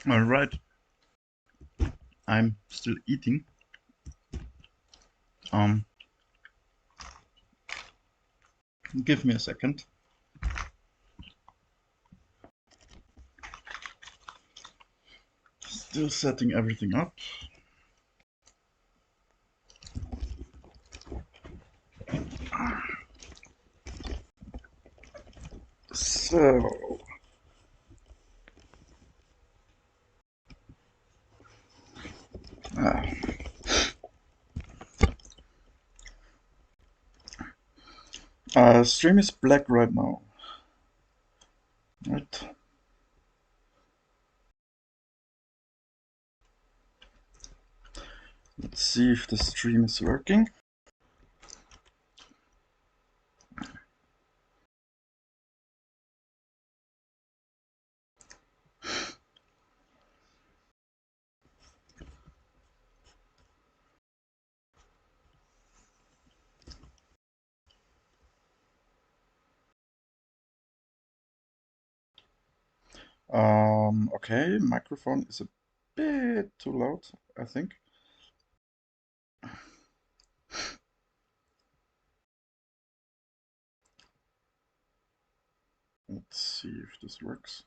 All right, I'm still eating. Um, give me a second. Still setting everything up. So, stream is black right now. Right. Let's see if the stream is working. Okay, microphone is a bit too loud, I think. Let's see if this works.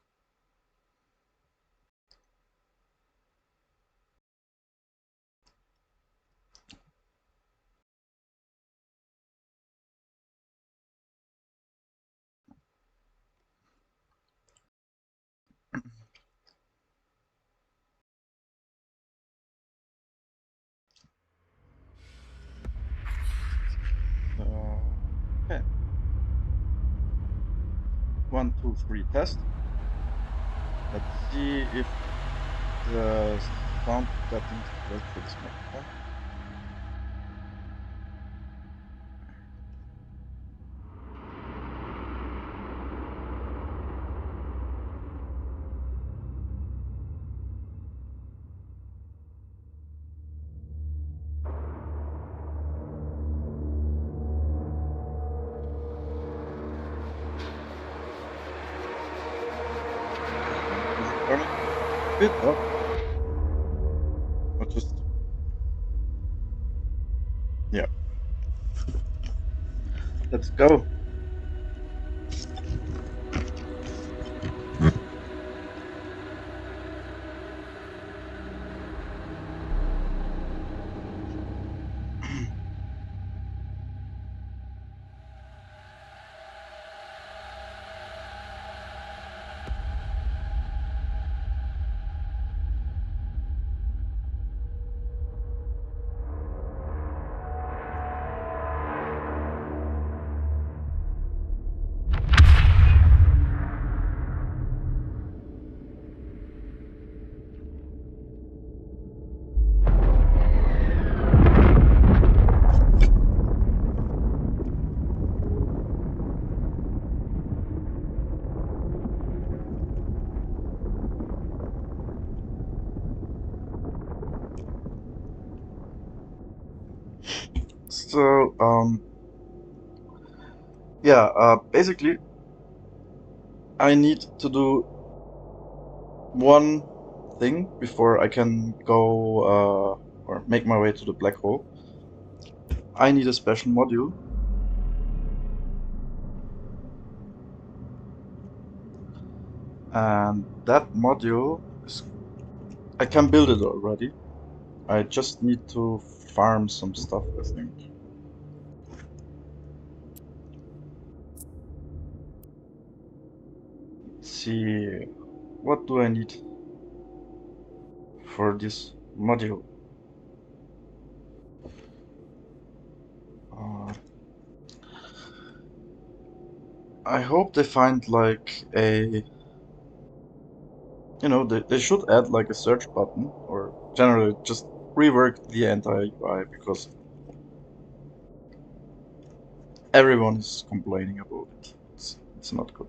Okay. 1, 2, 3, test. Let's see if the sound settings work for this microphone. Is it turning a bit up? Or just... Yeah. Let's go. So, yeah, basically, I need to do one thing before I can go or make my way to the black hole. I need a special module. And that module is... I can build it already. I just need to farm some stuff, I think. Let's see, what do I need for this module? Uh, I hope they find like a... You know, they should add like a search button, or generally just rework the entire UI, because everyone is complaining about it. It's not good.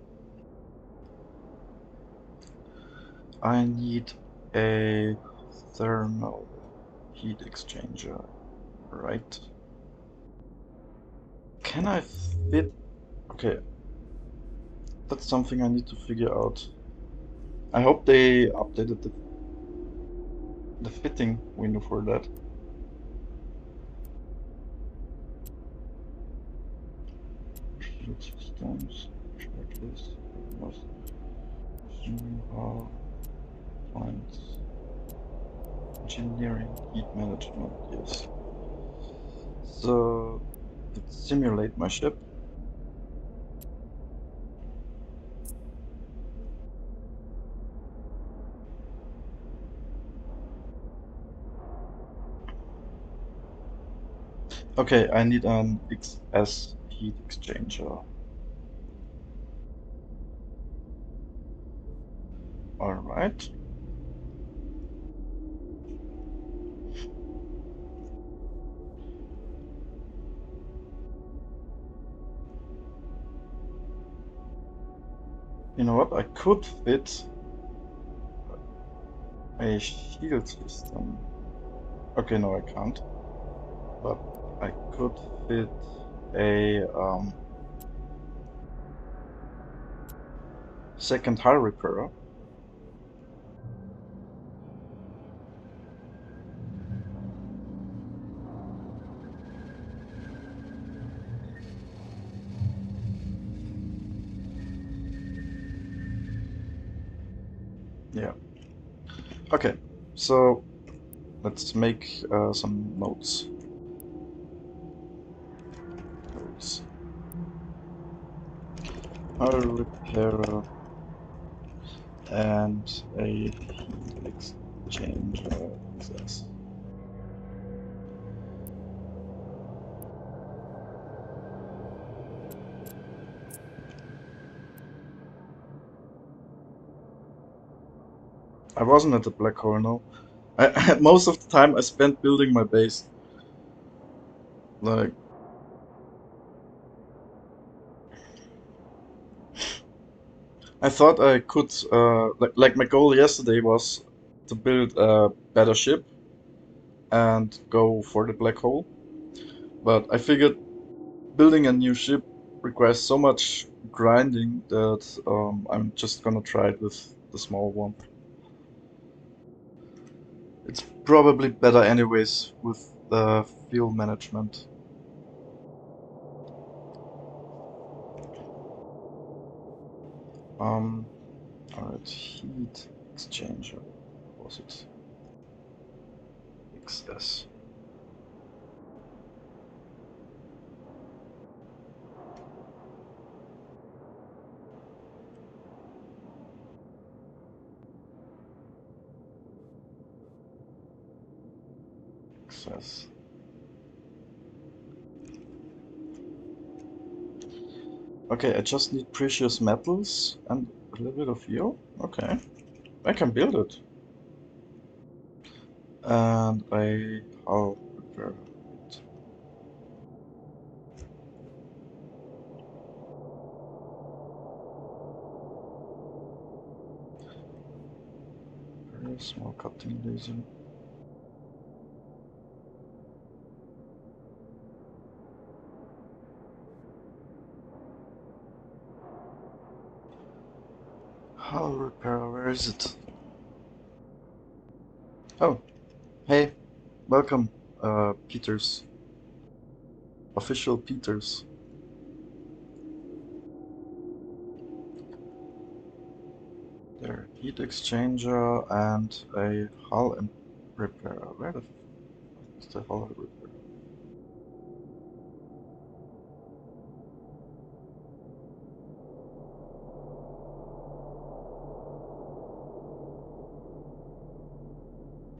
I need a thermal heat exchanger, right? Can I fit... Okay, that's something I need to figure out. I hope they updated the the fitting window for that. Shield systems, shortlist, most how finds engineering, heat management, yes. So let's simulate my ship. Okay, I need an XS heat exchanger. All right. You know what? I could fit a shield system. Okay, no, I can't. But I could fit a second hull repairer. Yeah. Okay, so let's make some notes. Notes. Hull repairer and a heat exchanger access. I wasn't at the black hole, no. Most of the time I spent building my base. Like, I thought I could, like my goal yesterday was to build a better ship and go for the black hole. But I figured building a new ship requires so much grinding that I'm just gonna try it with the small one. It's probably better anyways with the fuel management. Um, alright, heat exchanger. What was it? XS. XS. Okay, I just need precious metals and a little bit of fuel. Okay, I can build it. And I'll repair it. Very small cutting laser. Hull repair, where is it? Oh, hey, welcome, Peters. Official Peters. There, heat exchanger and a hull and repair. Where the f is the hull repair?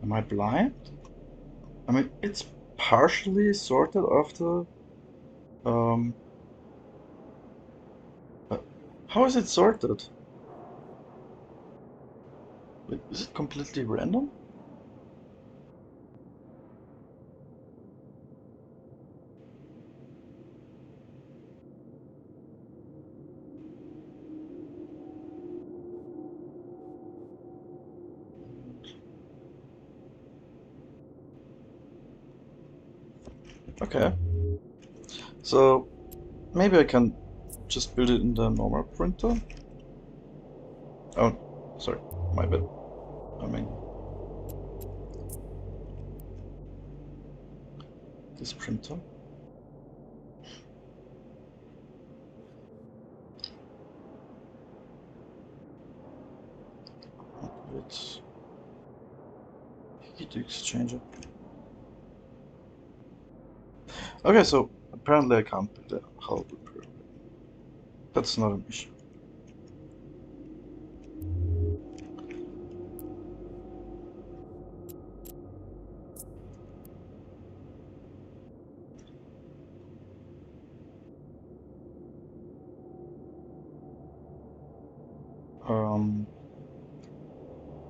Am I blind? I mean, it's partially sorted after. Um, uh, how is it sorted? Like, is it completely random? Okay, so maybe I can just build it in the normal printer. Oh, sorry, my bad. I mean, this printer. It's heat exchanger. Okay, so apparently I can't build a hull repair. That's not an issue.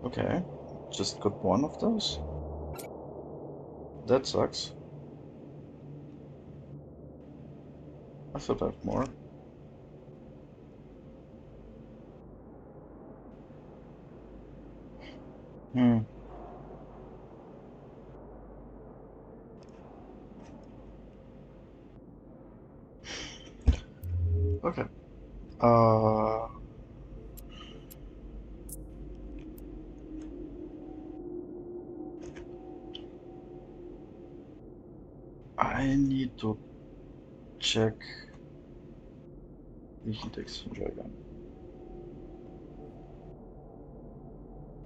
Okay, just got one of those. That sucks. I thought I had more. Hmm. Okay. I need to check the heat exchanger again.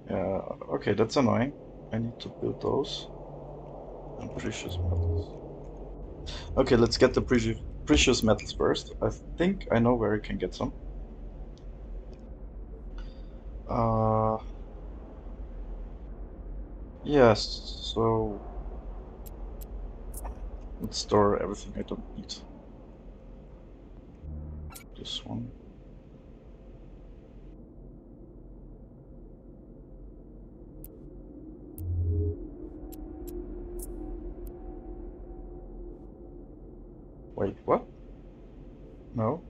Yeah, okay, that's annoying. I need to build those. And precious metals. Okay, let's get the precious metals first. I think I know where I can get some. Uh, yes, so let's store everything I don't need. This one. Wait, what? No?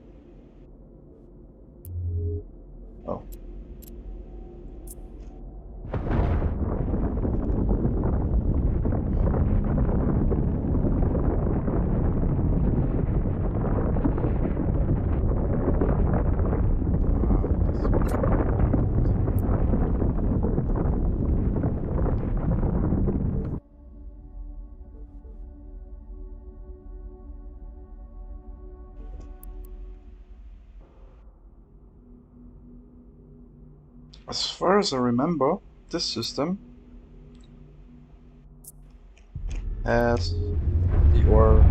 Oh. As far as I remember, this system has the ore.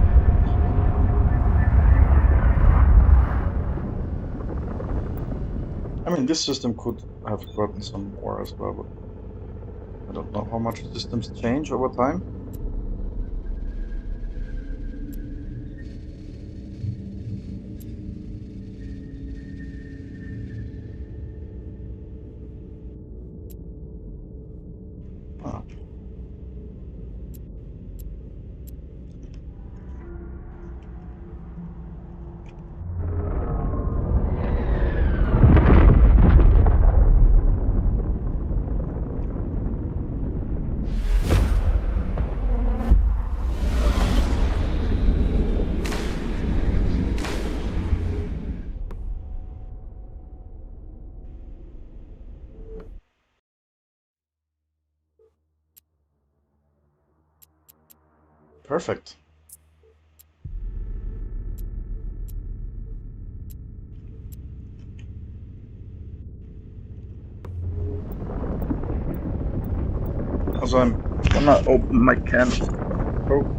I mean, this system could have gotten some ore as well, but I don't know how much systems change over time. Ah. Perfect. Also, I'm gonna open my can of Coke.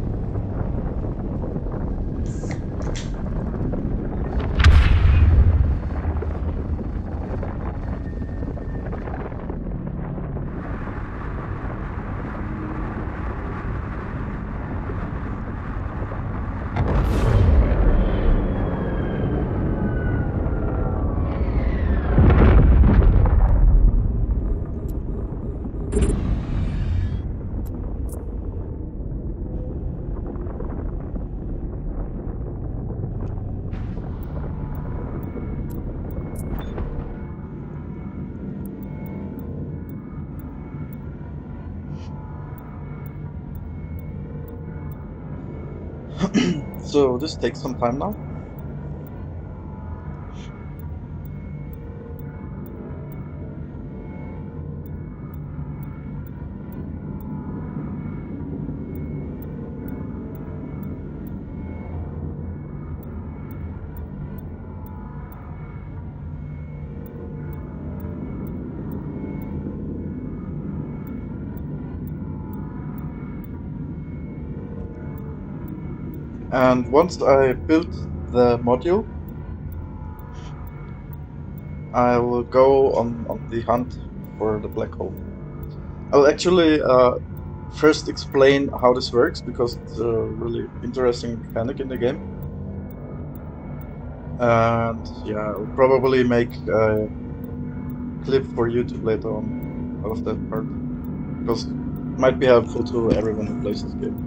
So this takes some time now. And once I built the module, I will go on the hunt for the black hole. I'll actually first explain how this works because it's a really interesting mechanic in the game. And yeah, I'll probably make a clip for YouTube later on out of that part because it might be helpful to everyone who plays this game.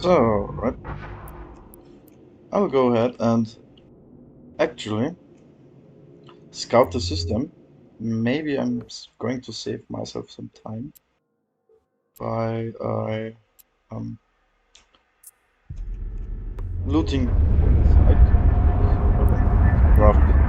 So, right, I'll go ahead and actually scout the system. Maybe I'm going to save myself some time by looting inside. Craft it.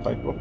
Typo.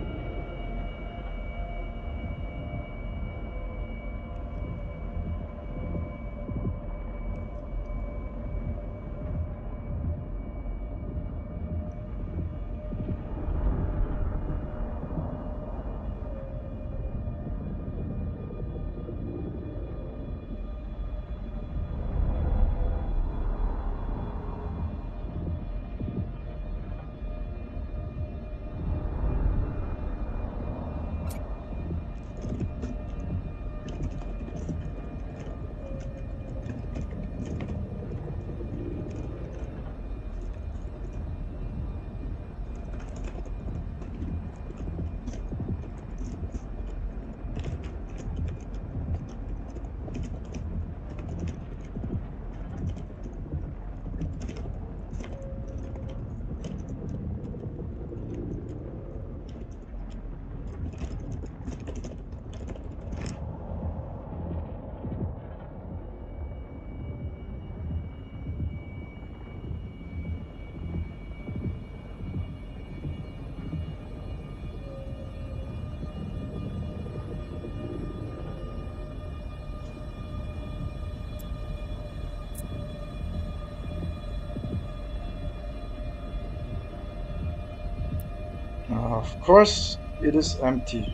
Of course, it is empty.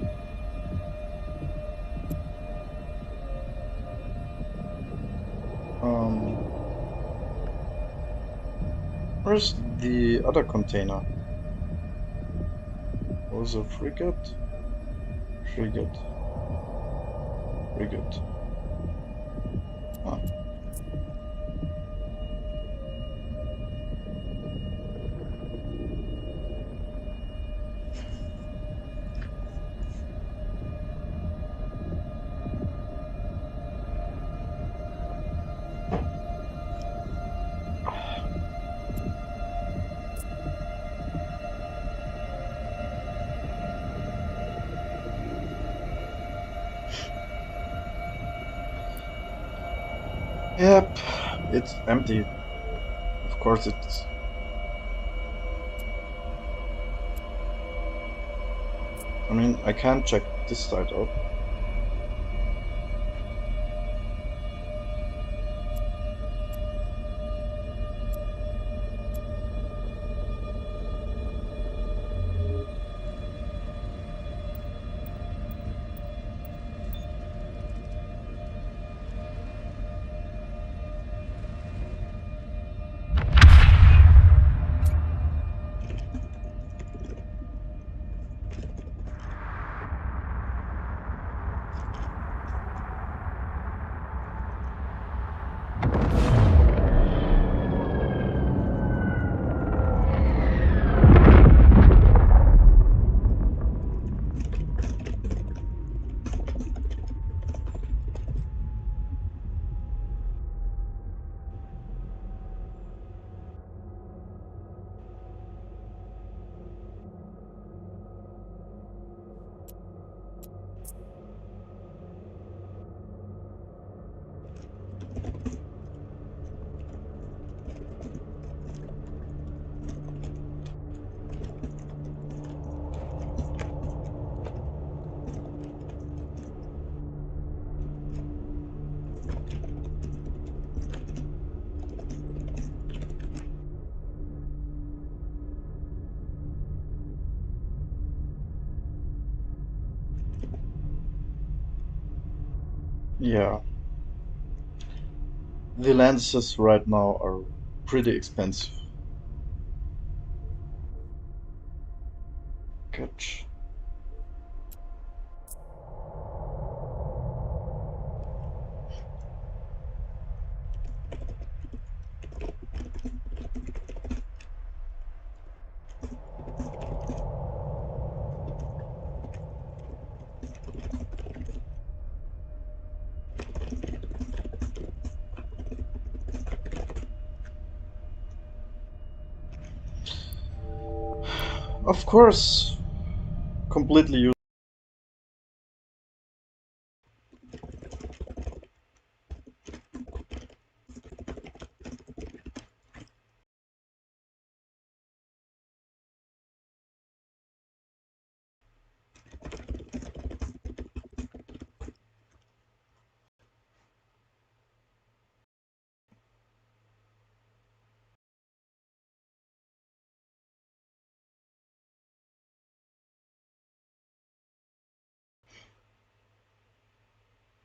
Where's the other container? Was a frigate? Frigate. Frigate. Ah. Yep, it's empty. Of course it's... I mean, I can't check this side out. Yeah. The lenses right now are pretty expensive. Catch. Of course, completely used.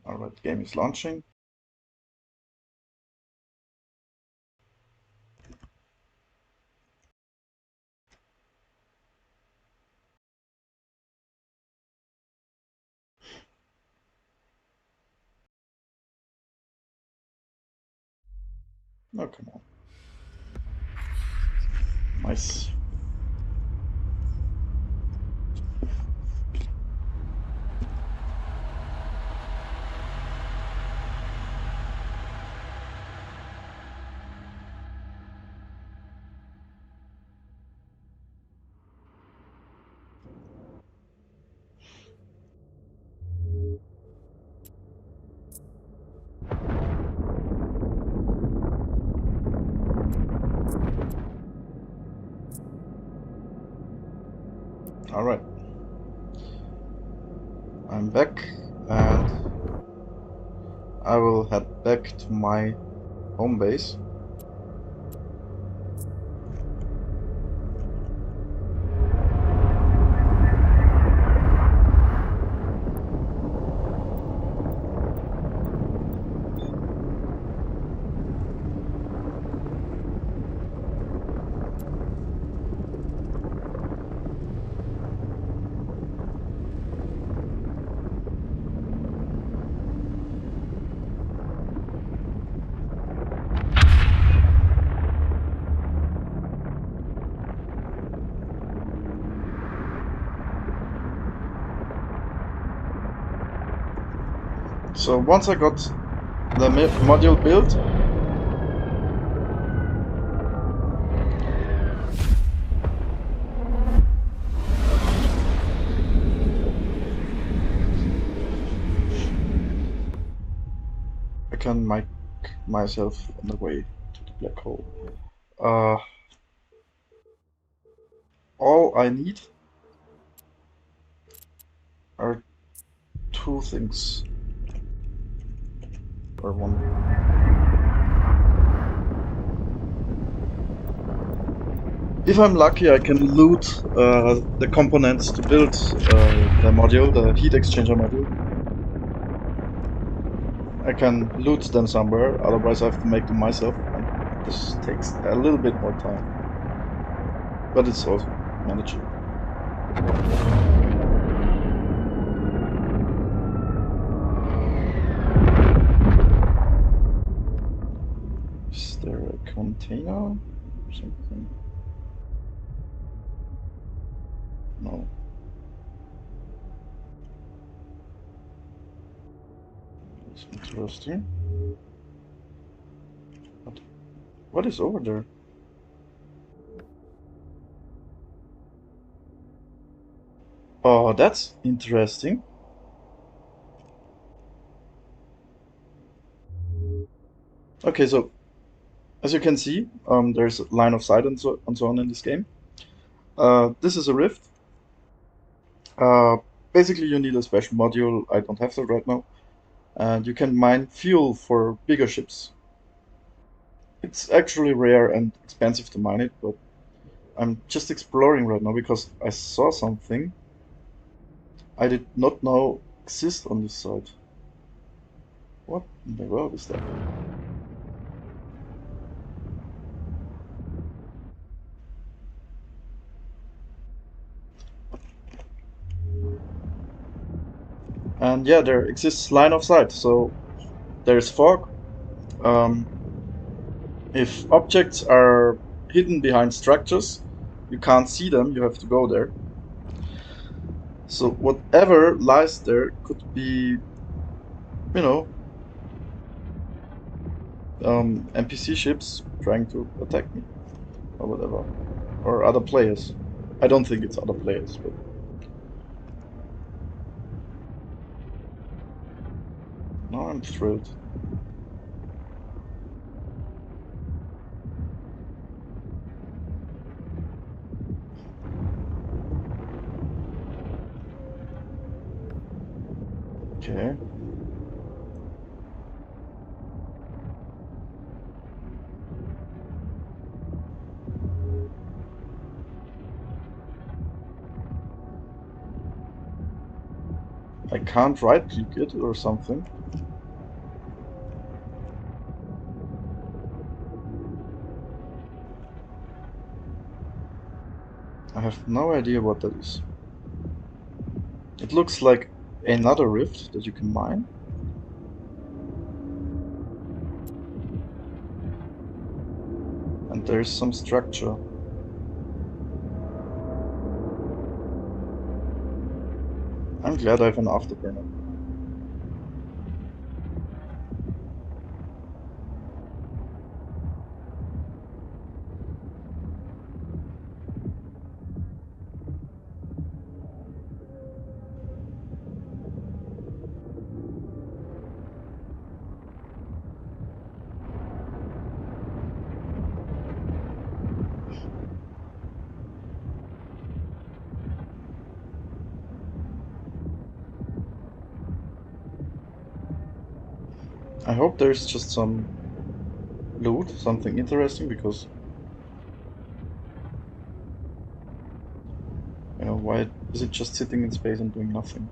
Alright, game is launching. Oh, come on. Nice. Alright. I'm back and I will head back to my home base. So once I got the module built, I can make myself on the way to the black hole. Uh, all I need are two things, or one. If I'm lucky, I can loot the components to build the module, the heat exchanger module. I can loot them somewhere, otherwise I have to make them myself, and this takes a little bit more time. But it's also manageable. Is there a container or something? No. That's interesting. What is over there? Oh, that's interesting. Okay, so as you can see, there's a line of sight and so on in this game. This is a rift. Uh, Basically, you need a special module. I don't have that right now. And you can mine fuel for bigger ships. It's actually rare and expensive to mine it, but I'm just exploring right now because I saw something I did not know exist on this side. What in the world is that? And yeah, there exists line of sight. So there's fog. Um, if objects are hidden behind structures, you can't see them, you have to go there. So whatever lies there could be, you know, NPC ships trying to attack me or whatever, or other players. I don't think it's other players, but now I'm thrilled. Okay. I can't right click it or something. I have no idea what that is. It looks like another rift that you can mine. And there's some structure. I'm glad I have an afterburner. I hope there's just some loot, something interesting, because, why is it just sitting in space and doing nothing?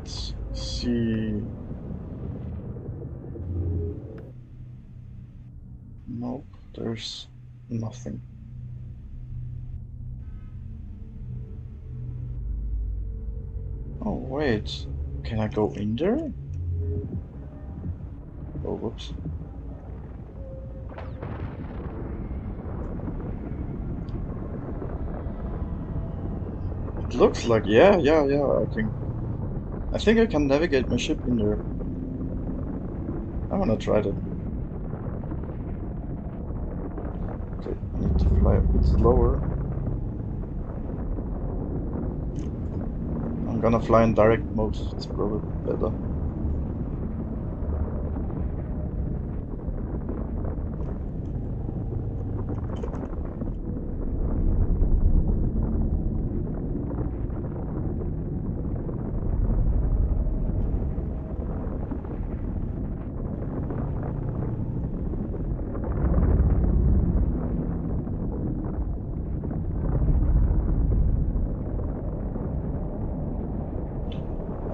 Let's see. There's nothing. Oh, wait. Can I go in there? Oh, whoops. It looks like, yeah, I think I can navigate my ship in there. I wanna try that. Okay, I need to fly a bit slower. I'm gonna fly in direct mode. It's probably better.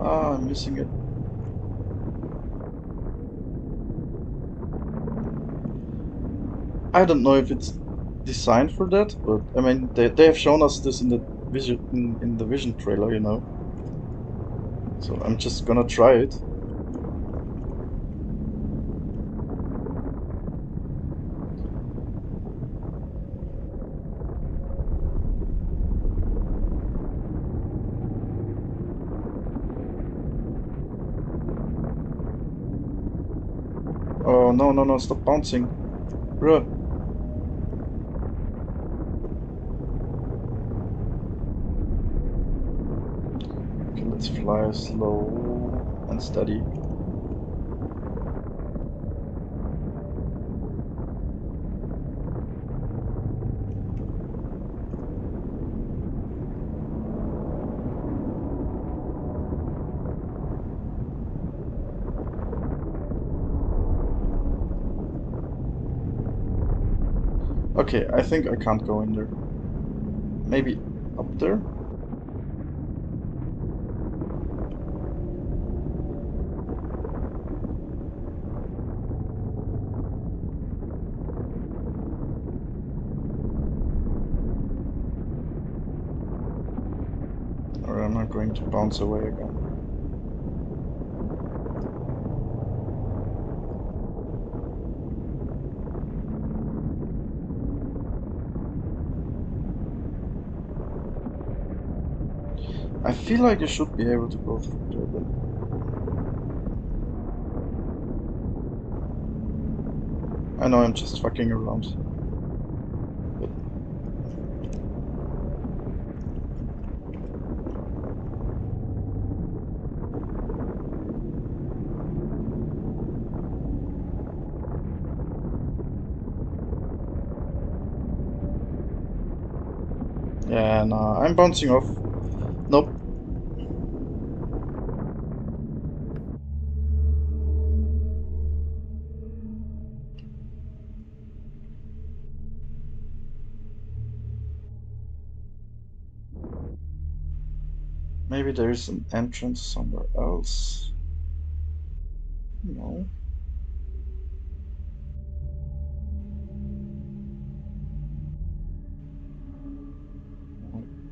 Ah, I'm missing it. I don't know if it's designed for that, but I mean they have shown us this in the vision trailer, you know. So I'm just gonna try it. Oh no, no, no, stop bouncing. Bruh. Okay, let's fly slow and steady. Okay, I think I can't go in there. Maybe up there? Or am I going to bounce away again? I feel like you should be able to go through there, but I know I'm just fucking around. But yeah, nah, I'm bouncing off. Nope. Maybe there is an entrance somewhere else. No.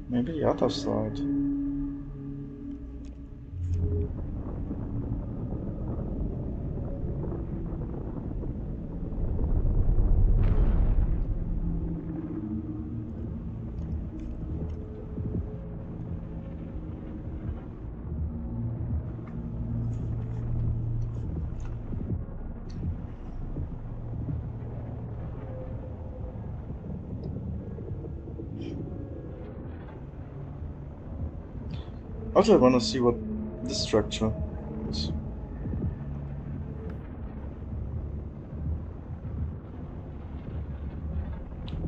Maybe the other side. Also, I want to see what this structure is.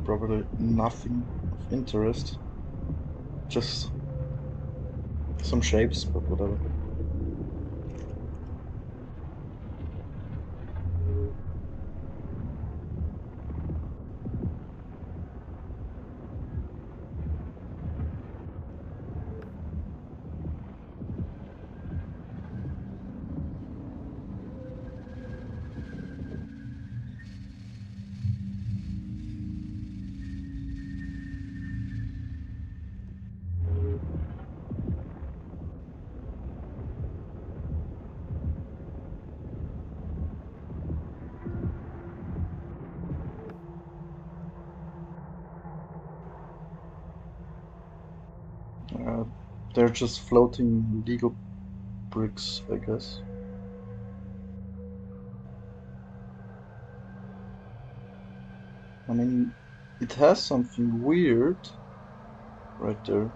Probably nothing of interest. Just some shapes, but whatever. They're just floating Lego bricks, I guess. I mean, it has something weird right there.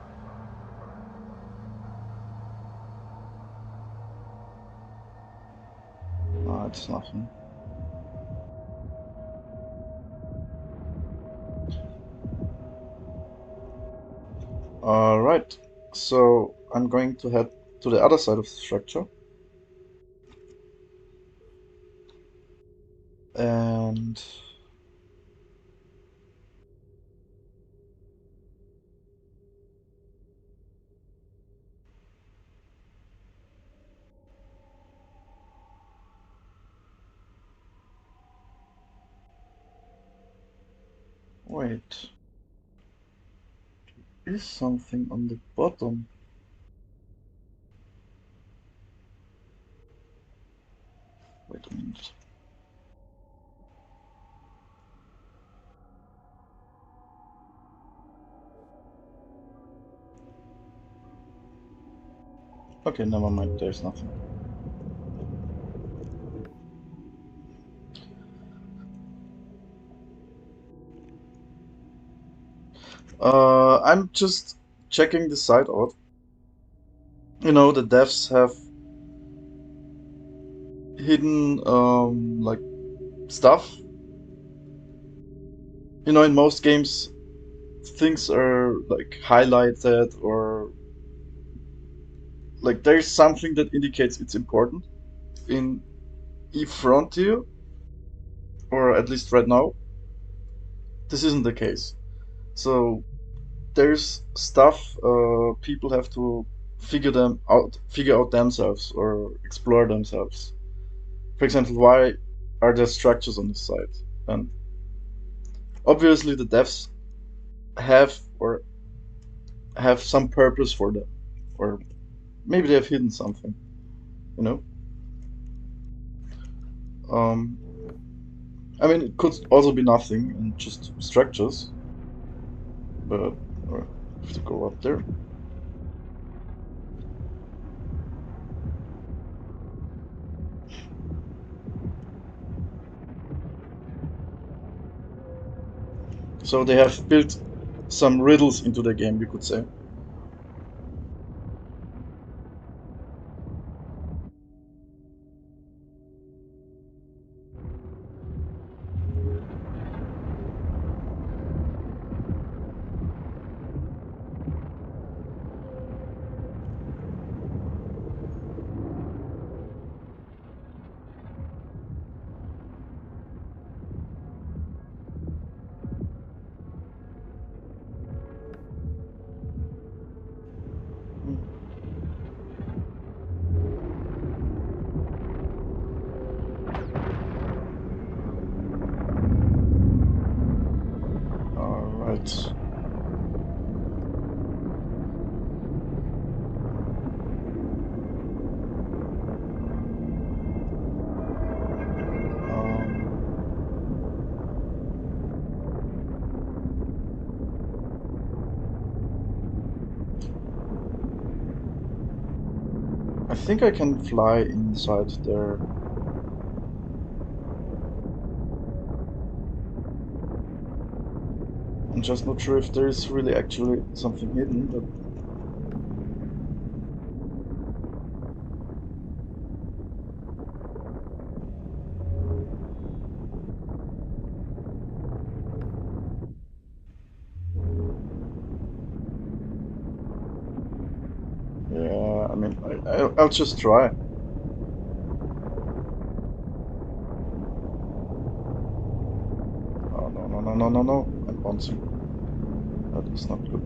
No, it's nothing. Alright, so I'm going to head to the other side of the structure. And wait, is something on the bottom? Wait a minute. Okay, never mind, there's nothing. I'm just checking the site out. You know, the devs have hidden like stuff. You know, in most games, things are like highlighted or like there's something that indicates it's important. In eFrontier, or at least right now, this isn't the case. So there's stuff people have to figure out themselves or explore themselves. For example, why are there structures on the site? And obviously the devs have or have some purpose for them, or maybe they have hidden something, you know. Um, I mean, it could also be nothing and just structures, but I have to go up there. So they have built some riddles into the game, you could say. Hmm. All right. Um, I think I can fly inside there. I'm just not sure if there is really actually something hidden, but yeah, I mean, I'll just try. Oh, no, no, no, no, no, no. I'm bouncing. That is not good.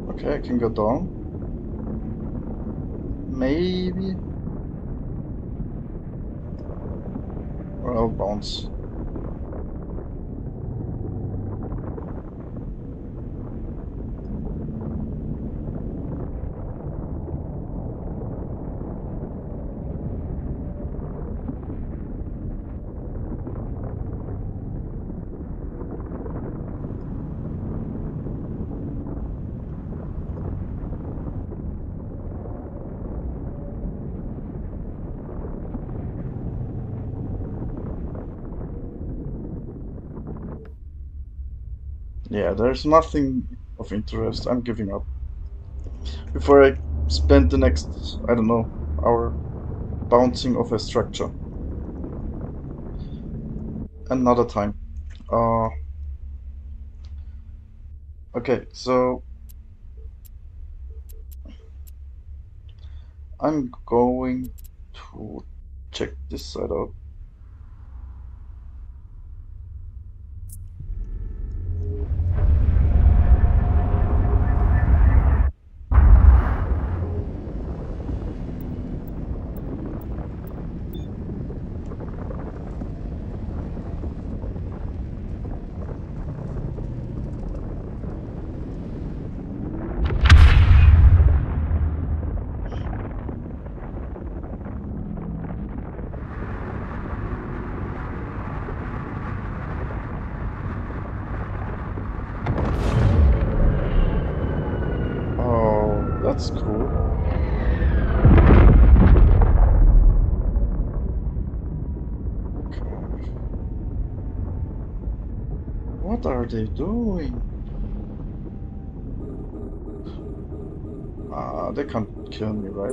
Okay, I can go down. Maybe. Or I'll bounce. Yeah, there's nothing of interest. I'm giving up. Before I spend the next, I don't know, hour bouncing off a structure. Another time. Uh, okay, so I'm going to check this side out. Oh, that's cool. What are they doing? They can't kill me, right?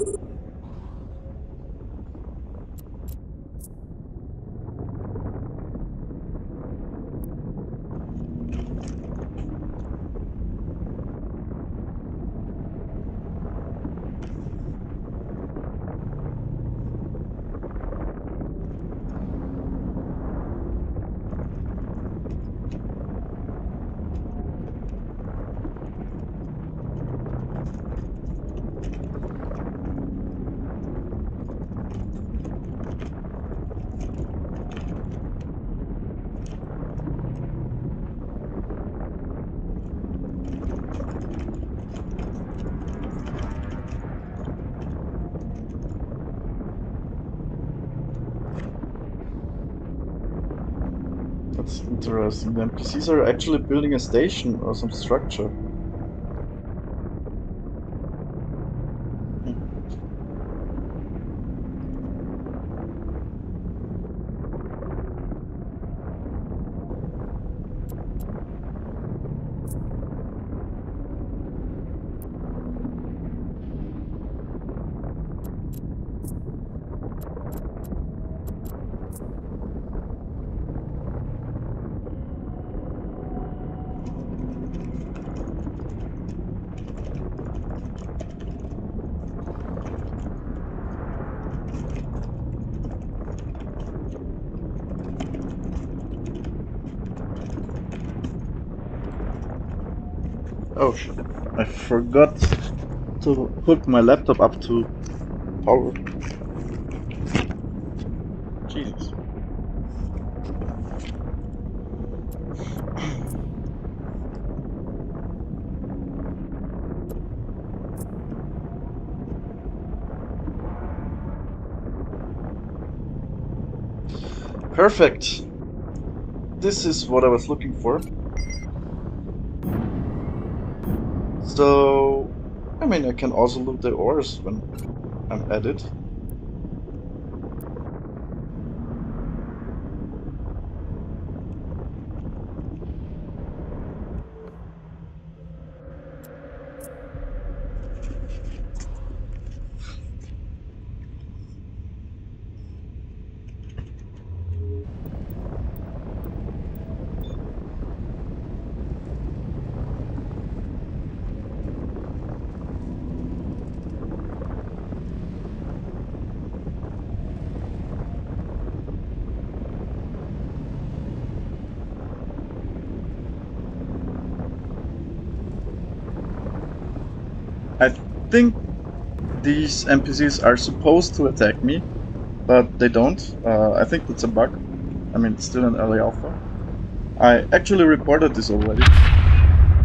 That's interesting. The NPCs are actually building a station or some structure. Hmm. Oh shit. I forgot to hook my laptop up to power. Jesus. Perfect. This is what I was looking for. So, I mean, I can also loot the ores when I'm at it. I think these NPCs are supposed to attack me, but they don't. I think that's a bug. I mean, it's still an early alpha. I actually reported this already,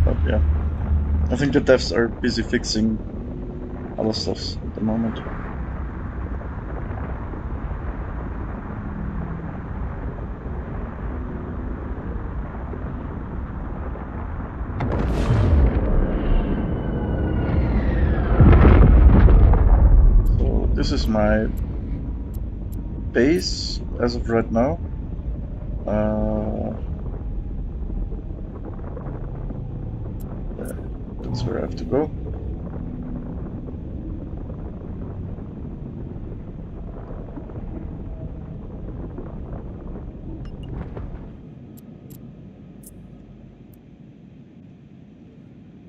but yeah. I think the devs are busy fixing other stuffs at the moment. So this is my base as of right now. Uh, That's where I have to go.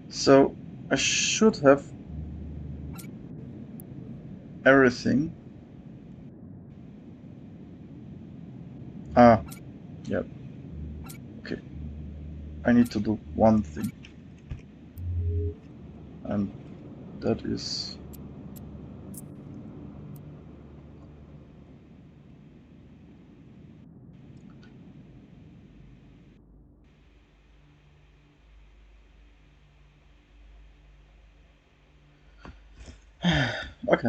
So I should have everything. Ah, yeah. Okay. I need to do one thing. And that is... Okay.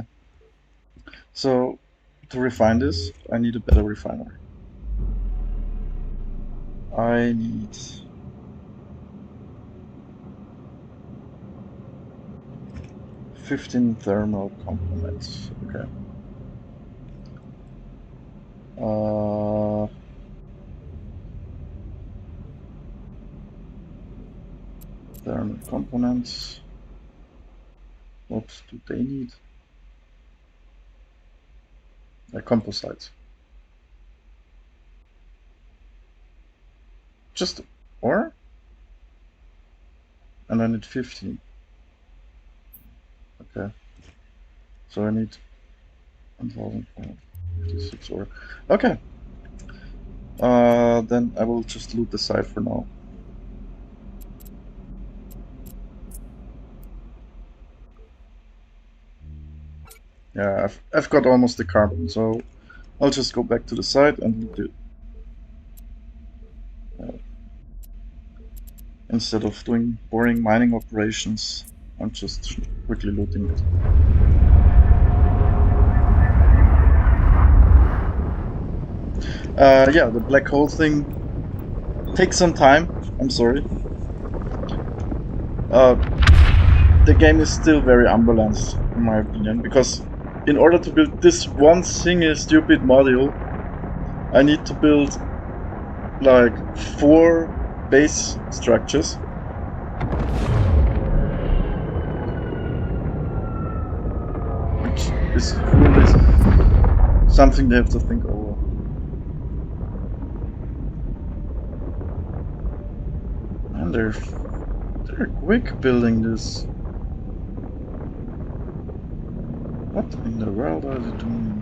So to refine this, I need a better refiner. I need 15 thermal components. Okay. Thermal components. What do they need? Composites. Just ore? And I need 15. Okay. So I need 1,456 ore. Okay. Then I will just loot the site for now. Yeah, I've got almost the carbon, so I'll just go back to the site and loot it. Instead of doing boring mining operations, I'm just quickly looting it. Yeah, the black hole thing takes some time. I'm sorry. The game is still very unbalanced, in my opinion, because in order to build this one single stupid module, I need to build like 4 base structures. Which is really something they have to think over. And they're quick building this. What in the world are they doing?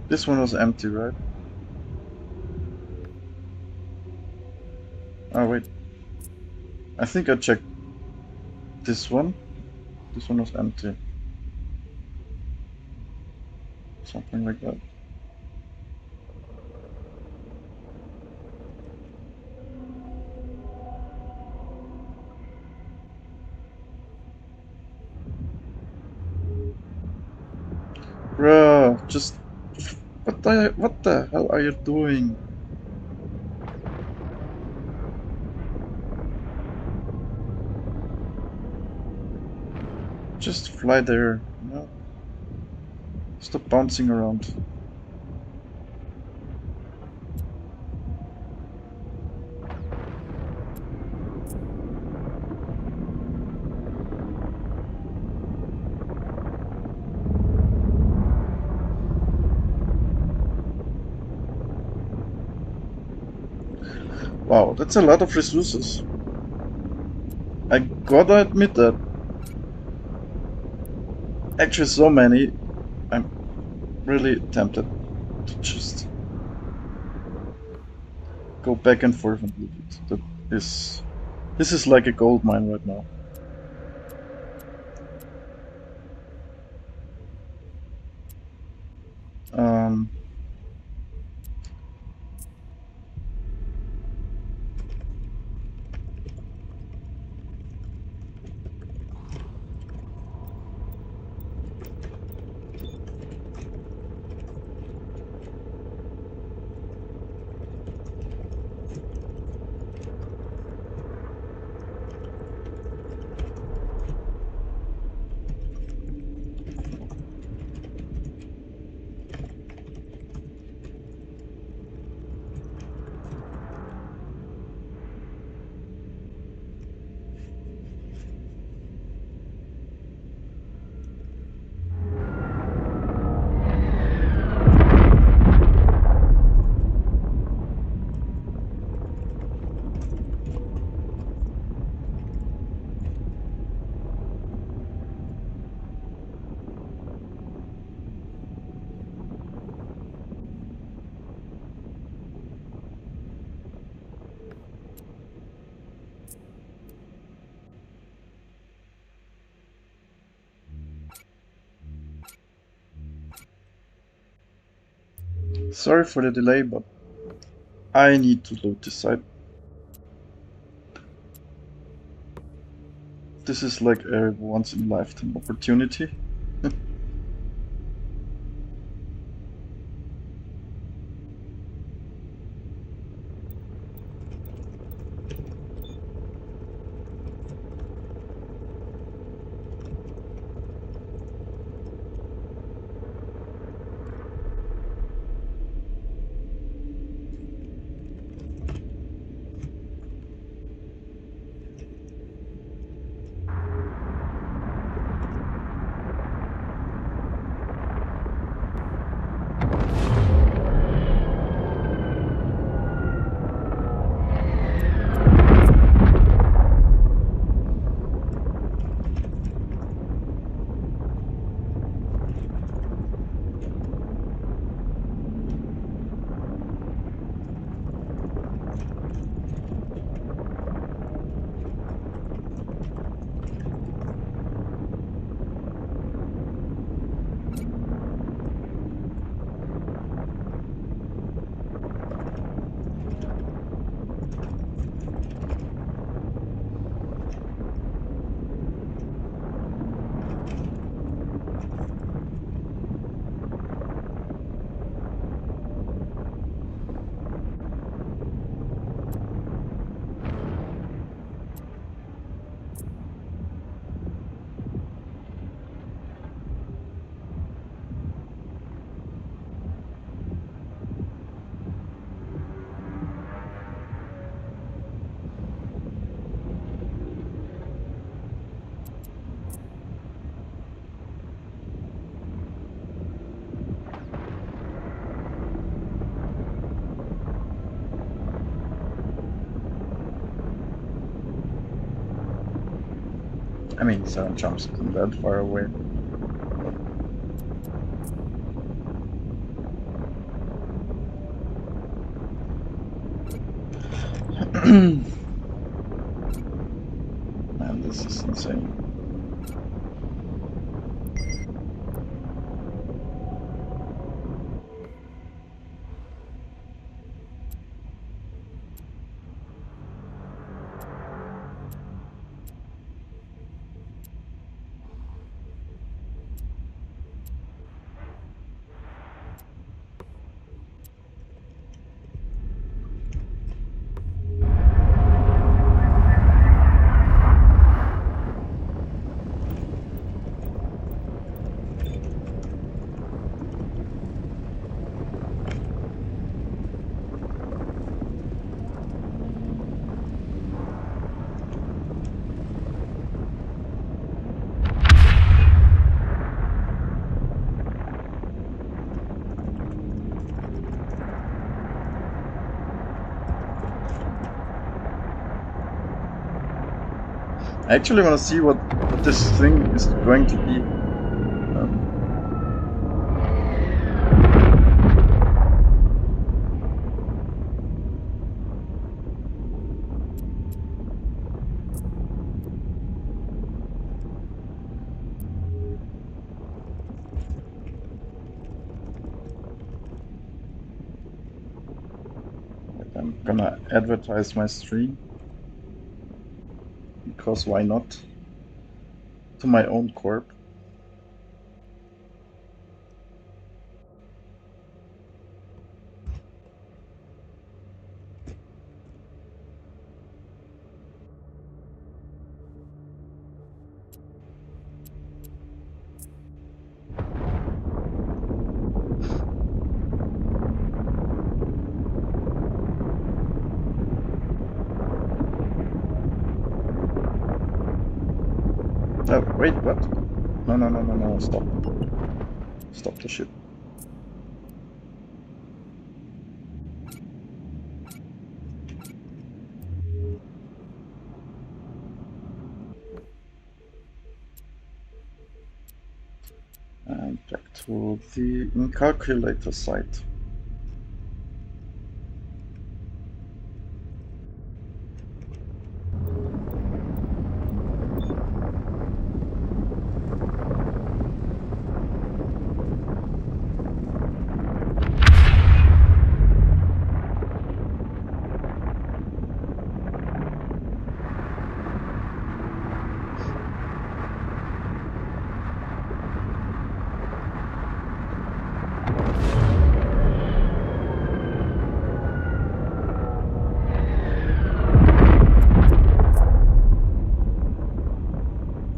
This one was empty, right? Oh wait. I think I checked this one. This one was empty. Something like that. Bruh, just... What the hell are you doing? Just fly there, you know? Stop bouncing around. Wow, that's a lot of resources. I gotta admit that. Actually, so many. I'm really tempted to just go back and forth and look it. That is, this is like a gold mine right now. Um, Sorry for the delay, but I need to load this site. This is like a once in a lifetime opportunity. I mean, 7 jumps isn't that far away. Man, this is insane. I actually want to see what this thing is going to be. I'm gonna advertise my stream, because why not? To my own corp. Oh, wait, what? No, stop. Stop the shit. And back to the calculator site.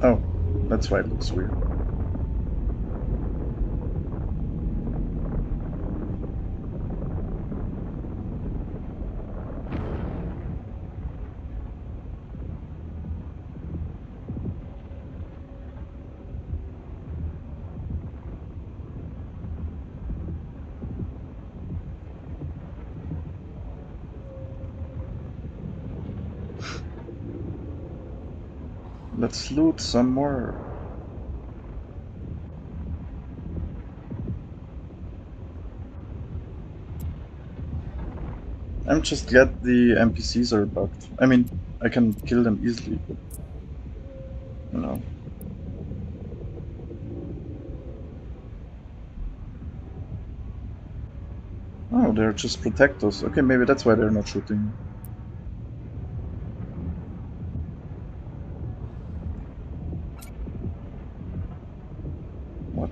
Oh, that's why it looks weird. Let's loot some more. I'm just glad the NPCs are bugged. I mean, I can kill them easily, but you know. Oh, they're just protectors. Okay, maybe that's why they're not shooting. What?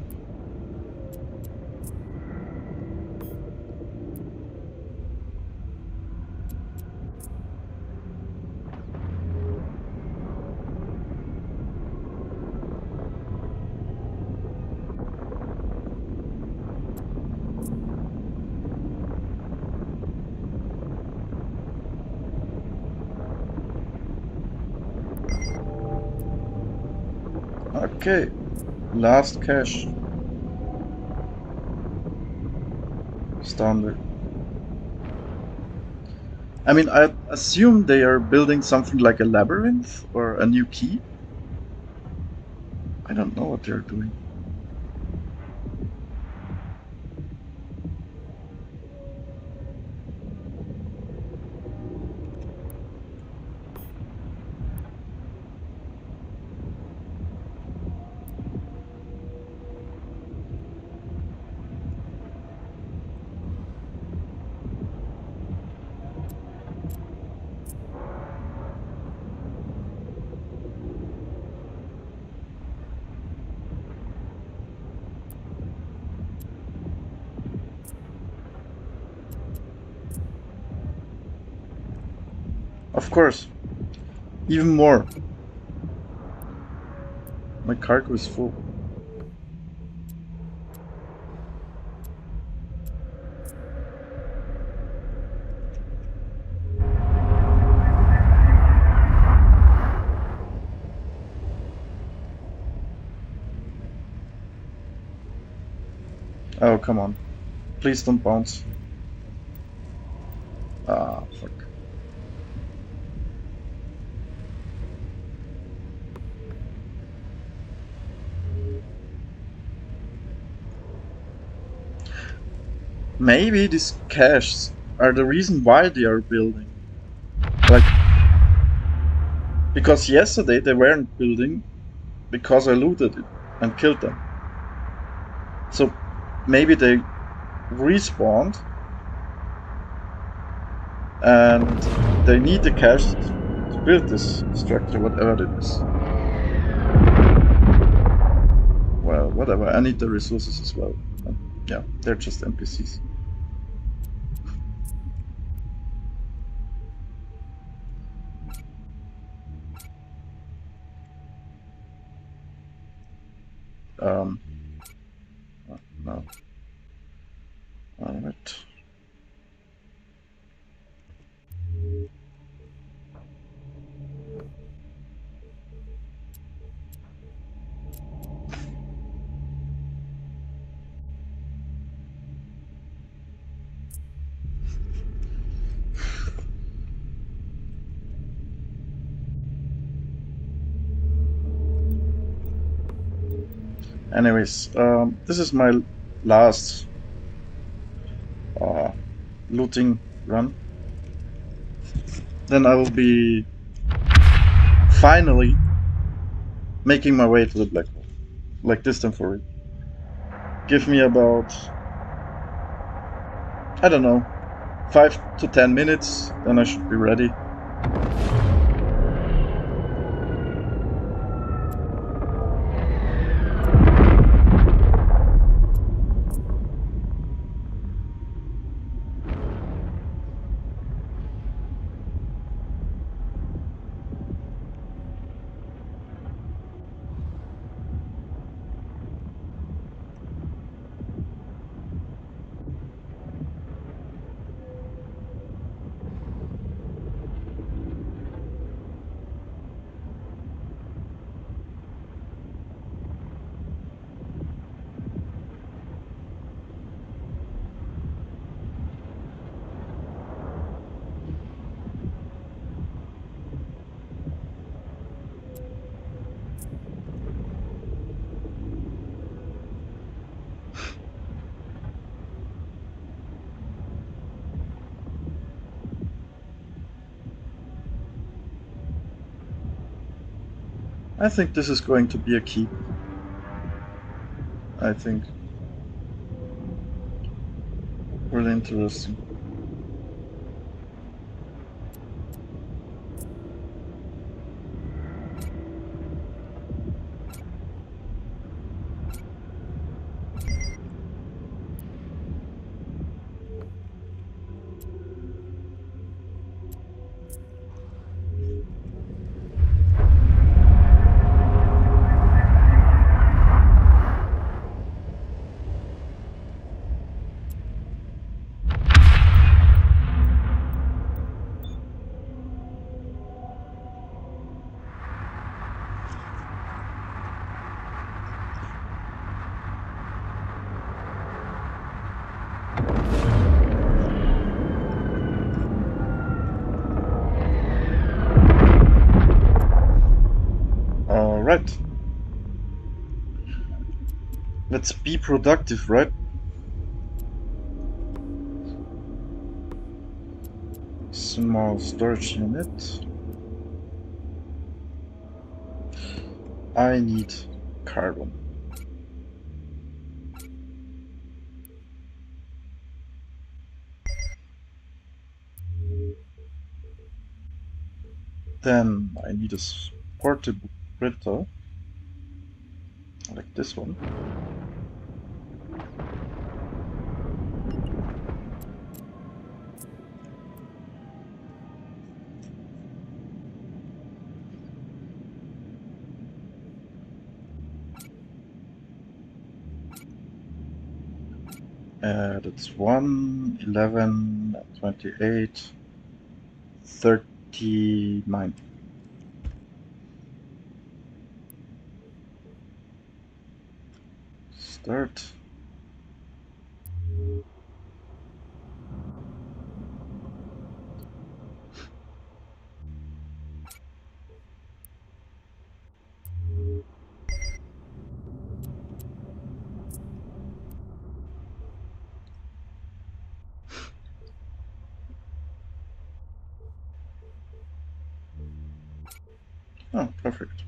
Okay, last cache. Standard. I mean, I assume they are building something like a labyrinth or a new key. I don't know what they're doing. Of course, even more. My cargo is full. Oh, come on. Please don't bounce. Ah, fuck. maybe these caches are the reason why they are building. Like, because yesterday they weren't building because I looted it and killed them. So maybe they respawned and they need the cache to build this structure, whatever it is. Well, whatever. I need the resources as well. And yeah, they're just NPCs. Um, no. Alright. Anyways, this is my last uh, looting run. Then I will be finally making my way to the black hole. Like this time for real. Give me about, I don't know, 5 to 10 minutes, then I should be ready. I think this is going to be a keep. I think. Really interesting. Alright. Let's be productive, right? Small storage unit. I need carbon. Then I need a portable printer, like this one. That's 1, 11, 28, 39. Start. Oh, perfect.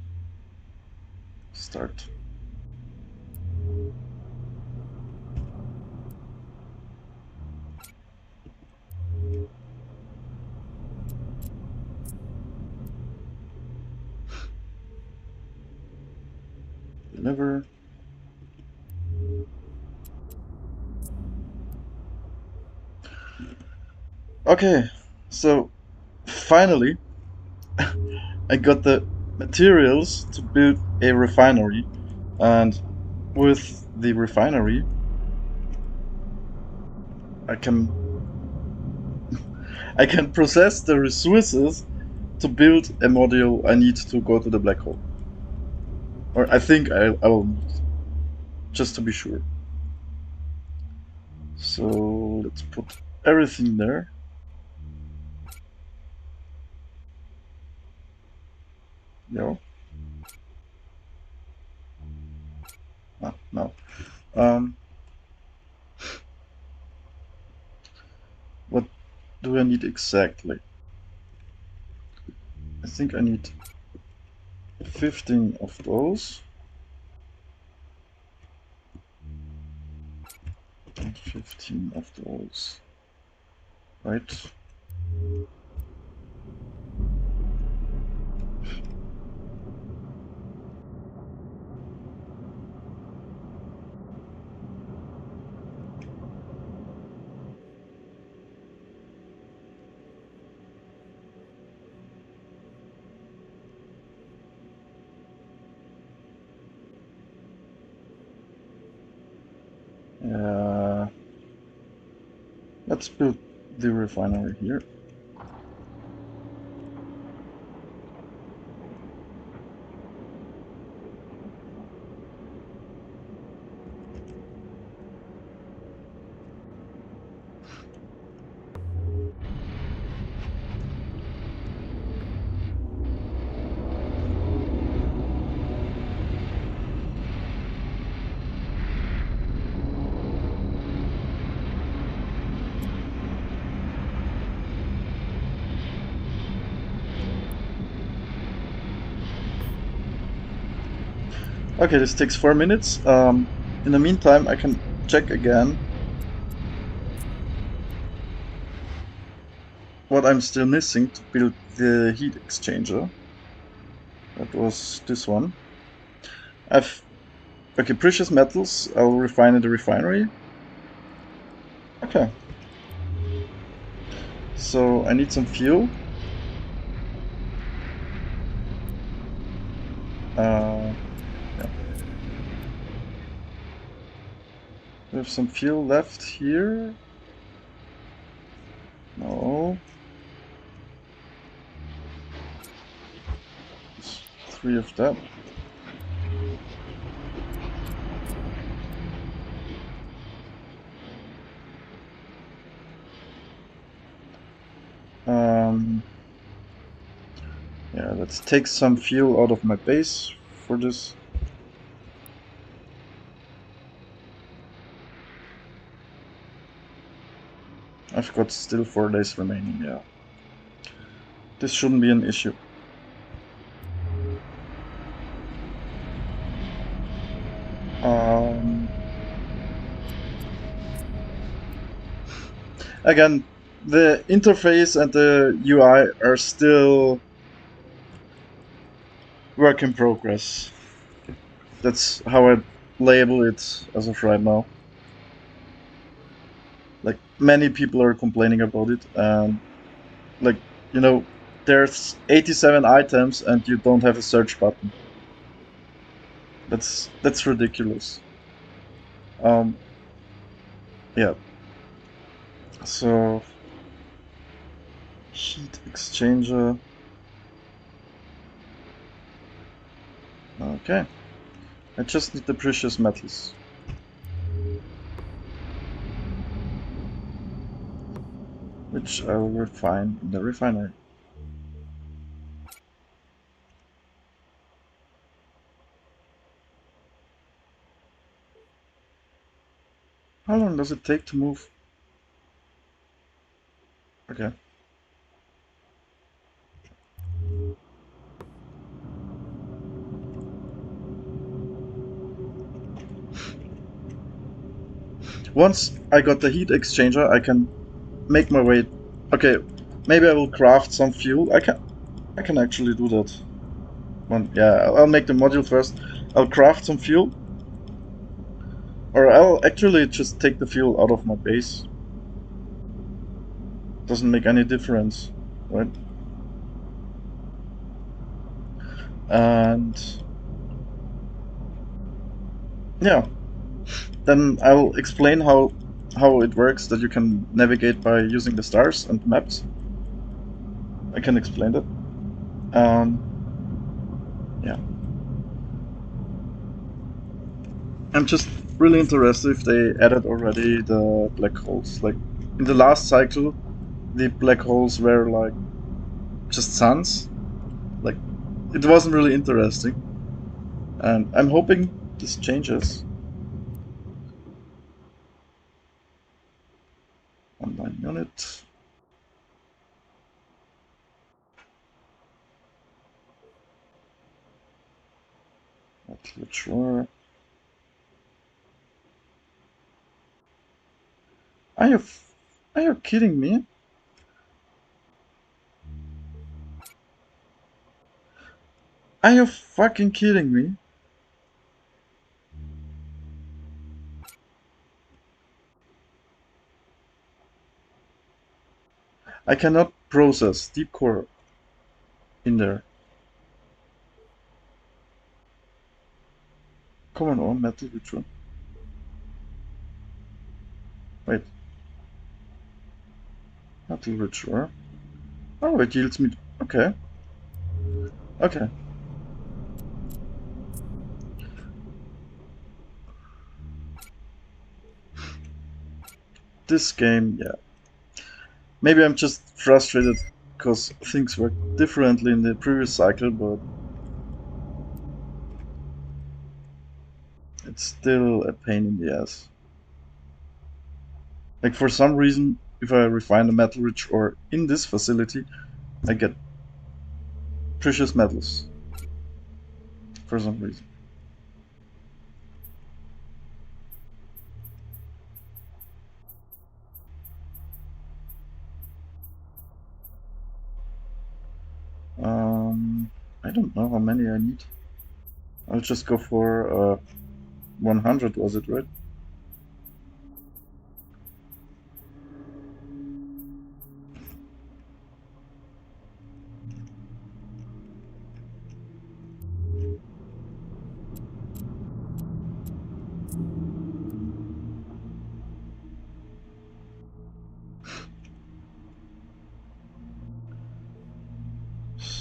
Start. Deliver. Okay, so finally I got the materials to build a refinery, and with the refinery I can process the resources to build a module I need to go to the black hole. Or I think I will need, just to be sure. So let's put everything there. No. Ah, no. Um, what do I need exactly? I think I need 15 of those. And 15 of those. Right? Uh, let's build the refinery here. Okay, this takes 4 minutes. In the meantime, I can check again what I'm still missing to build the heat exchanger. That was this one. I've okay, precious metals. I'll refine in the refinery. Okay. So I need some fuel. Yeah. We have some fuel left here. No. There's 3 of that. Yeah, let's take some fuel out of my base for this. I've got still 4 days remaining, yeah. This shouldn't be an issue. Again, the interface and the UI are still work in progress. That's how I label it as of right now. Like, many people are complaining about it, and like, you know, there's 87 items and you don't have a search button. That's ridiculous. Yeah. So heat exchanger. Okay. I just need the precious metals. Which I will refine in the refinery. How long does it take to move? Okay. Once I got the heat exchanger, I can make my way. Okay, maybe I will craft some fuel. I can actually do that. Yeah, I'll make the module first. I'll craft some fuel, or I'll actually just take the fuel out of my base. Doesn't make any difference, right? And yeah, then I'll explain how it works, that you can navigate by using the stars and maps. I can explain that. Yeah, I'm just really interested if they added already the black holes. Like in the last cycle, the black holes were like just suns. Like it wasn't really interesting, and I'm hoping this changes. Online unit. Not sure. Are you are you kidding me? Are you fucking kidding me? I cannot process deep core in there. Come on, metal ritual. Wait, metal ritual. Oh, it yields me. Okay, okay. This game, yeah. Maybe I'm just frustrated because things worked differently in the previous cycle, but it's still a pain in the ass. Like for some reason, if I refine a metal rich ore in this facility, I get precious metals. For some reason. I don't know how many I need. I'll just go for 100, was it, right?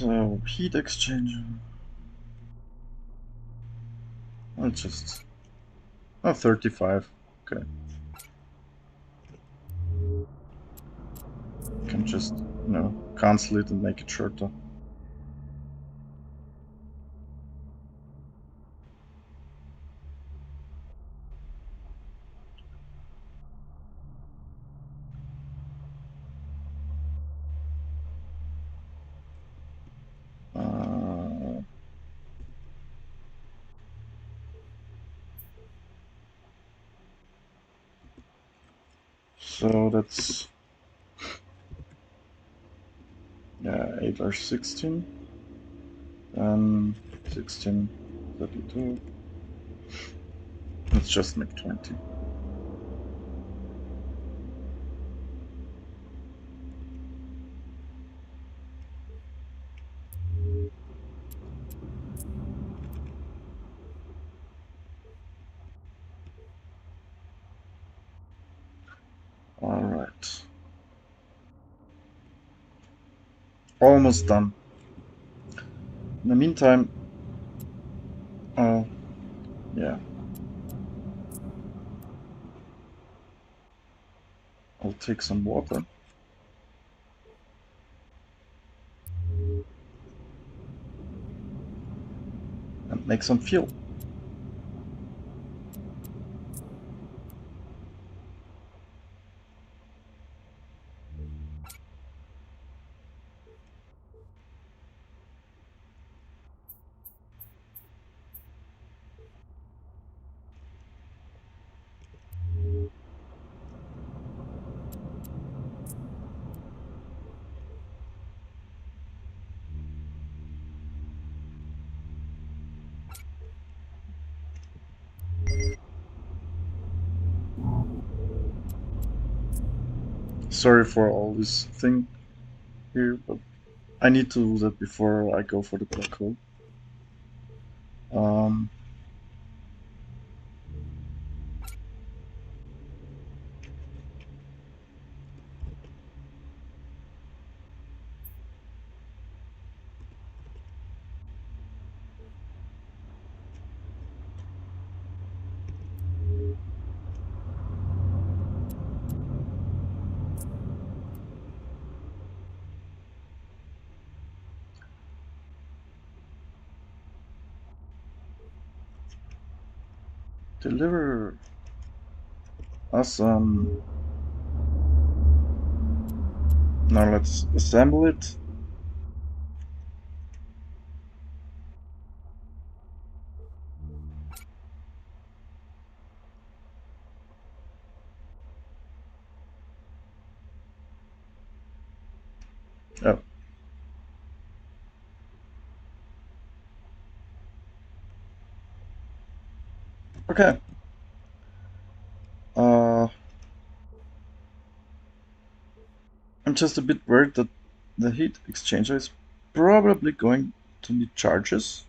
So, heat exchanger. I'll just... Oh, 35. Okay. Can just, cancel it and make it shorter. Uh, so that's... Yeah, 8 or 16. Then 16, 32. Let's just make 20. Alright. Almost done. In the meantime, yeah, I'll take some water and make some fuel. sorry for all this thing here, but I need to do that before I go for the black hole. Um, Deliver. Awesome. Now let's assemble it. Oh. Okay. I'm just a bit worried that the heat exchanger is probably going to need charges.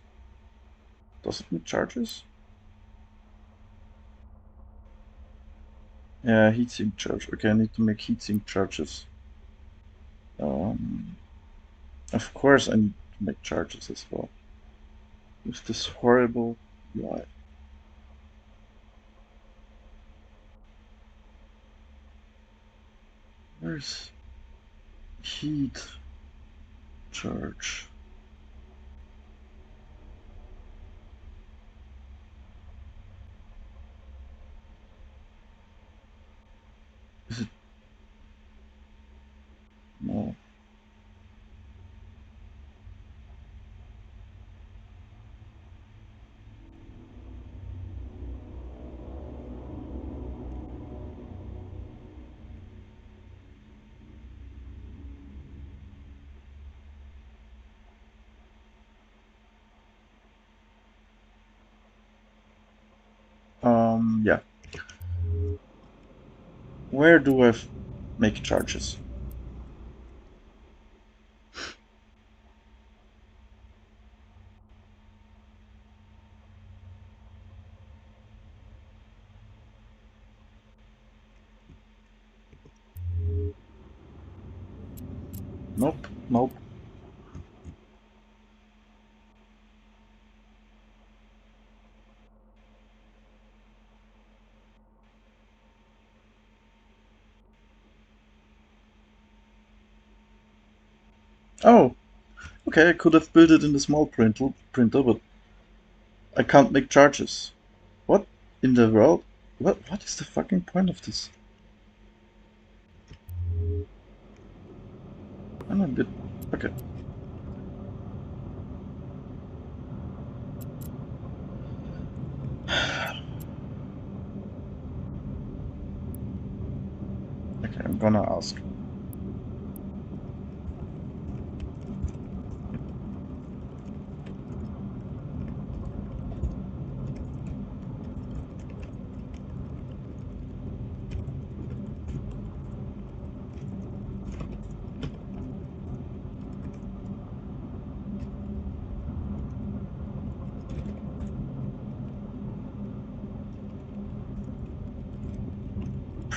Does it need charges? Yeah, heatsink charge. Okay, I need to make heatsink charges. Um, of course I need to make charges as well. With this horrible UI. Where's heat charge? Is it? No. Yeah. Where do I make charges? Nope, nope. Oh, okay, I could have built it in the small printer, but I can't make charges. What in the world? What is the fucking point of this? I'm a bit... Okay. Okay, I'm gonna ask.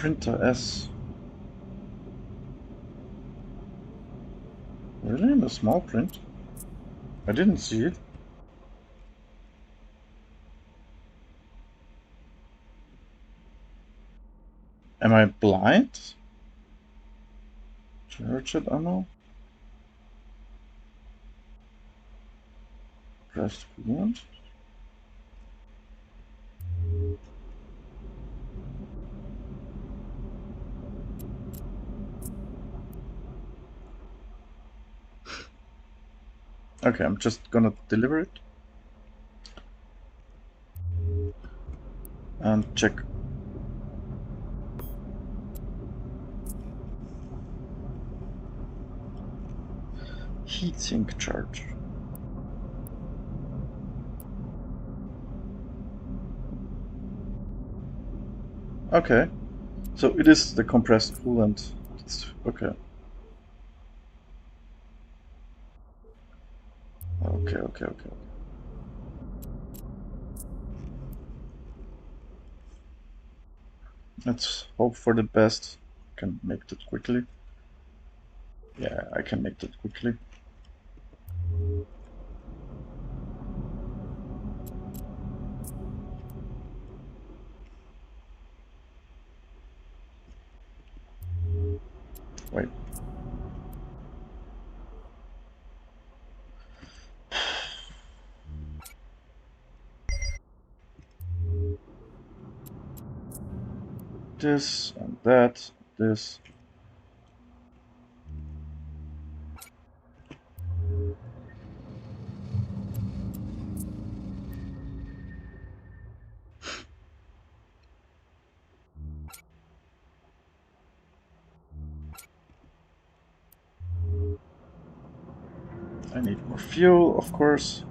Printer S. Really? In the small print? I didn't see it. Am I blind? Charged ammo? Pressed coolant? Okay, I'm just gonna deliver it. And check. Heatsink charge. Okay, so it is the compressed coolant Okay. Okay, okay, okay. Let's hope for the best. Can make that quickly. Yeah, I can make that quickly. Wait. This and that. This. I need more fuel, of course.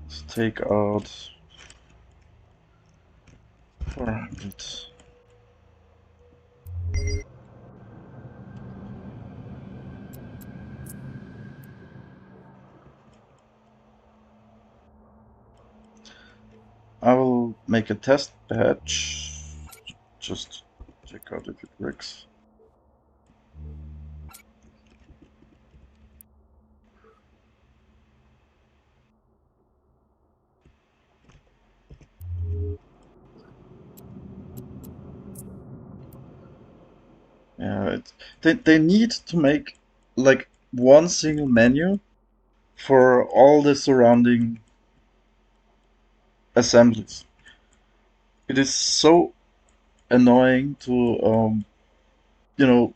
Let's take out 400. I will make a test batch. Just check out if it works. Yeah, they need to make like one single menu for all the surrounding assemblies. It is so annoying to you know,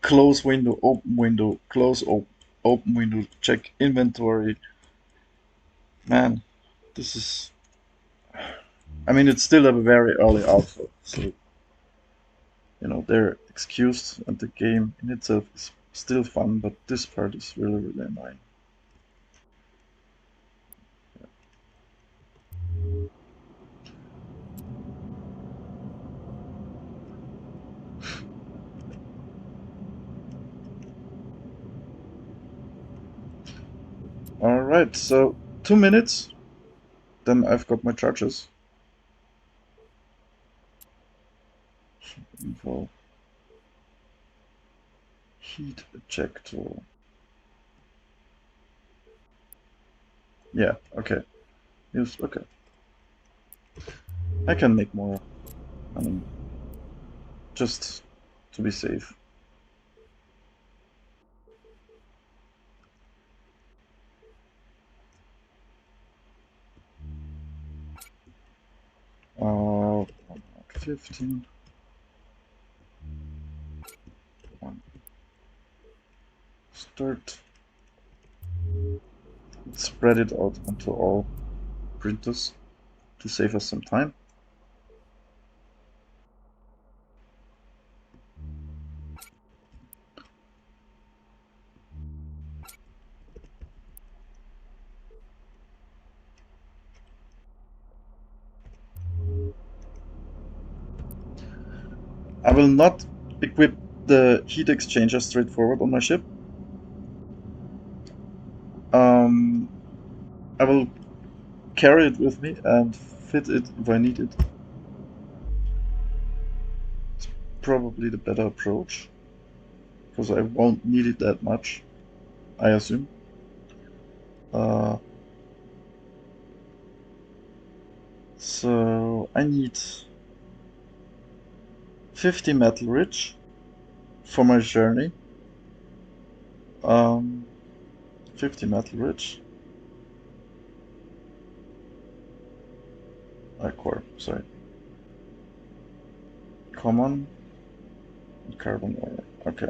close window, close open window, check inventory. Man, this is. I mean, it's still a very early alpha, so they're excused, and the game in itself is still fun, but this part is really, really annoying. All right, so 2 minutes, then I've got my charges. Info. Heat ejector. Yeah, okay. Yes, okay. I can make more. I mean, just to be safe. Uh, 15. One. Start. Let's spread it out onto all printers to save us some time. I will not equip the heat exchanger straightforward on my ship. Um, I will carry it with me and fit it if I need it. It's probably the better approach, because I won't need it that much, I assume. Uh, so I need 50 metal rich for my journey. 50 metal rich. Core, sorry. Common carbon ore. Okay.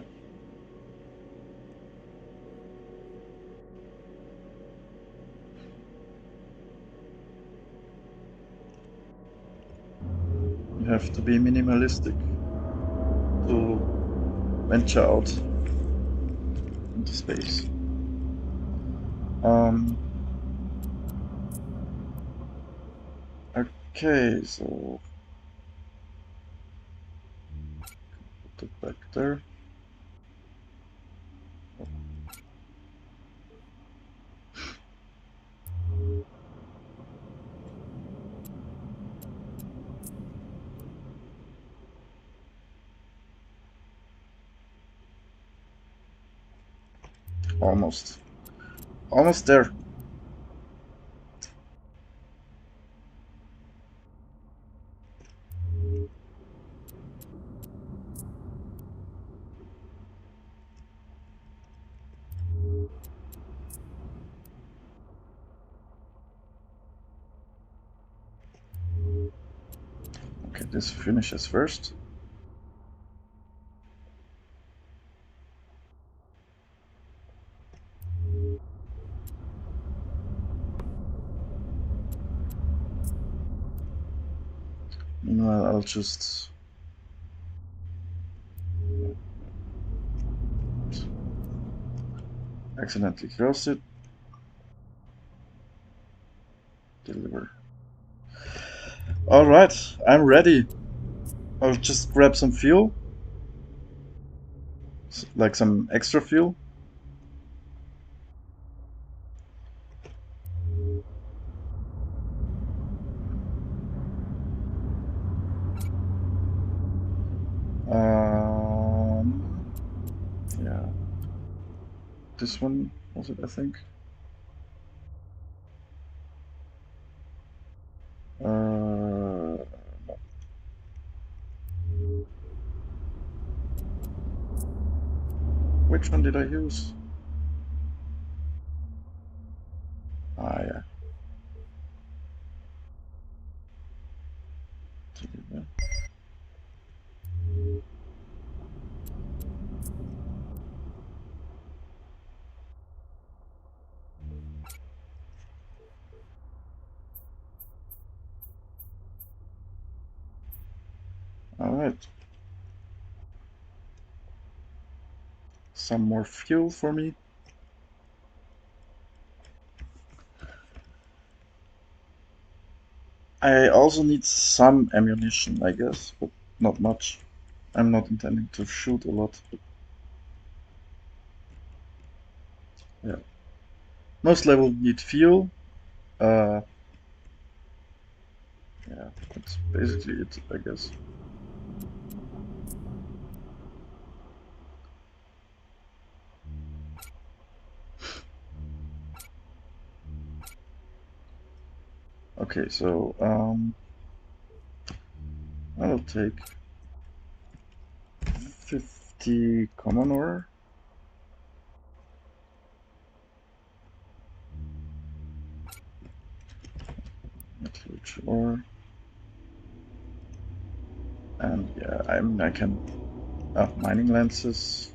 You have to be minimalistic to venture out into space. Okay, so it back there. Almost. Almost there. Okay, this finishes first. Meanwhile, I'll just accidentally close it. Deliver. Alright, I'm ready. I'll just grab some fuel. Like some extra fuel. Yeah. This one was it, I think. Uh, which one did I use? Ah, yeah. Alright. Some more fuel for me. I also need some ammunition, I guess, but not much. I'm not intending to shoot a lot. Yeah. Mostly I will need fuel. Uh, yeah, that's basically it, I guess. Okay, so I'll take 50 common ore. Metallurgy ore. And yeah, I can mining lenses.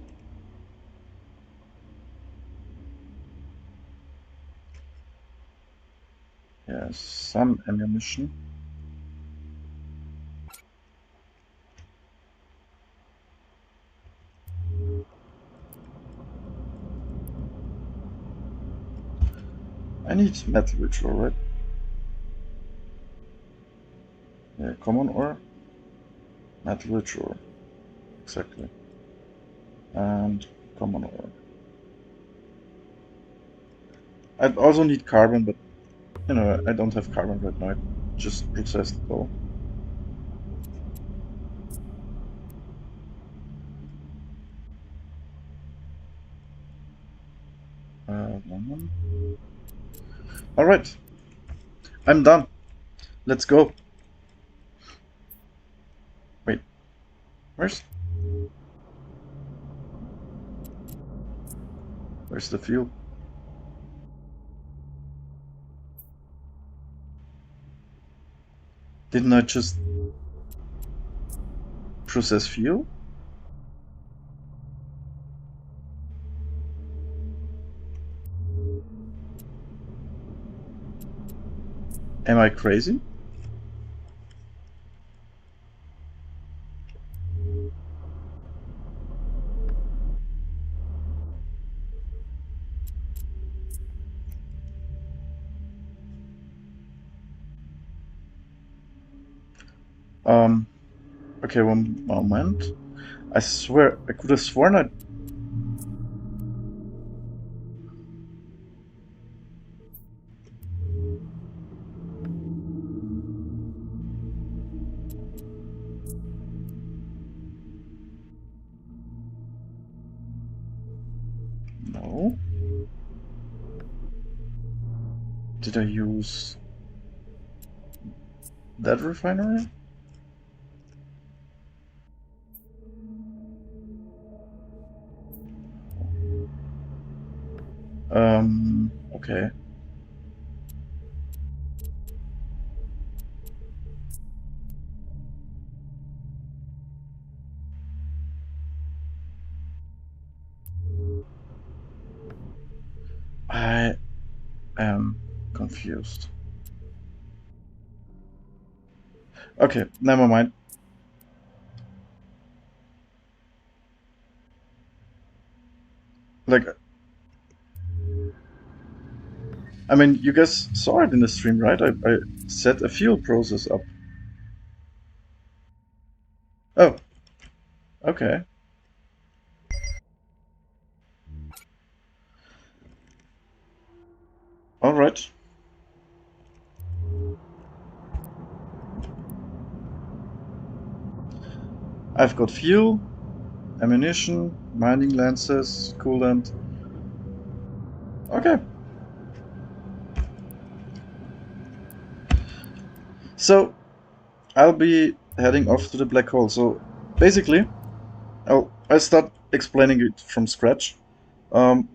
Yeah, some ammunition. I need metallurgy ore, right? Yeah, common ore. Metallurgy ore. Exactly. And common ore. I also need carbon, but you know, I don't have carbon right now. I just processed it all. One. All right, I'm done. Let's go. Wait, where's the fuel? Didn't I just process fuel? Am I crazy? Um, okay, one moment. I swear, I could have sworn I... No. Did I use that refinery? Okay. I am confused. Okay, never mind. Like, I mean, you guys saw it in the stream, right? I set a fuel process up. Oh, okay. All right. I've got fuel, ammunition, mining lances, coolant. Okay. So I'll be heading off to the black hole. So basically, I'll start explaining it from scratch. Um,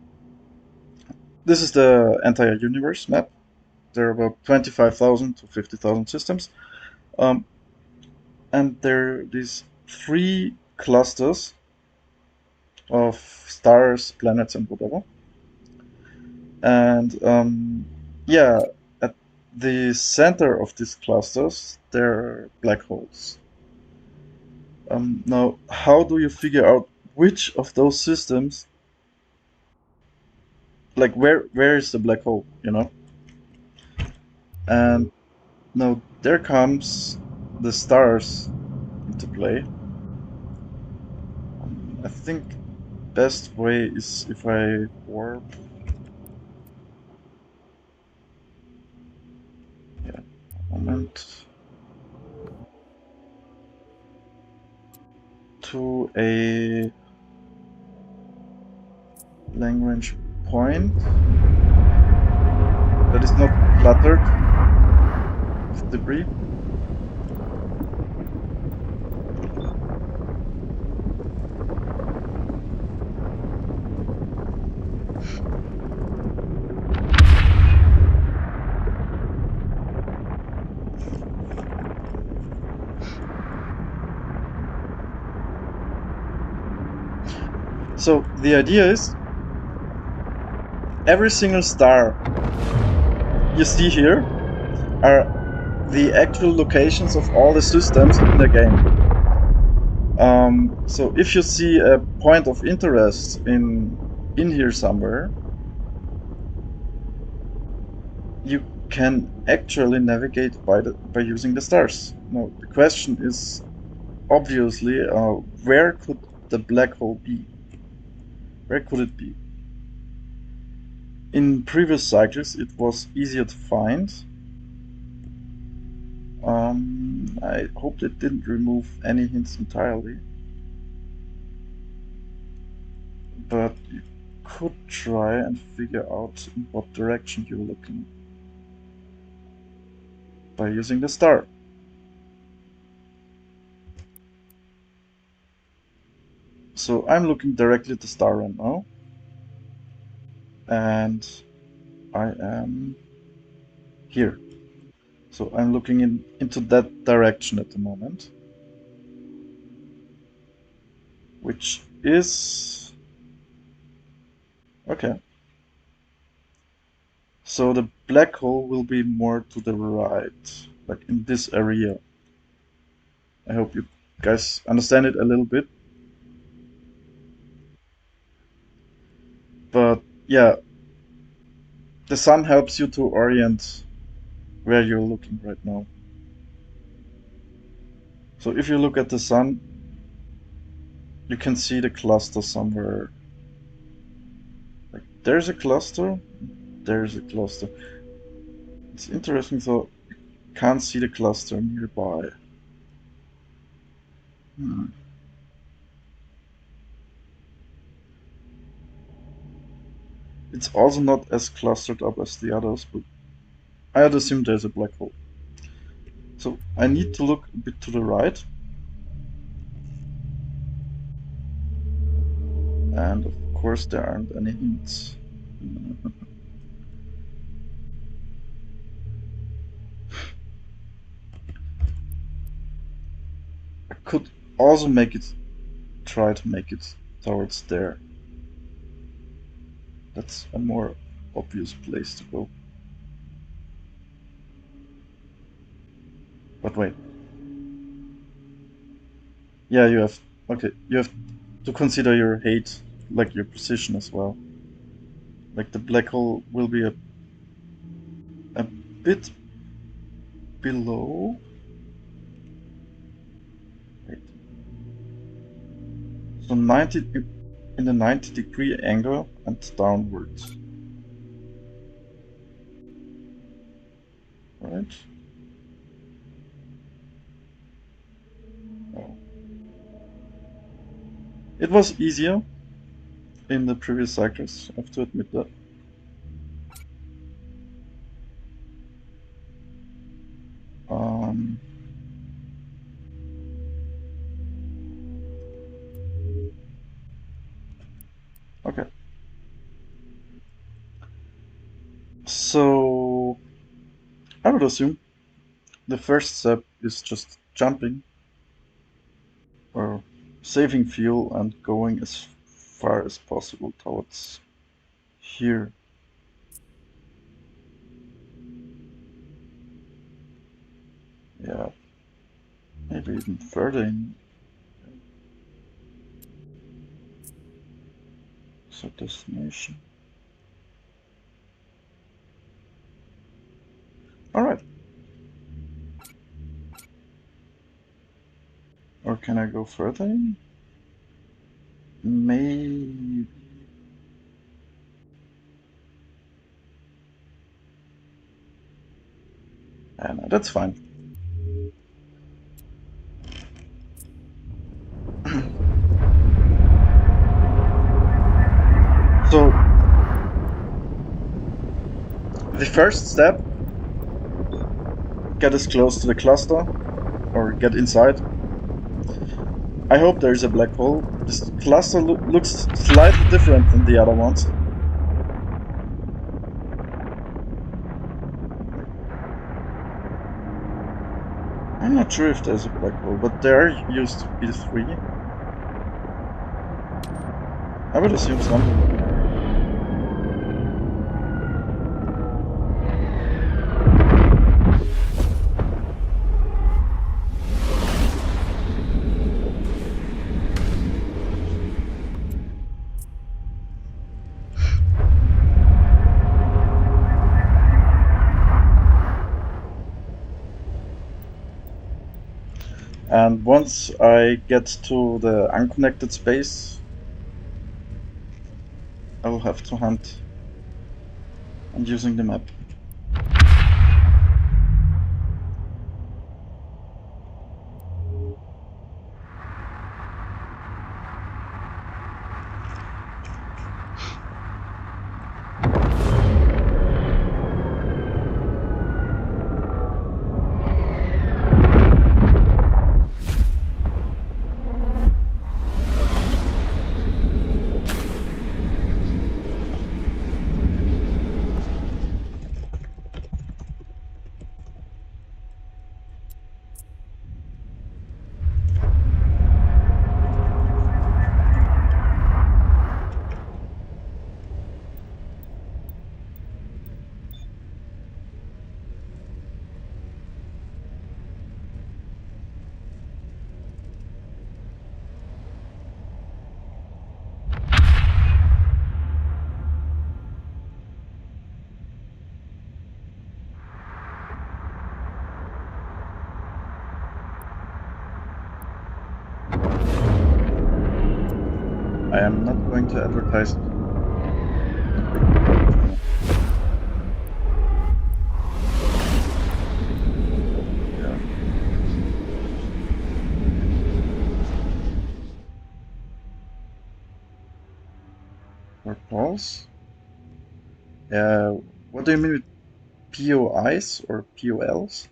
this is the entire universe map. There are about 25,000 to 50,000 systems. Um, and there are these three clusters of stars, planets, and whatever. And yeah, at the center of these clusters, there are black holes. Now, how do you figure out which of those systems, like where is the black hole, you know? And now there comes the stars into play. I think best way is if I warp. Yeah, moment to a Lagrange point that is not cluttered with debris. So the idea is every single star you see here are the actual locations of all the systems in the game. So if you see a point of interest in here somewhere, you can actually navigate by using the stars. Now the question is obviously where could the black hole be? Where could it be? In previous cycles, it was easier to find. I hope it didn't remove any hints entirely, but you could try and figure out in what direction you're looking by using the star. So I'm looking directly at the star right now, and I am here. So I'm looking into that direction at the moment, which is okay. So the black hole will be more to the right, like in this area. I hope you guys understand it a little bit. But yeah, the sun helps you to orient where you're looking right now. So if you look at the sun, you can see the cluster somewhere. Like there's a cluster, there's a cluster. It's interesting, so you can't see the cluster nearby. Hmm. It's also not as clustered up as the others, but I'd assume there's a black hole. So I need to look a bit to the right. And of course there aren't any hints. I could also try to make it towards there. That's a more obvious place to go. But wait. Yeah, you have to consider your height, like your position as well. Like the black hole will be a bit below. Wait. So 90 in the 90-degree angle and downwards. Right? Oh. It was easier in the previous cycles, I have to admit that. Um, okay. So I would assume the first step is just jumping or saving fuel and going as far as possible towards here. Yeah, maybe even further in. So destination. All right. Or can I go further in? Maybe. No, that's fine. So the first step, get as close to the cluster or get inside. I hope there is a black hole. This cluster looks slightly different than the other ones. I'm not sure if there's a black hole, but there used to be three. I would assume something. And once I get to the unconnected space, I will have to hunt and using the map. I am not going to advertise it. Yeah. Or pause? What do you mean with POIs or POLs?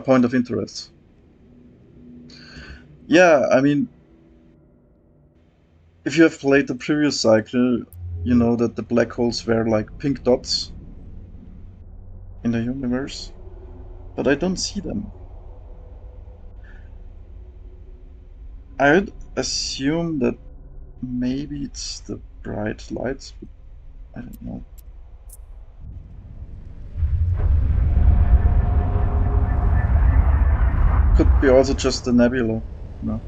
Point of interest. Yeah, I mean, if you have played the previous cycle, you know that the black holes were like pink dots in the universe, but I don't see them. I would assume that maybe it's the bright lights, but I don't know. Could be also just the nebula. No.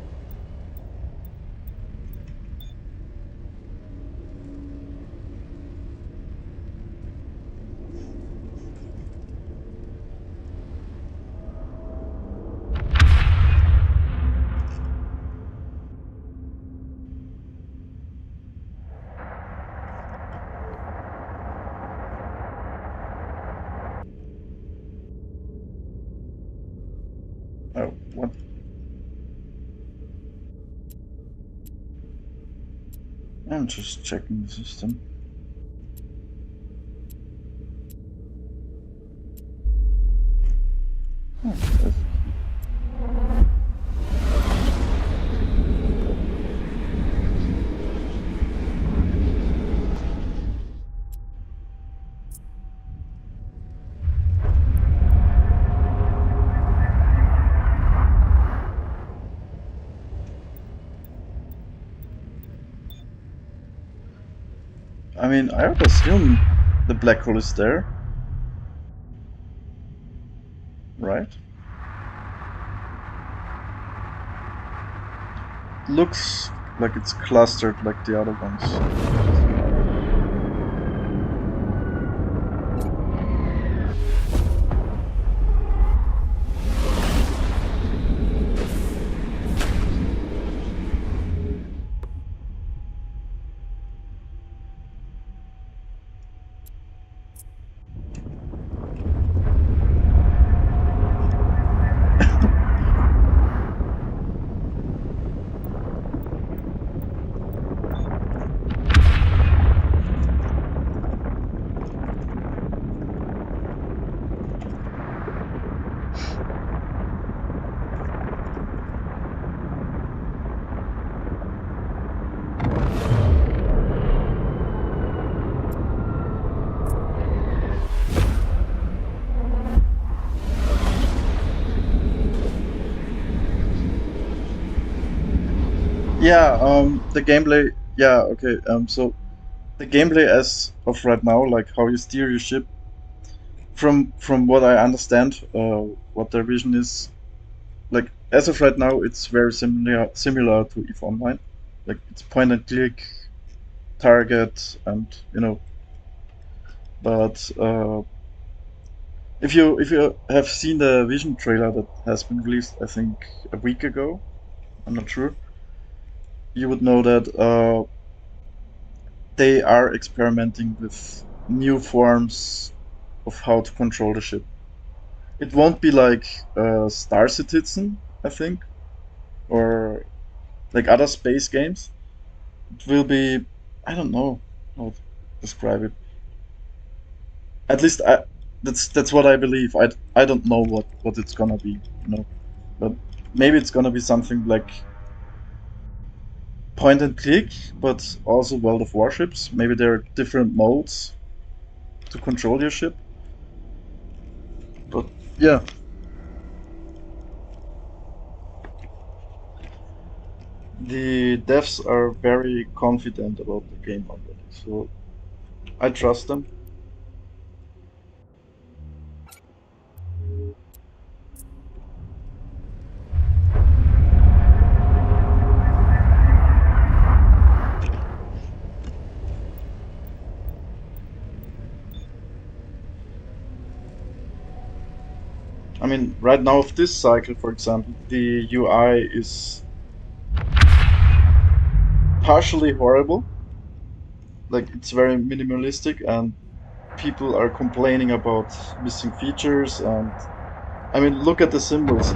Oh, what? I'm just checking the system. Oh, that's- I mean, I would assume the black hole is there, right? Looks like it's clustered like the other ones. Yeah, the gameplay. Yeah, okay. So the gameplay as of right now, like how you steer your ship, from what I understand, what their vision is, like as of right now, it's very similar to EVE Online. Like it's point and click, target, and But if you have seen the Vision trailer that has been released, I think a week ago, I'm not sure, you would know that they are experimenting with new forms of how to control the ship. It won't be like Star Citizen, I think, or like other space games. It will be, I don't know how to describe it. At least that's what I believe. I don't know what it's gonna be, but maybe it's gonna be something like point and click, but also World of Warships. Maybe there are different modes to control your ship. But yeah, the devs are very confident about the game already, so I trust them. I mean, right now of this cycle, for example, the UI is partially horrible. Like it's very minimalistic, and people are complaining about missing features. And I mean, look at the symbols.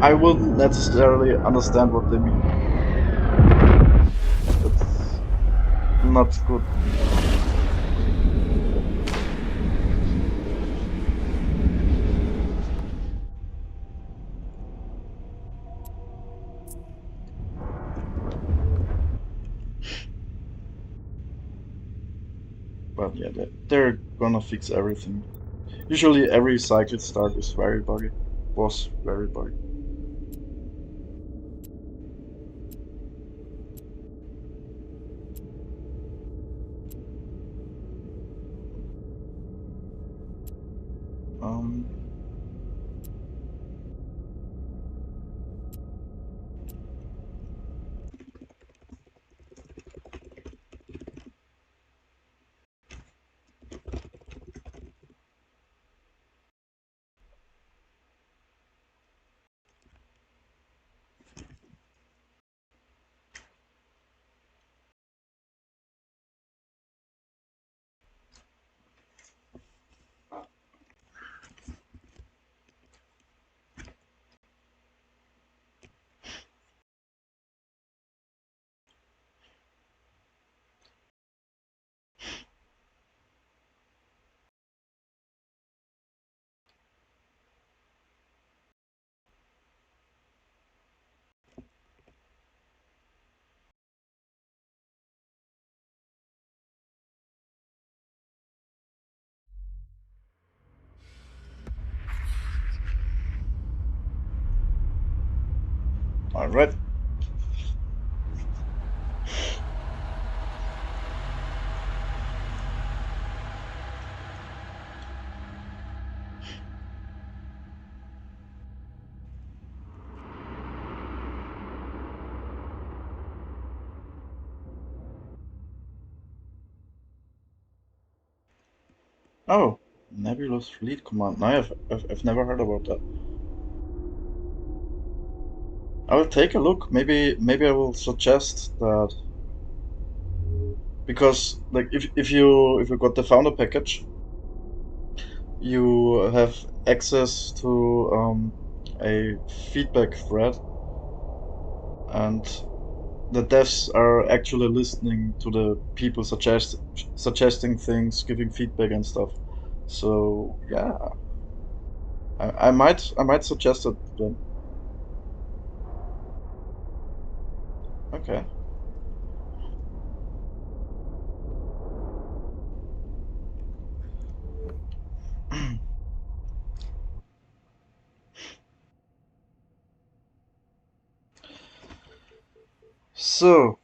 I wouldn't necessarily understand what they mean. That's not good. But yeah, they're gonna fix everything. Usually every cycle start is very buggy. Was very buggy. Um, all right. Oh, nebulous fleet command. No, I've never heard about that. I will take a look. Maybe I will suggest that because like if you got the founder package, you have access to a feedback thread, and the devs are actually listening to the people suggesting things, giving feedback and stuff. So yeah, I might suggest it then. Okay. So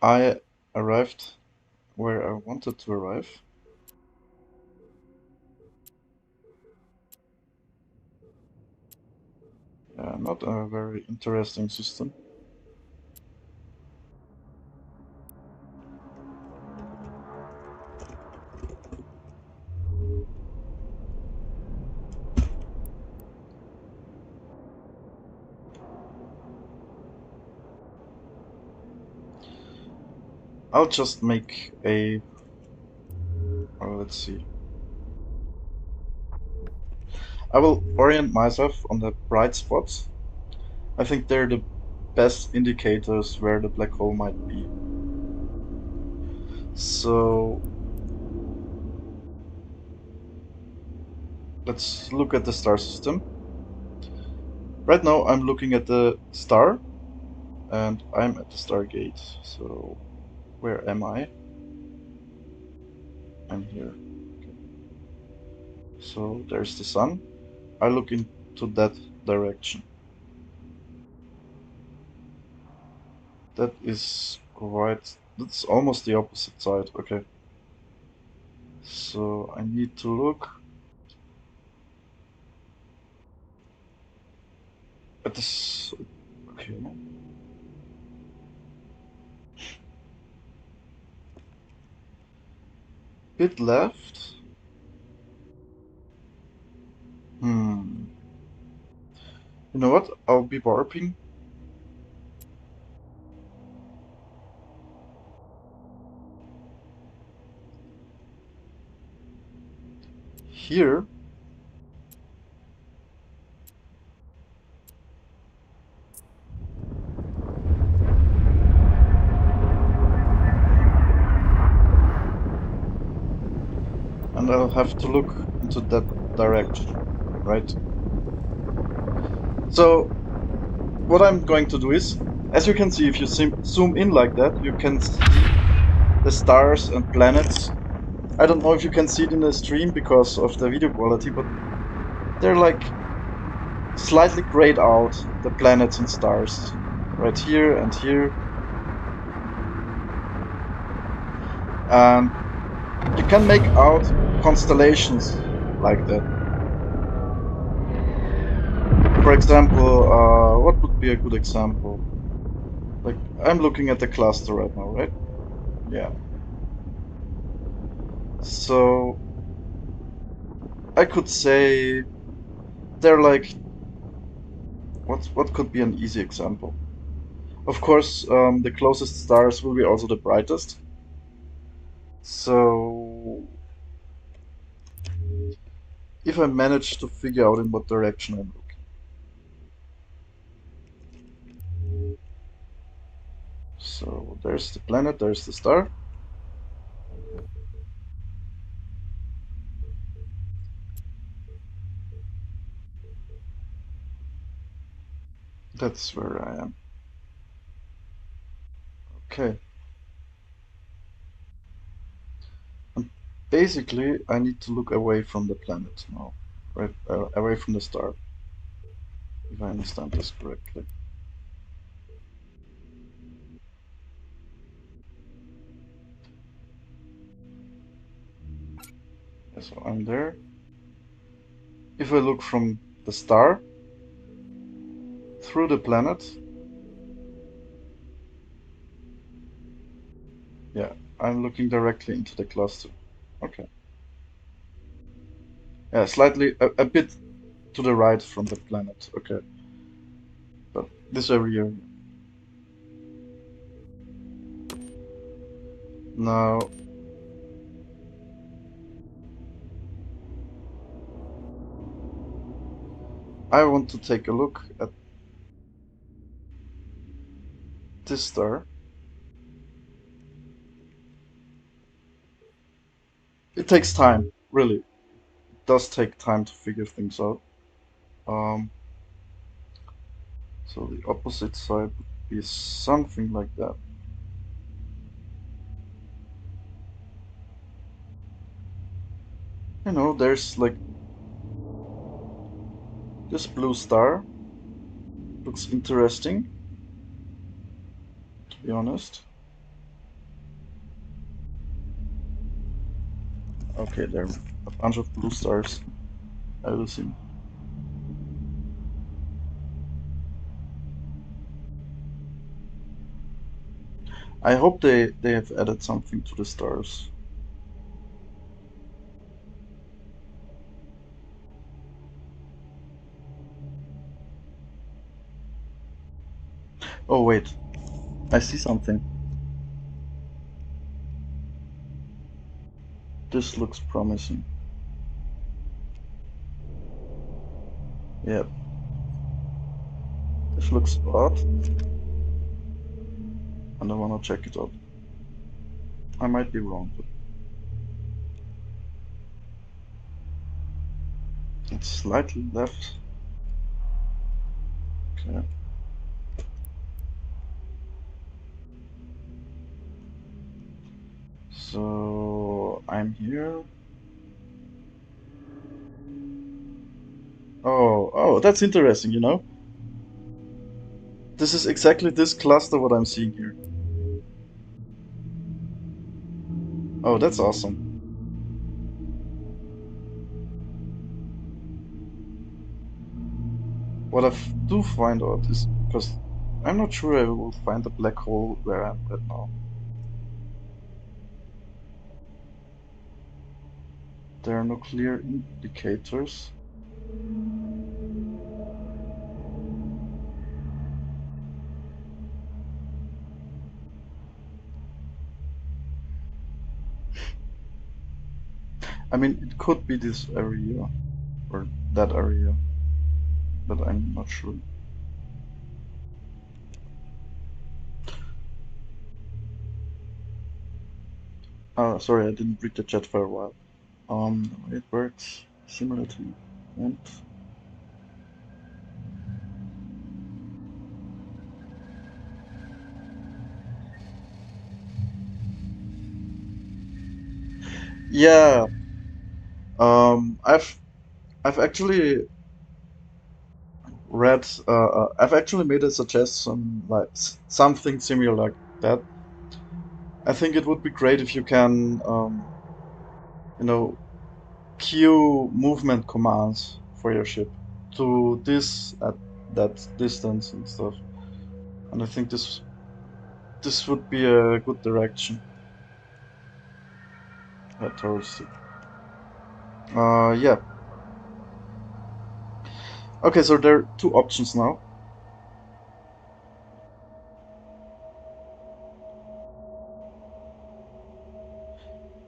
I arrived where I wanted to arrive. Not a very interesting system. I'll just make a. Let's see. I will orient myself on the bright spots. I think they're the best indicators where the black hole might be. So let's look at the star system. Right now I'm looking at the star and I'm at the Stargate. So where am I? I'm here. Okay. So there's the sun. I look into that direction. That is quite. That's almost the opposite side. Okay. So I need to look at this. Okay. Bit left. You know what? I'll be warping. Here. And I'll have to look into that direction, right? So what I'm going to do is, as you can see, if you zoom in like that, you can see the stars and planets. I don't know if you can see it in the stream because of the video quality, but they're like slightly grayed out, the planets and stars, right here and here. And you can make out constellations like that. For example, what would be a good example? Like, I'm looking at the cluster right now, right? Yeah. So I could say they're like, what could be an easy example? Of course, the closest stars will be also the brightest. So if I manage to figure out in what direction I'm looking. So there's the planet, there's the star. That's where I am. Okay. And basically, I need to look away from the planet now, right? Away from the star, if I understand this correctly. Yeah, so I'm there. If I look from the star through the planet, yeah, I'm looking directly into the cluster. Okay. Yeah, slightly, a bit to the right from the planet. Okay. But this area. Now, I want to take a look at this star. It takes time, really. It does take time to figure things out. Um, so the opposite side would be something like that. You know, there's like this blue star. Looks interesting, to be honest. Okay, there are a bunch of blue stars. I will see. I hope they have added something to the stars. Oh wait, I see something. This looks promising. Yeah, this looks odd, and I wanna check it out. I might be wrong, but it's slightly left. Okay. So I'm here. Oh, that's interesting, you know? This is exactly this cluster what I'm seeing here. Oh, that's awesome. What I do find out is because I'm not sure I will find the black hole where I'm at now. There are no clear indicators. I mean, it could be this area or that area, but I'm not sure. Sorry, I didn't read the chat for a while. It works similarly. And yeah, I've actually I've actually made a suggestion like something similar like that. I think it would be great if you can, you know, queue movement commands for your ship to this at that distance and stuff. And I think this would be a good direction towards it. Yeah. Okay, so there are two options now.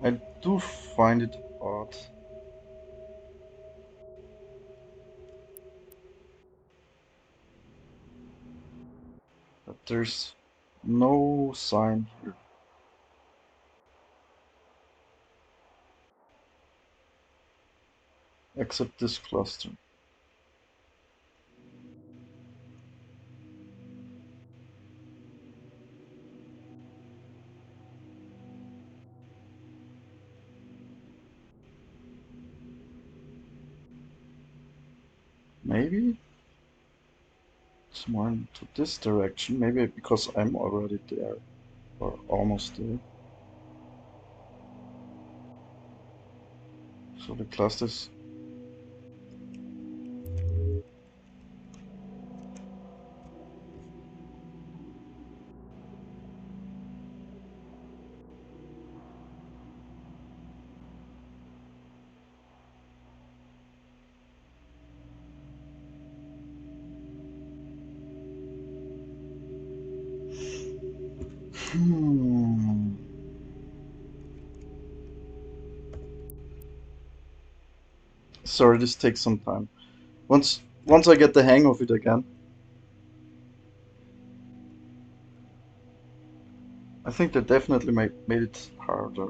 I do find it odd that there's no sign here except this cluster. Maybe it's more into this direction. Maybe because I'm already there or almost there. So the clusters. Hmm. Sorry, this takes some time. Once I get the hang of it again, I think they definitely made it harder.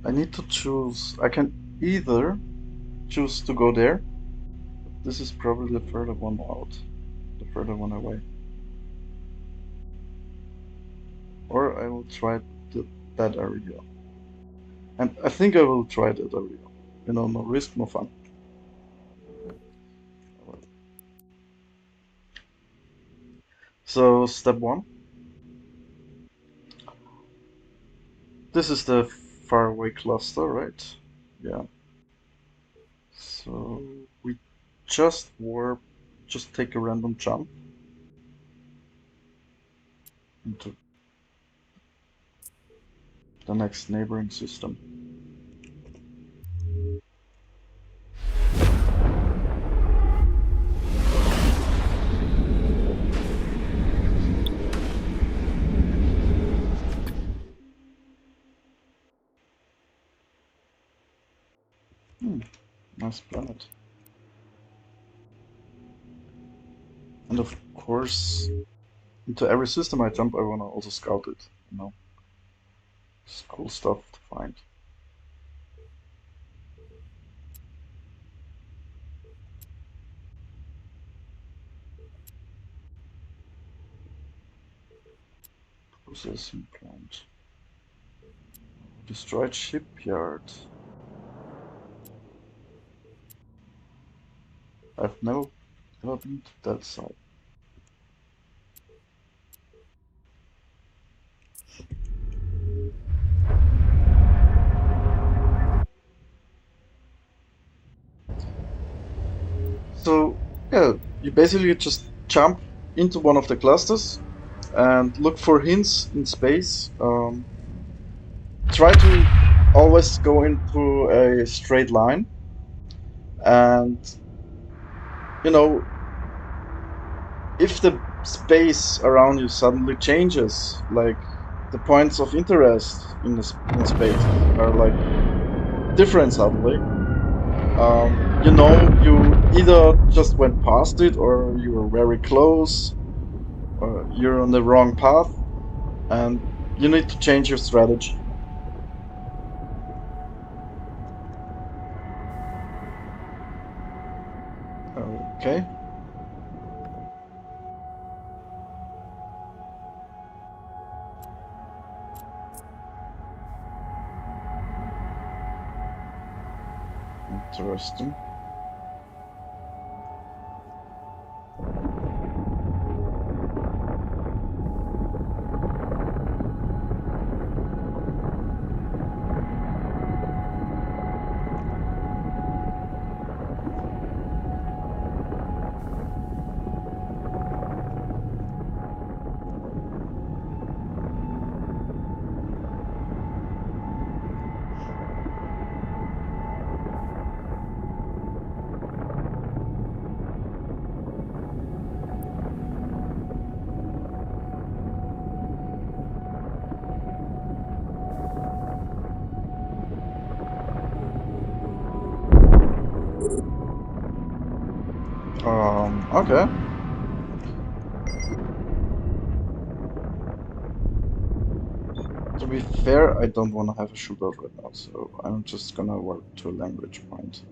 I need to choose. I can either choose to go there. This is probably the further one out, the further one away. Or I will try the, that area. And I think I will try that area. You know, no risk, no fun. So step one. This is the faraway cluster, right? Yeah. So we just warp, just take a random jump into the next neighboring system. Hmm, nice planet. And of course, into every system I jump, I wanna also scout it. You know, it's cool stuff to find. Processing plant. Destroyed shipyard. I've never been to that side. So yeah, you basically just jump into one of the clusters and look for hints in space. Try to always go into a straight line, and you know, if the space around you suddenly changes, like the points of interest in space are like different suddenly, you know, you either just went past it, or you were very close, or you're on the wrong path, and you need to change your strategy. Okay. Interesting. Okay. To be fair, I don't want to have a shootout right now, so I'm just gonna work to a language point.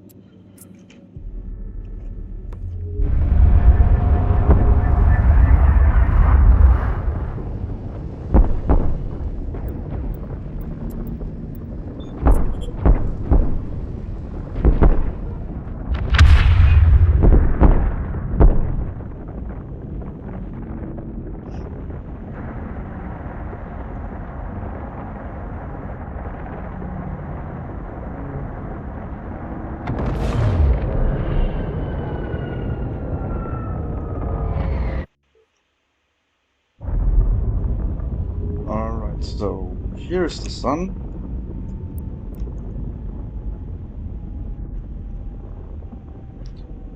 Alright, so here's the sun.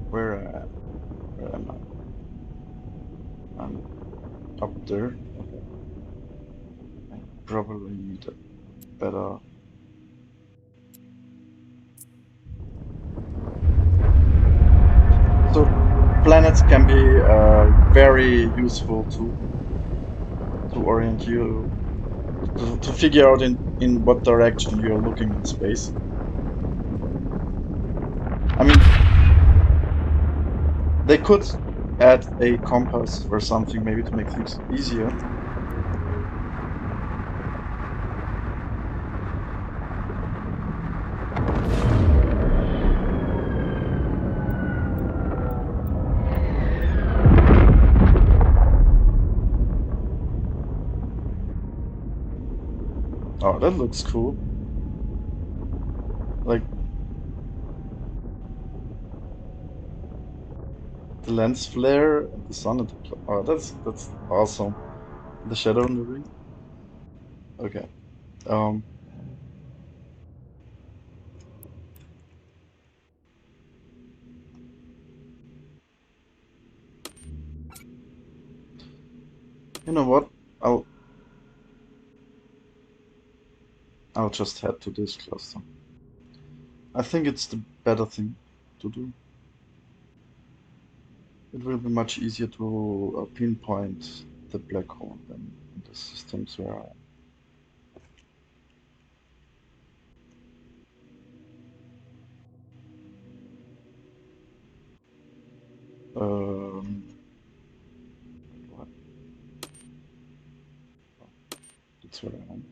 Where am I? I'm up there. Okay. I probably need a better. So planets can be very useful to orient you to figure out in what direction you're looking in space. I mean, they could add a compass or something maybe to make things easier. Oh, that looks cool. Like the lens flare and the sun and oh, that's awesome. The shadow in the ring. Okay. Um, you know what? I'll I'll just head to this cluster. I think it's the better thing to do. It will be much easier to pinpoint the black hole than in the systems where I am. What? That's where I am.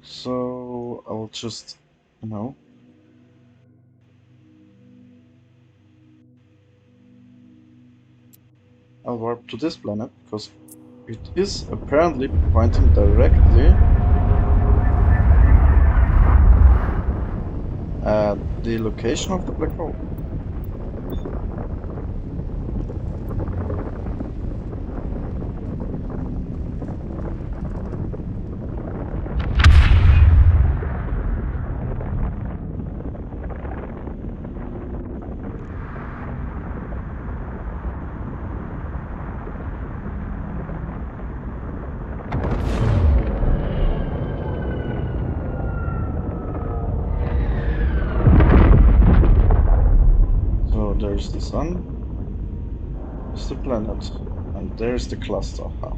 So I'll just, you know, I'll warp to this planet because it is apparently pointing directly The location of the black hole. So there's the sun, there's the planet, and there's the cluster. Huh.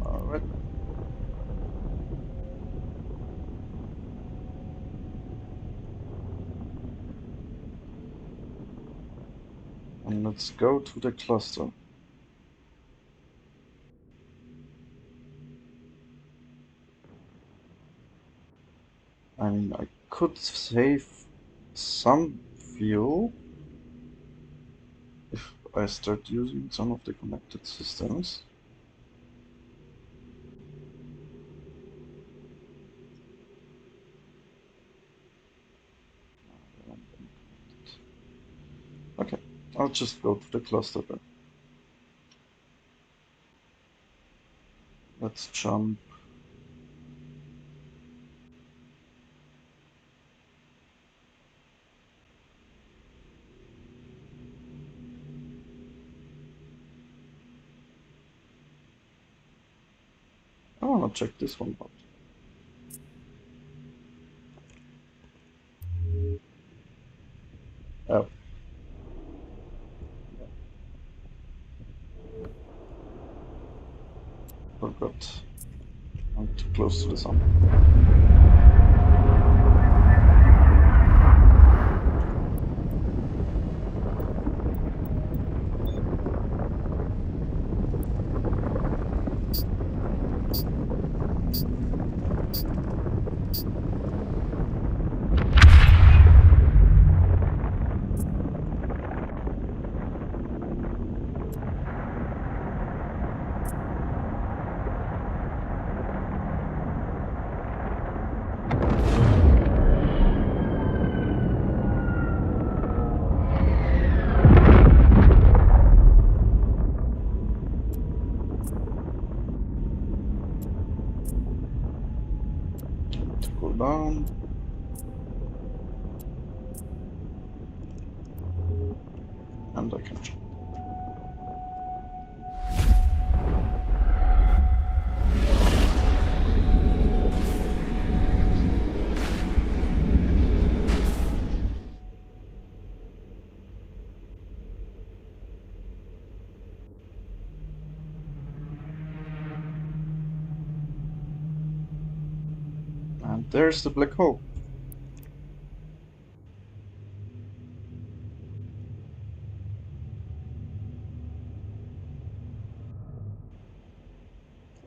Alright. And let's go to the cluster. I mean, I could save some fuel if I start using some of the connected systems. Okay, I'll just go to the cluster then. Let's jump. I wanna check this one out. Oh, forgot. I'm too close to the sun. To go down. And I can jump. And there's the black hole.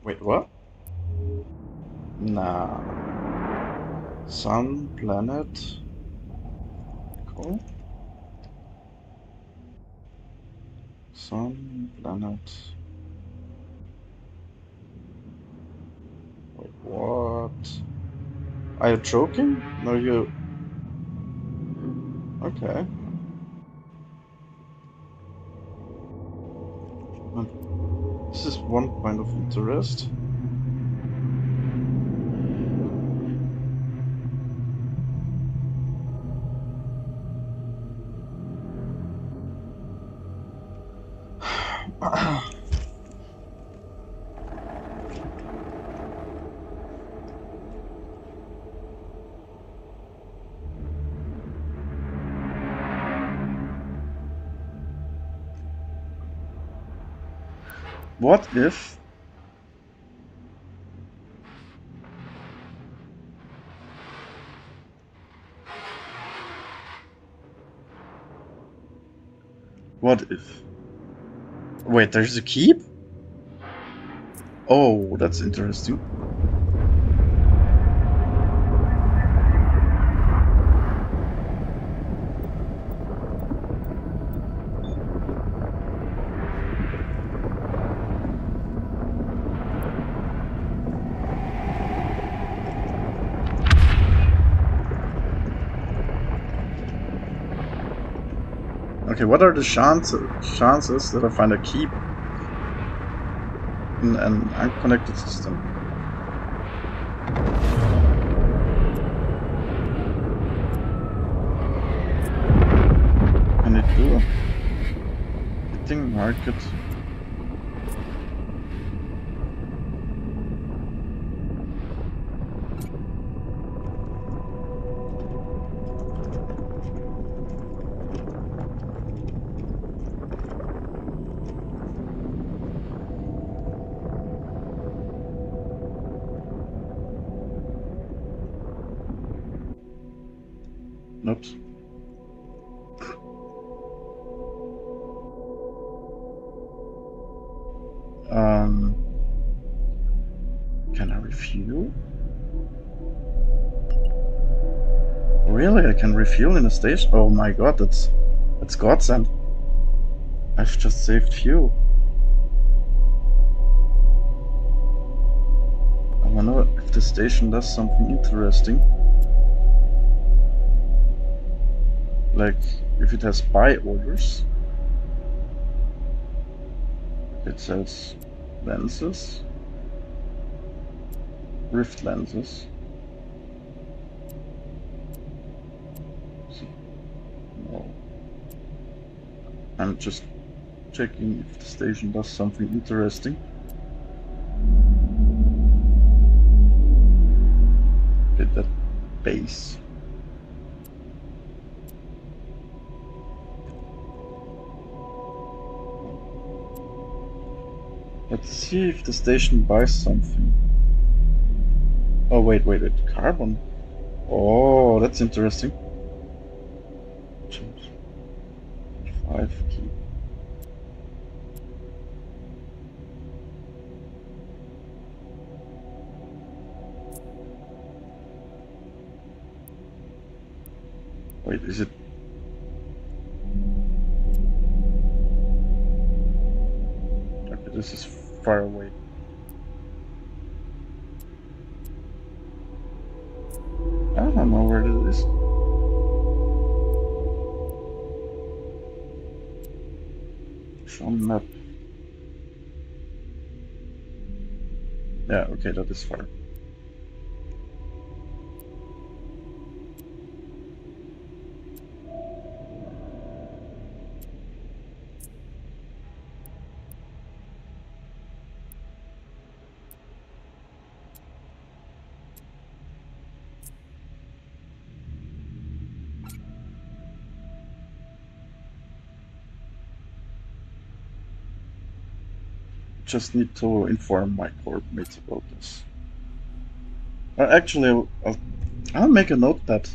Wait, what? Nah. Sun, planet, cool. Sun, planet. Wait, what? Are you joking? No, you. Okay. This is one point of interest. What if What if? Wait, there's a keep? Oh, that's interesting. Okay, what are the chances that I find a key in an unconnected system? Can it do? Hitting market. Nope. Can I refuel? Really? I can refuel in a station? Oh my god, that's godsend. I've just saved fuel. I wonder if the station does something interesting. Like, if it has buy orders. It says lenses. Rift lenses. No. I'm just checking if the station does something interesting. Get that base. Let's see if the station buys something. Oh, wait, carbon. Oh, that's interesting. 5 key. Wait, is it? Okay, this is far away. I don't know where it is. Show map. Yeah, okay, that is far. Just need to inform my corp mates about this. Actually, I'll make a note that.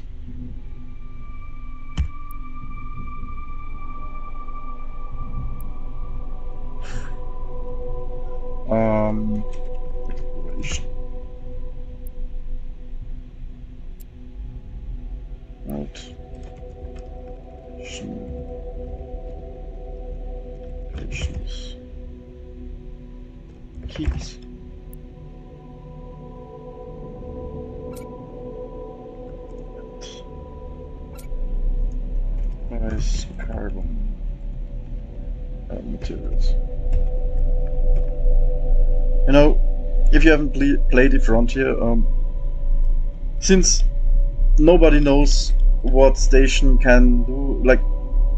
Exploration. Out. Patience. Keys. Nice carbon materials. You know, if you haven't played the Frontier, since nobody knows what station can do, like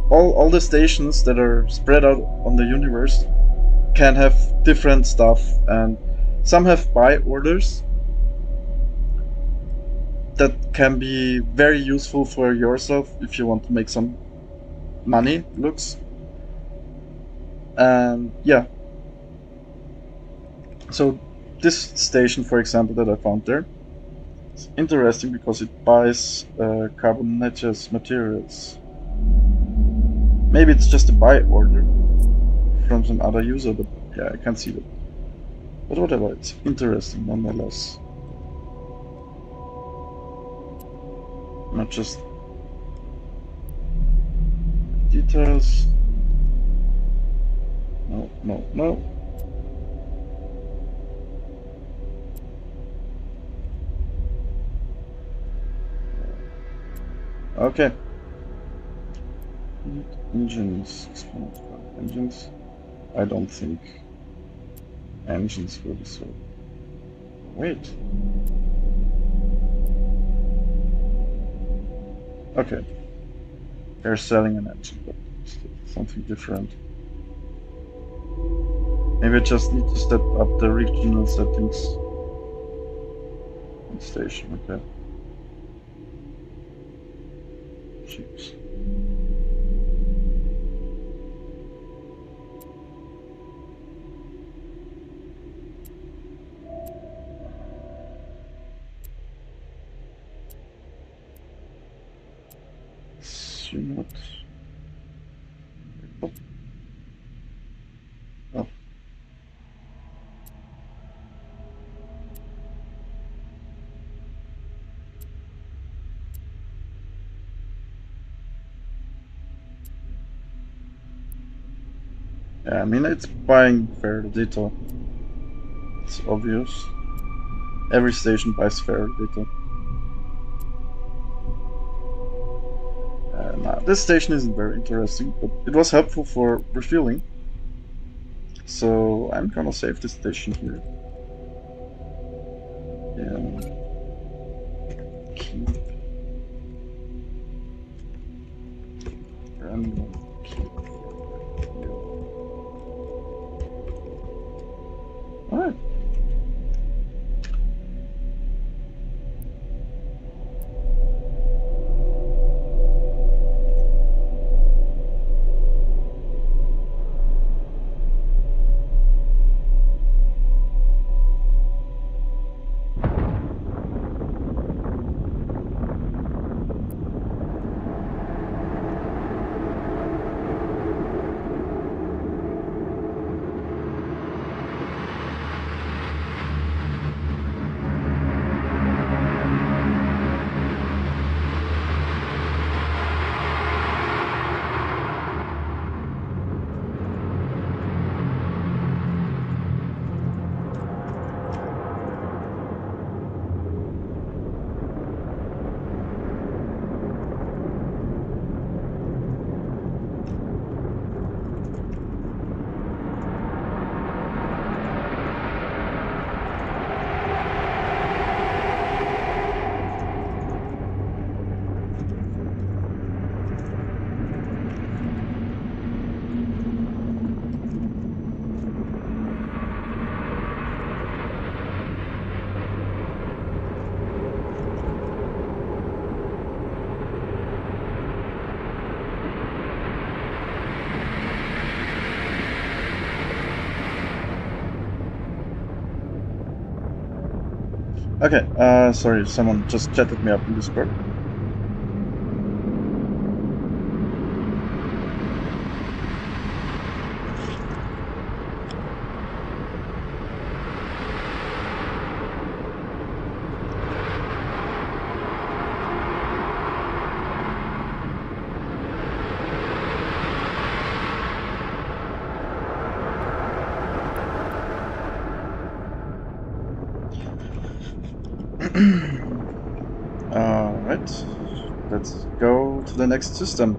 all the stations that are spread out on the universe can have different stuff, and some have buy orders that can be very useful for yourself if you want to make some money looks. And yeah, so this station, for example, that I found there, it's interesting because it buys carbonaceous materials. Maybe it's just a buy order from some other user, but yeah, I can't see that. But whatever, it's interesting nonetheless. Not just details. No. Okay. Engines, experiment engines. I don't think engines will be sold. Wait. Okay. They're selling an engine, but still something different. Maybe I just need to set up the regional settings on station. Okay. Jeez. Not. Oh. Oh. Yeah, I mean it's buying fair data. It's obvious. Every station buys fair data. Nah, this station isn't very interesting, but it was helpful for refueling. So I'm gonna save this station here. And keep random keep refuel. Alright. Okay, sorry, someone just chatted me up in Discord. Alright, let's go to the next system.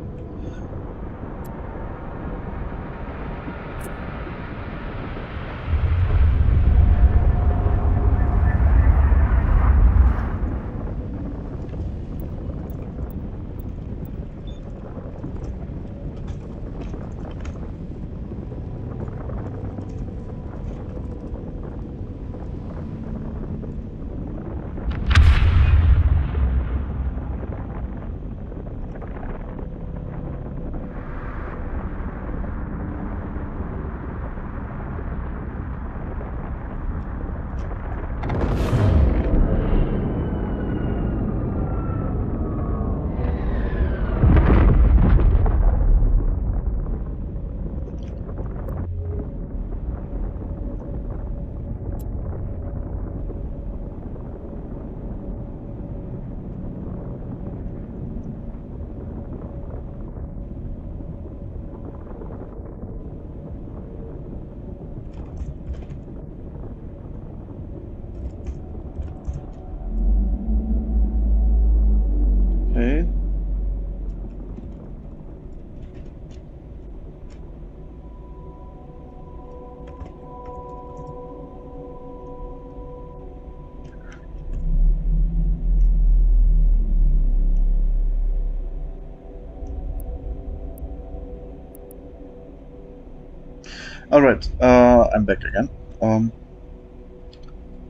Alright, I'm back again.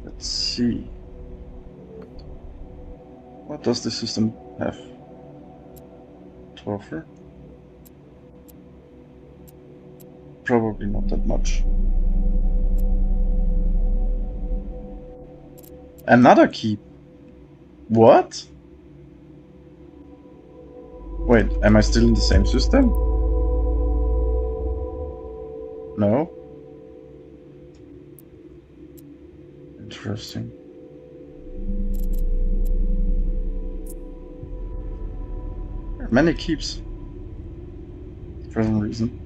Let's see. What does the system have to offer? Probably not that much. Another key. What? Wait, am I still in the same system? No? Interesting. There are many keeps. For some reason.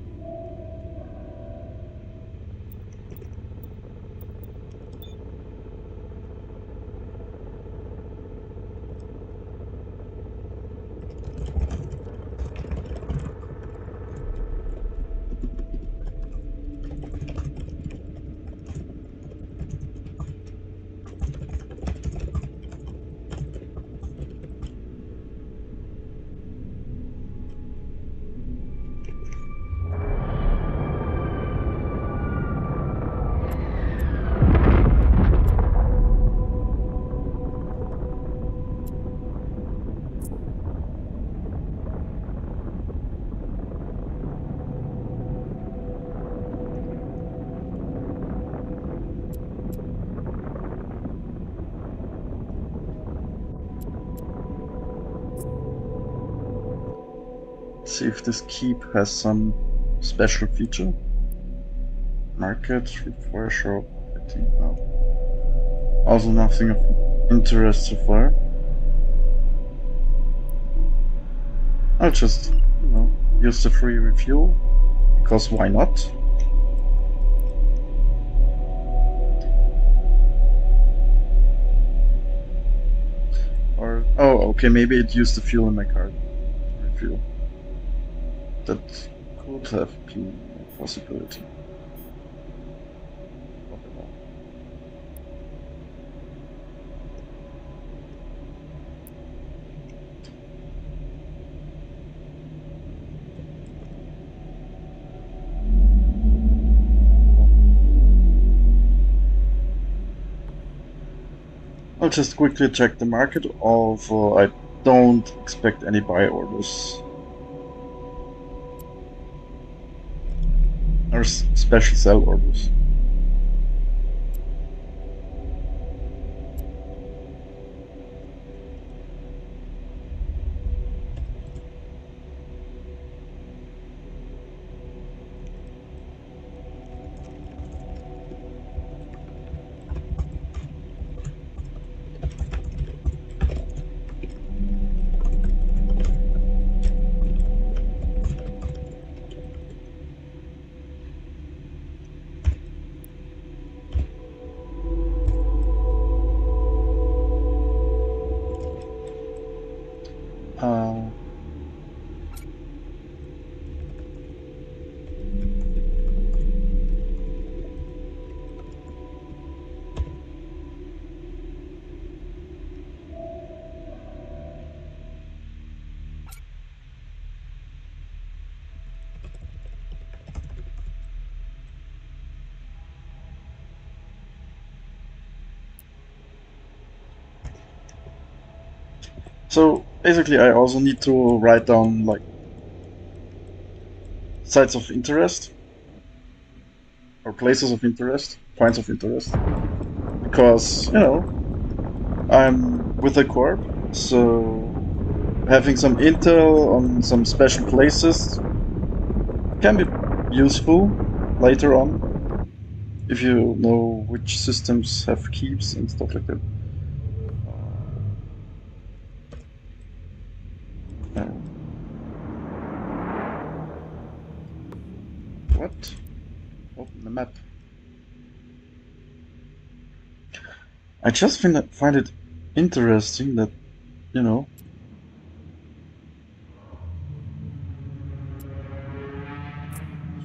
See if this keep has some special feature. Market, repair shop, I think no. Also nothing of interest so far. I'll just, use the free refuel, because why not? Or, oh, okay, maybe it used the fuel in my car. Refuel. That could have been a possibility. I'll just quickly check the market, although I don't expect any buy orders. Or special sell orders. So basically I also need to write down like sites of interest or places of interest, points of interest, because I'm with a corp, so having some intel on some special places can be useful later on if you know which systems have keeps and stuff like that. What? Open the map. I just find it interesting that,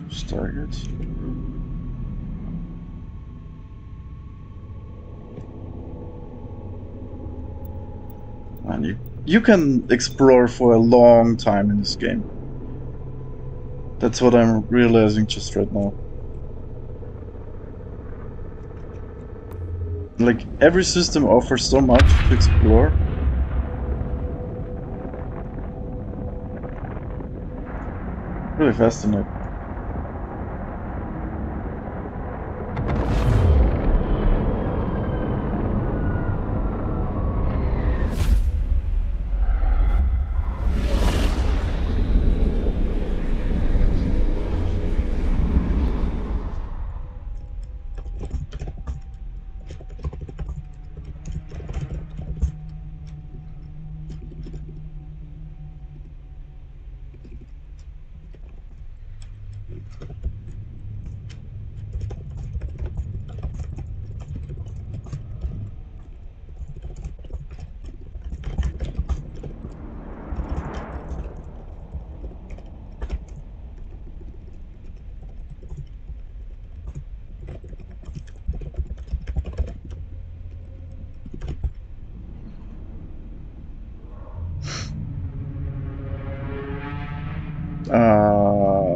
choose target. And you can explore for a long time in this game. That's what I'm realizing just right now. Like, every system offers so much to explore. Really fascinating.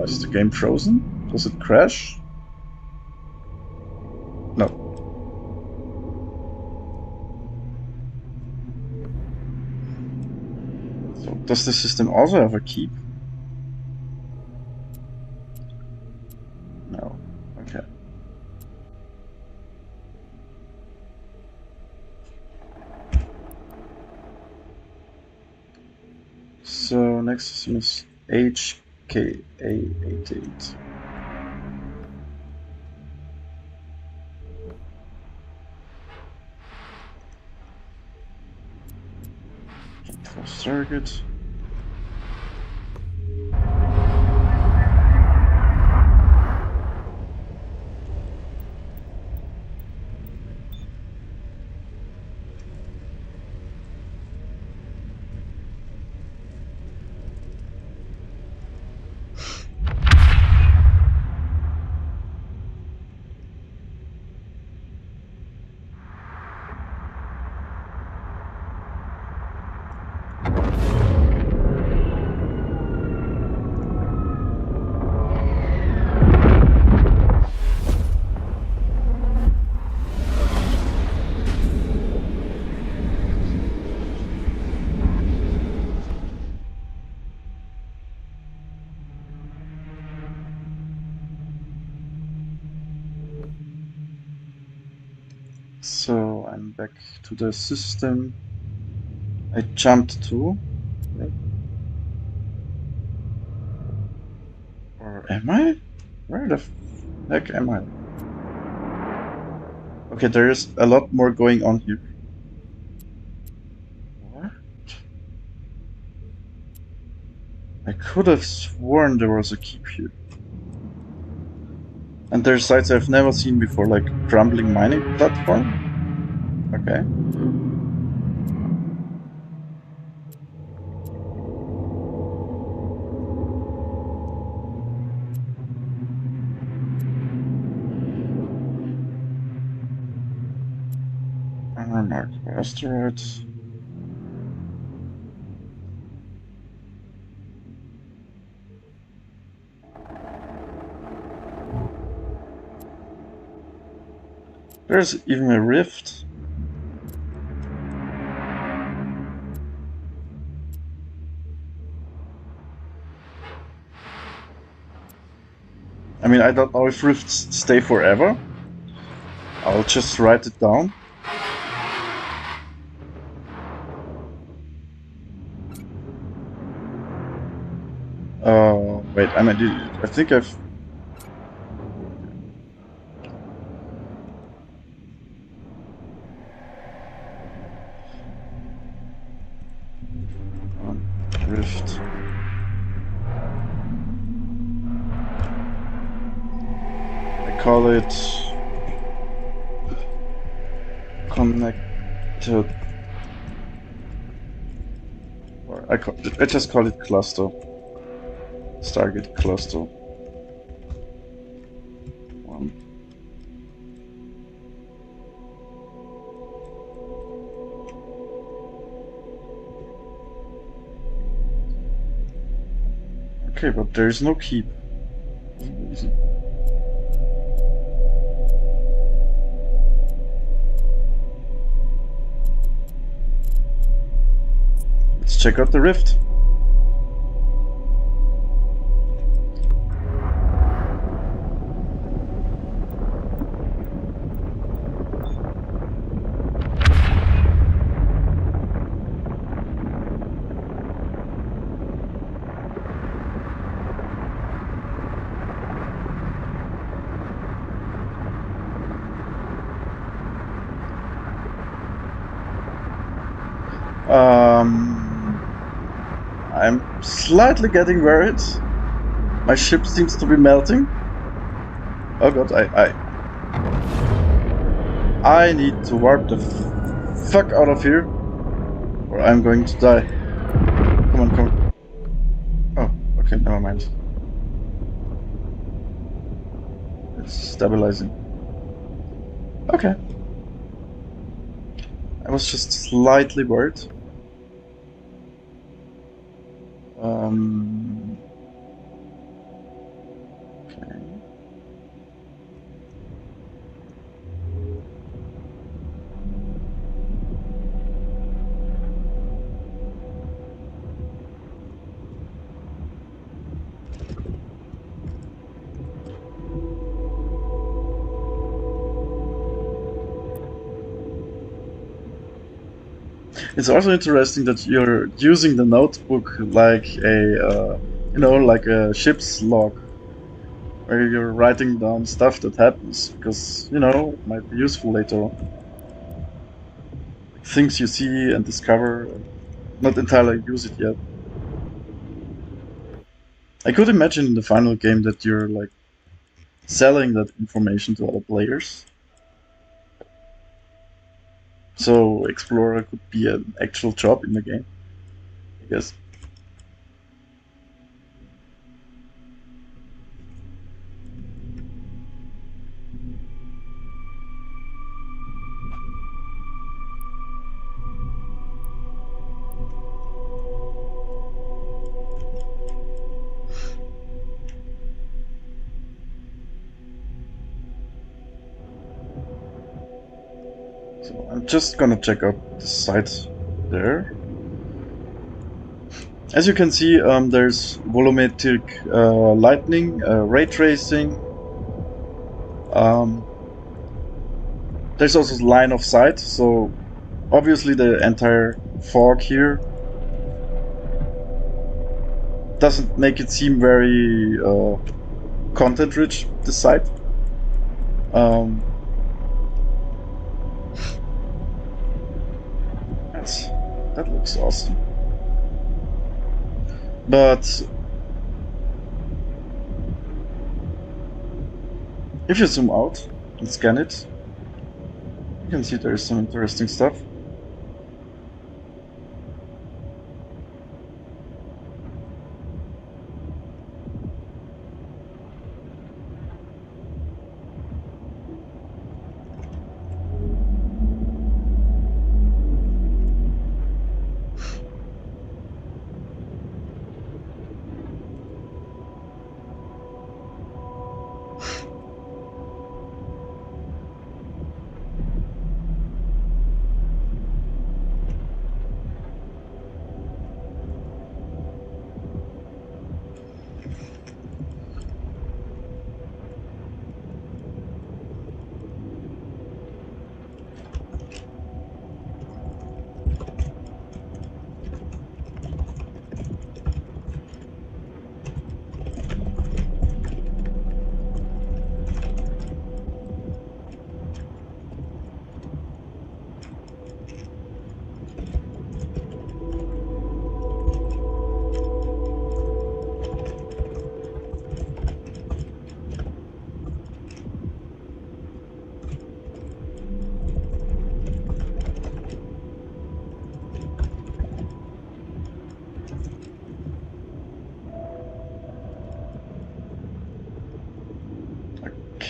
Is the game frozen? Does it crash? No. So does the system also have a keep? No. Okay. So next system is HKA88. Close target. So I'm back to the system I jumped to. Right? Or am I? Where the heck am I? Okay, there is a lot more going on here. What? I could have sworn there was a keep here. And there's sites I've never seen before, like crumbling mining platform. Okay. Unmarked asteroids. There's even a rift. I mean, I don't know if rifts stay forever. I'll just write it down. Wait, I think I've... Rift. I call it... Connected... Or I just call it cluster. Stargate cluster. One. Okay, but there is no keep. Easy. check out the rift. I'm slightly getting worried. My ship seems to be melting. Oh god, I need to warp the fuck out of here, or I'm going to die. Come on, come on. Oh, okay, never mind. It's stabilizing. Okay. I was just slightly worried. Okay. It's also interesting that you're using the notebook like like a ship's log, where you're writing down stuff that happens because it might be useful later on. Like things you see and discover, and not entirely use it yet. I could imagine in the final game that you're like selling that information to other players. So Explorer could be an actual job in the game, I guess. So I'm just gonna check out the site there. As you can see, there's volumetric lighting, ray tracing. Um, there's also line of sight, so obviously the entire fog here doesn't make it seem very content rich, this site. That looks awesome. But if you zoom out and scan it, you can see there is some interesting stuff.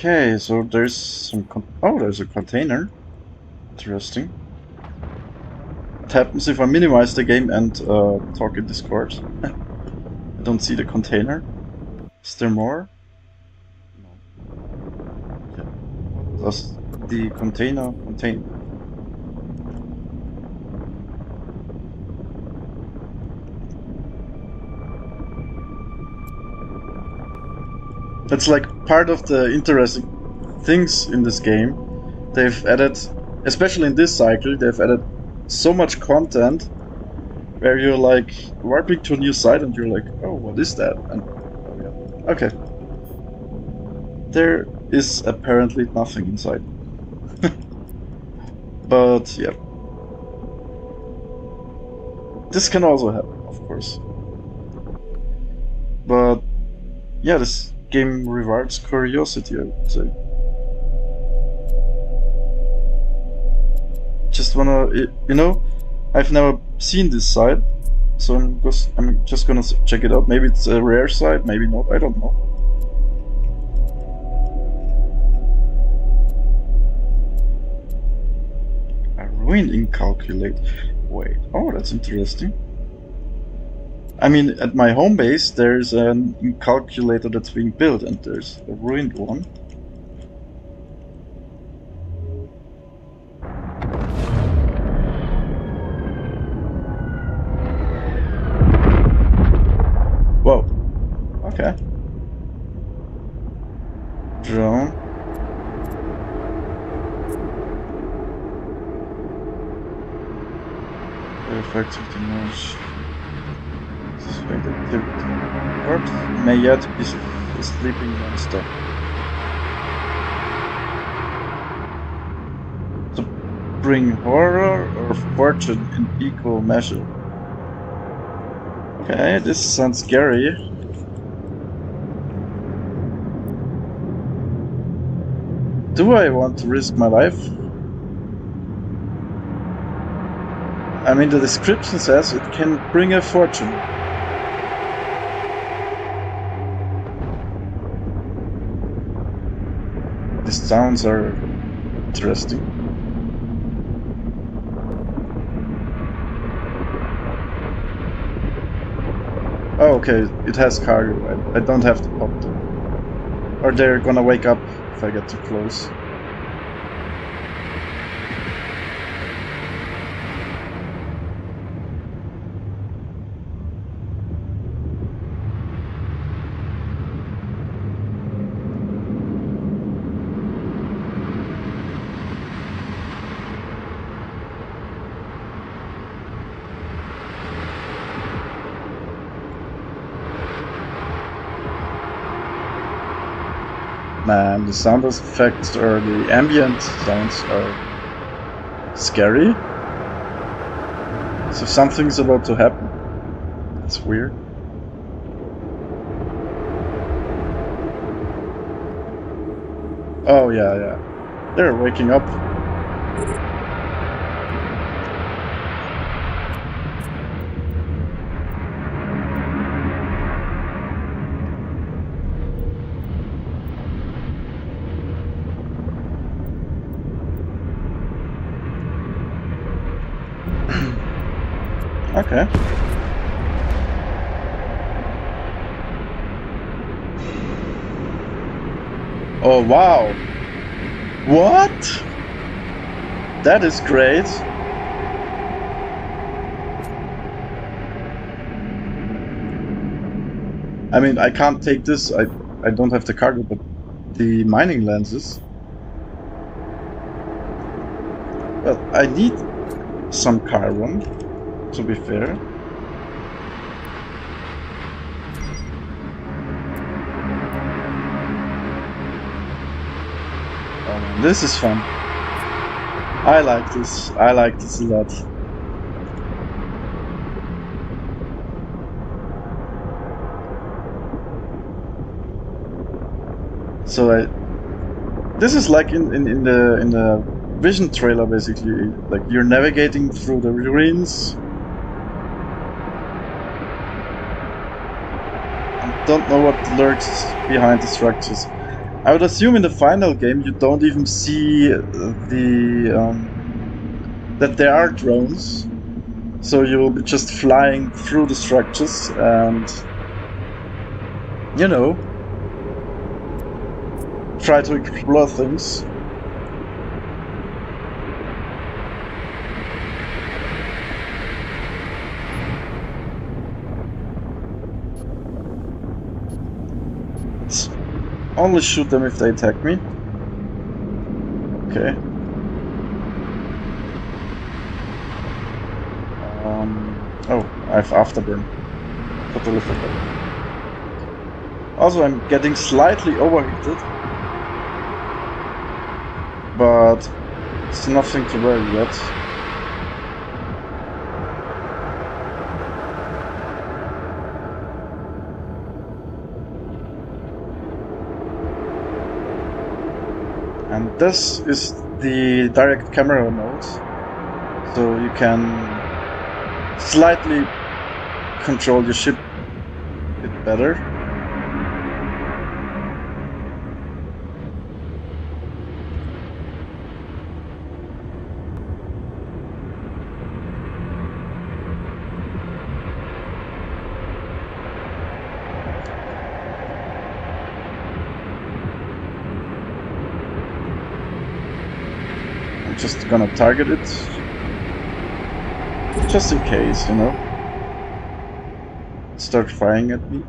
Okay, so there's some. There's a container. Interesting. What happens if I minimize the game and talk in Discord? I don't see the container. Is there more? No. Okay. What does the container contain? That's like part of the interesting things in this game. They've added, especially in this cycle, they've added so much content where you're like warping to a new site and you're like, oh, what is that? And oh yeah, okay. There is apparently nothing inside. But yeah. This can also happen, of course. But yeah, this game rewards curiosity, I would say. Just wanna, you know, I've never seen this site, so I'm just gonna check it out. Maybe it's a rare site, maybe not, I don't know. A ruin incalculate. Wait, oh, that's interesting. I mean, at my home base, there's an incalculator that's being built, and there's a ruined one. Whoa. Okay. Drone. The effects of the merge. Suspect activity. Corpse may yet be a sleeping monster. To bring horror or fortune in equal measure. Okay, this sounds scary. Do I want to risk my life? I mean, the description says it can bring a fortune. These sounds are interesting. Oh, okay, it has cargo. I don't have to pop them. Or they're gonna wake up if I get too close. Man, the sound effects or the ambient sounds are scary. So something's about to happen. It's weird. Oh yeah, yeah. They're waking up. Okay. Oh wow. What? That is great. I mean, I can't take this. I don't have the cargo, but the mining lenses. Well, I need some carbon, to be fair. Oh man, this is fun. I like this. I like this a lot. So this is like in the vision trailer, basically. Like you're navigating through the ruins. I don't know what lurks behind the structures. I would assume in the final game you don't even see that there are drones, so you'll be just flying through the structures and, you know, try to explore things. only shoot them if they attack me. Okay. Oh, I have afterburn. Totally forgot. Also, I'm getting slightly overheated. But it's nothing to worry yet. And this is the direct camera mode, so you can slightly control your ship a bit better. I'm just gonna target it, just in case, you know. Start firing at me.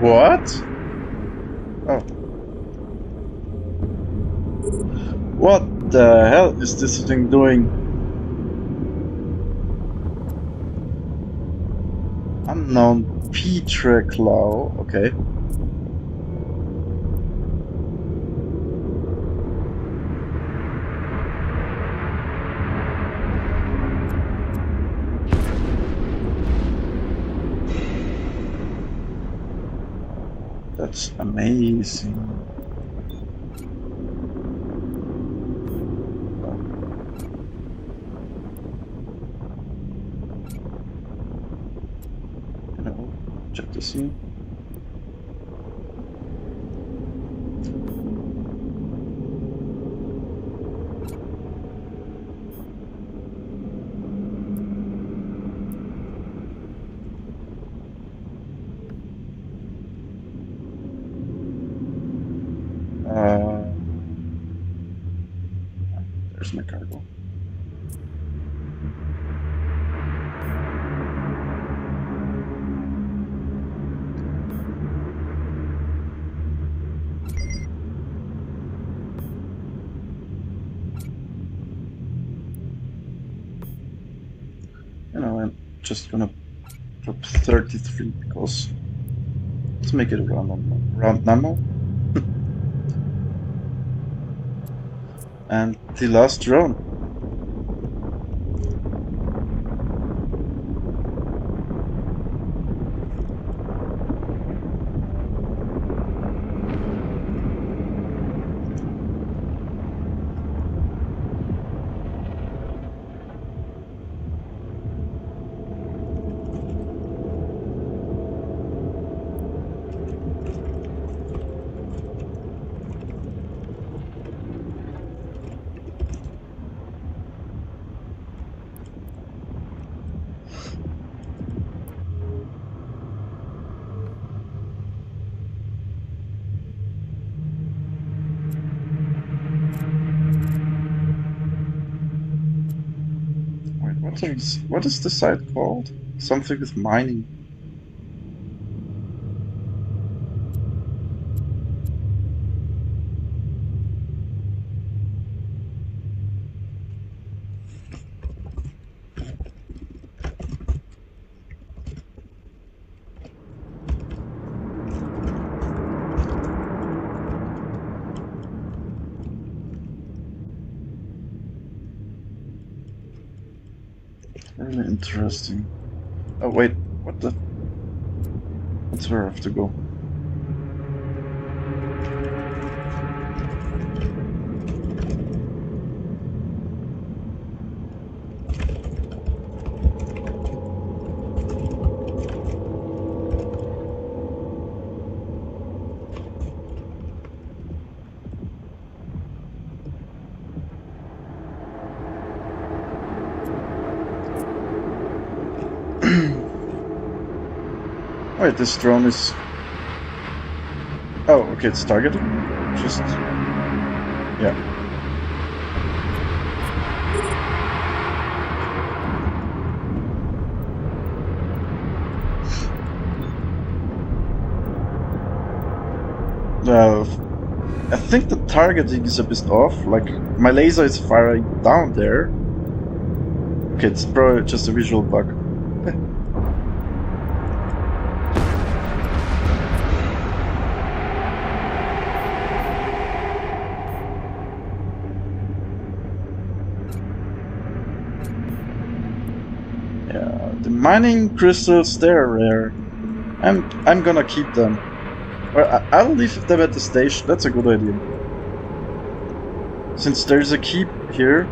What? Oh. What the hell is this thing doing? Unknown Petra Claw. Okay. That's amazing. Check the scene. There's my cargo. You know, I'm just gonna drop 33 because let's make it a round number. And the last drone. What is the site called? Something with mining. Really interesting. Oh wait, what the? That's where I have to go. Wait, this drone is Oh, okay, it's targeting me? Or just... Yeah. I think the targeting is a bit off. Like, my laser is firing down there. Okay, it's probably just a visual bug. Yeah, the mining crystals, they're rare. I'm gonna keep them. Or I'll leave them at the station. That's a good idea. Since there's a keep here.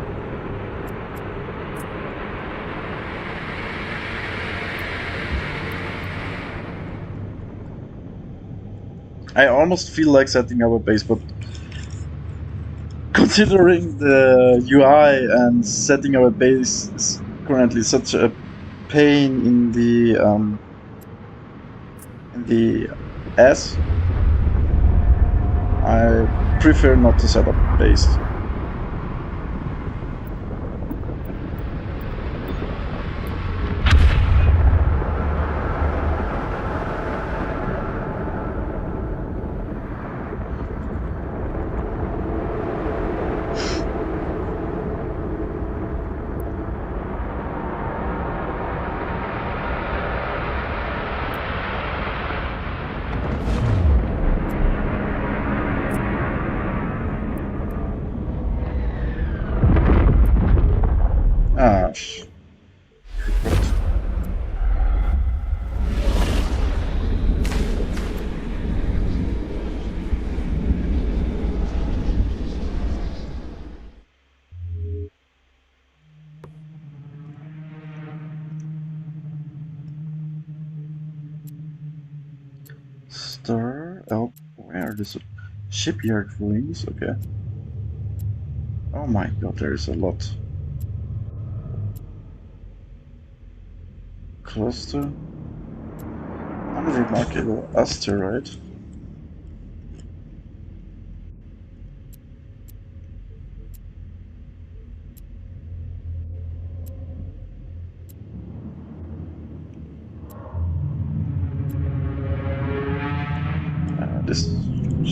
I almost feel like setting up a base, but considering the UI and setting up a base is currently such a pain in the ass, I prefer not to set up a base. Ah, Star Elk, where is it? Shipyard ruins, okay. Oh my god, there's a lot. Cluster. Unremarkable asteroid. This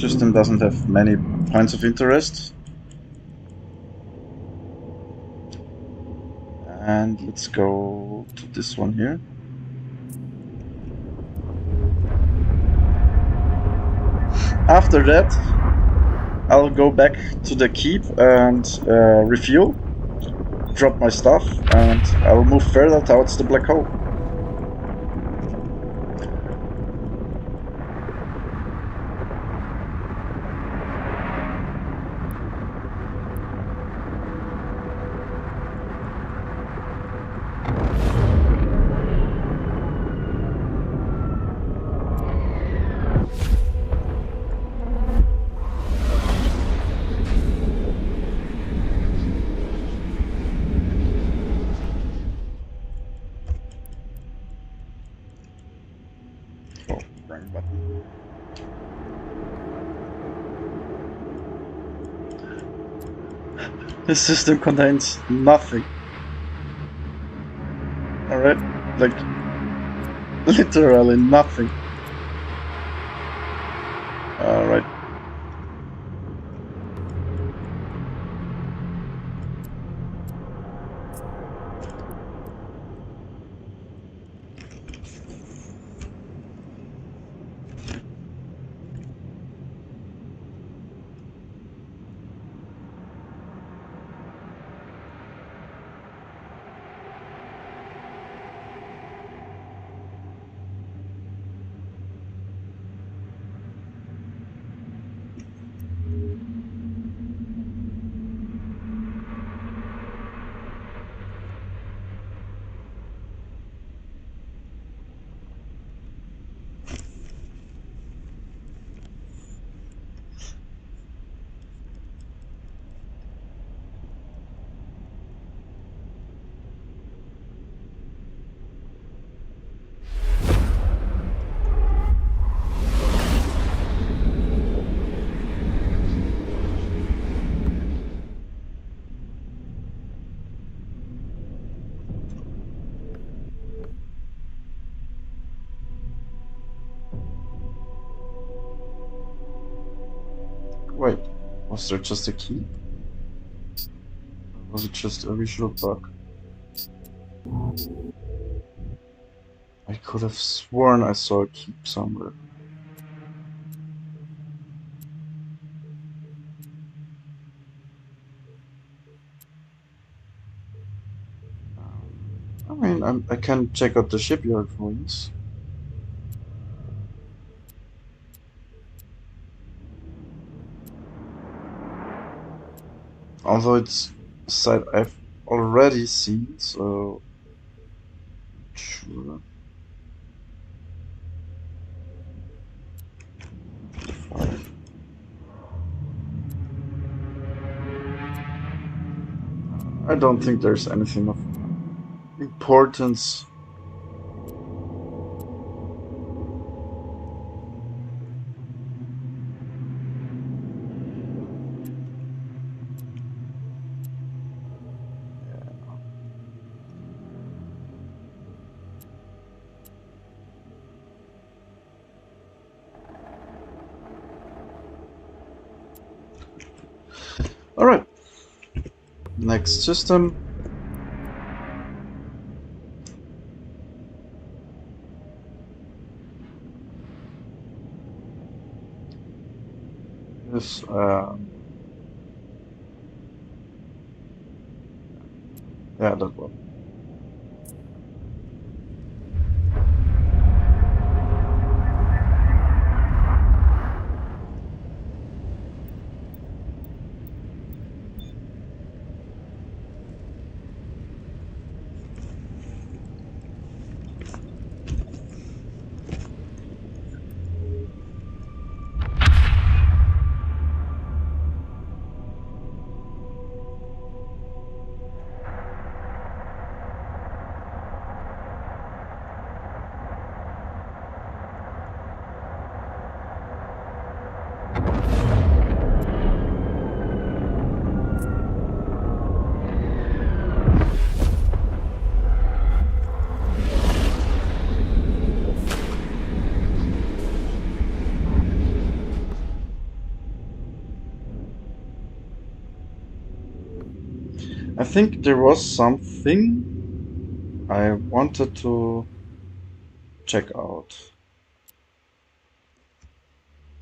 system doesn't have many points of interest. And let's go to this one here. After that, I'll go back to the keep and refuel, drop my stuff, and I'll move further towards the black hole. Oh, wrong button. This system contains nothing. Alright? Like, literally nothing. Alright. Was there just a key? Or was it just a visual bug? I could have sworn I saw a key somewhere. I mean, I can check out the shipyard ruins. Although it's a site I've already seen, so sure. I don't think there's anything of importance. Alright. Next system. Yes, yeah, that one. I think there was something I wanted to check out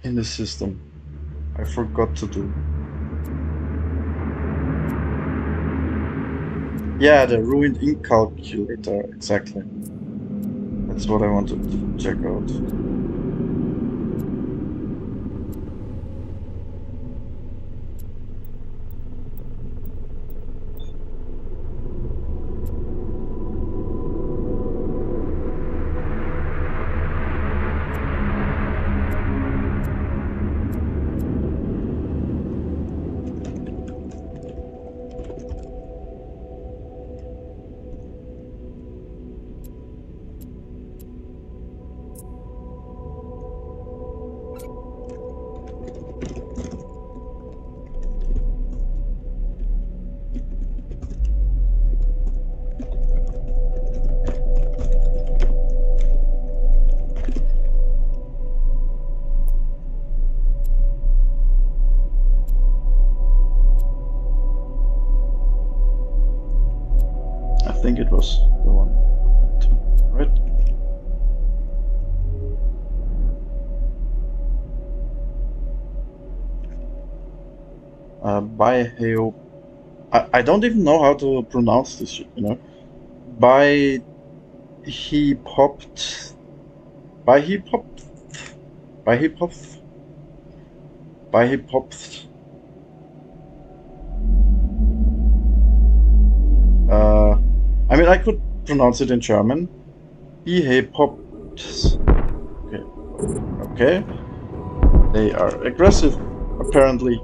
in the system. I forgot to do. Yeah, the ruined ink calculator, exactly. That's what I wanted to check out. I think it was the one I went to, right? By I don't even know how to pronounce this shit, you know? By he popped. By he popped. By he popped. By he popped. I mean, I could pronounce it in German. He popped. Okay. Okay. They are aggressive, apparently.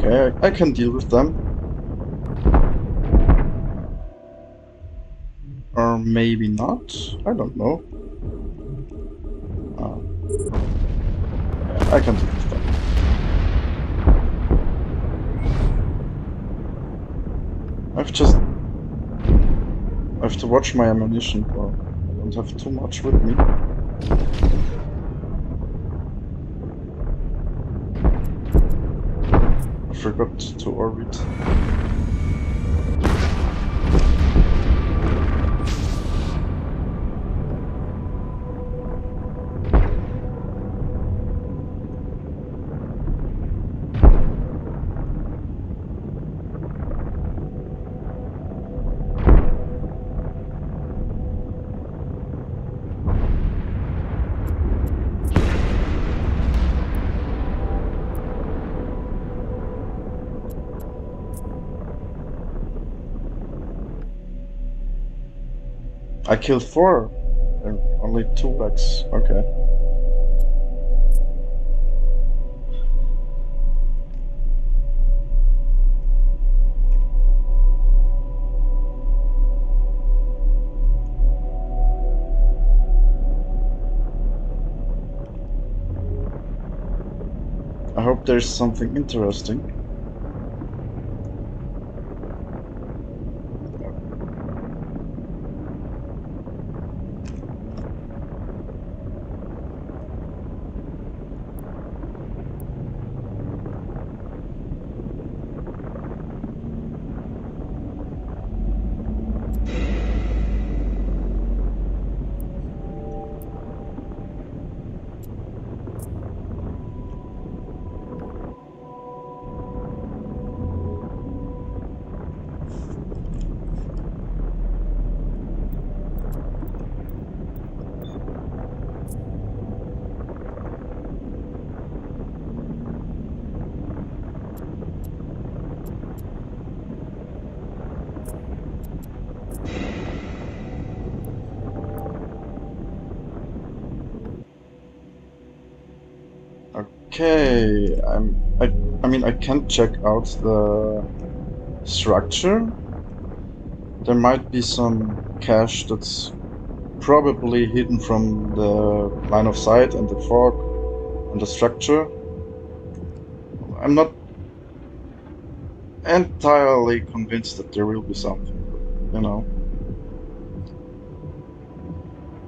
Okay, I can deal with them. Or maybe not. I don't know. Yeah, I can deal with them. I have to watch my ammunition, or I don't have too much with me. I forgot to orbit. I killed 4 and only 2 legs. Okay. I hope there's something interesting. Okay, I mean I can check out the structure. There might be some cache that's probably hidden from the line of sight and the fog and the structure. I'm not entirely convinced that there will be something, but, you know.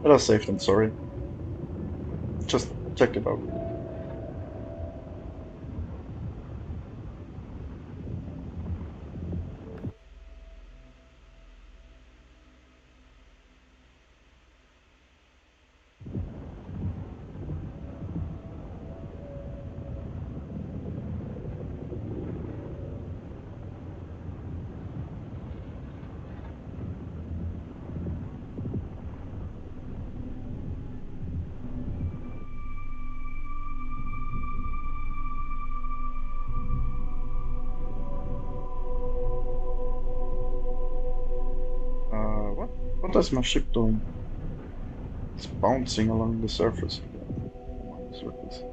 Better safe than sorry. Just check it out. What? What is my ship doing? It's bouncing along the surface again. Surface.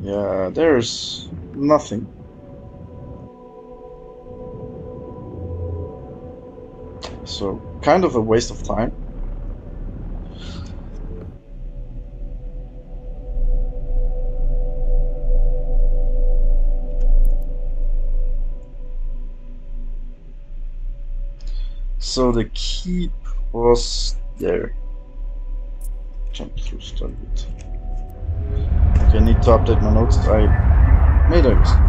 Yeah, there's nothing. So, kind of a waste of time. So the keep was there. Jump through Stargate. Okay, I need to update my notes. I made a mistake.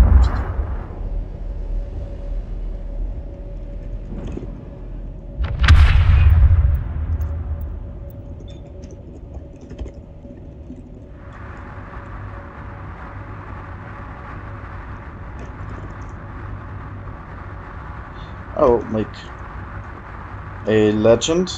I'll make a legend.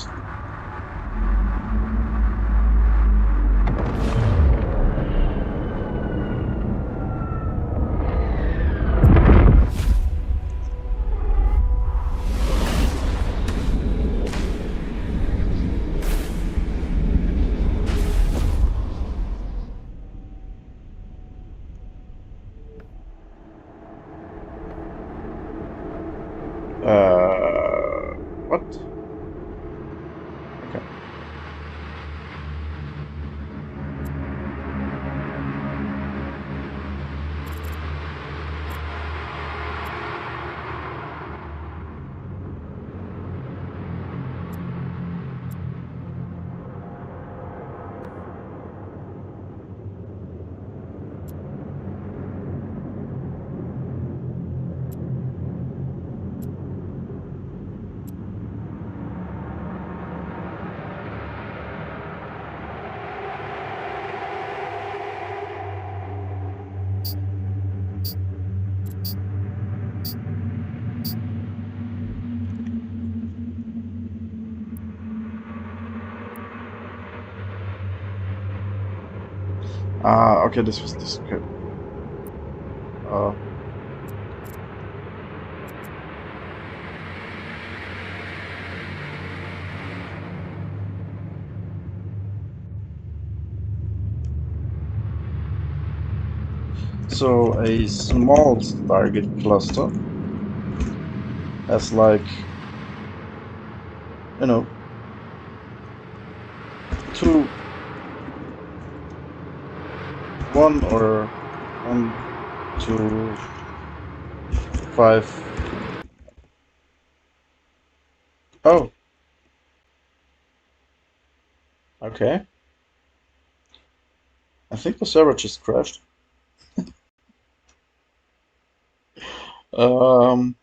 Okay, this was this. Okay. Uh, so a small target cluster has like, you know, two, one or one, two, five. Oh, okay. I think the server just crashed. Um,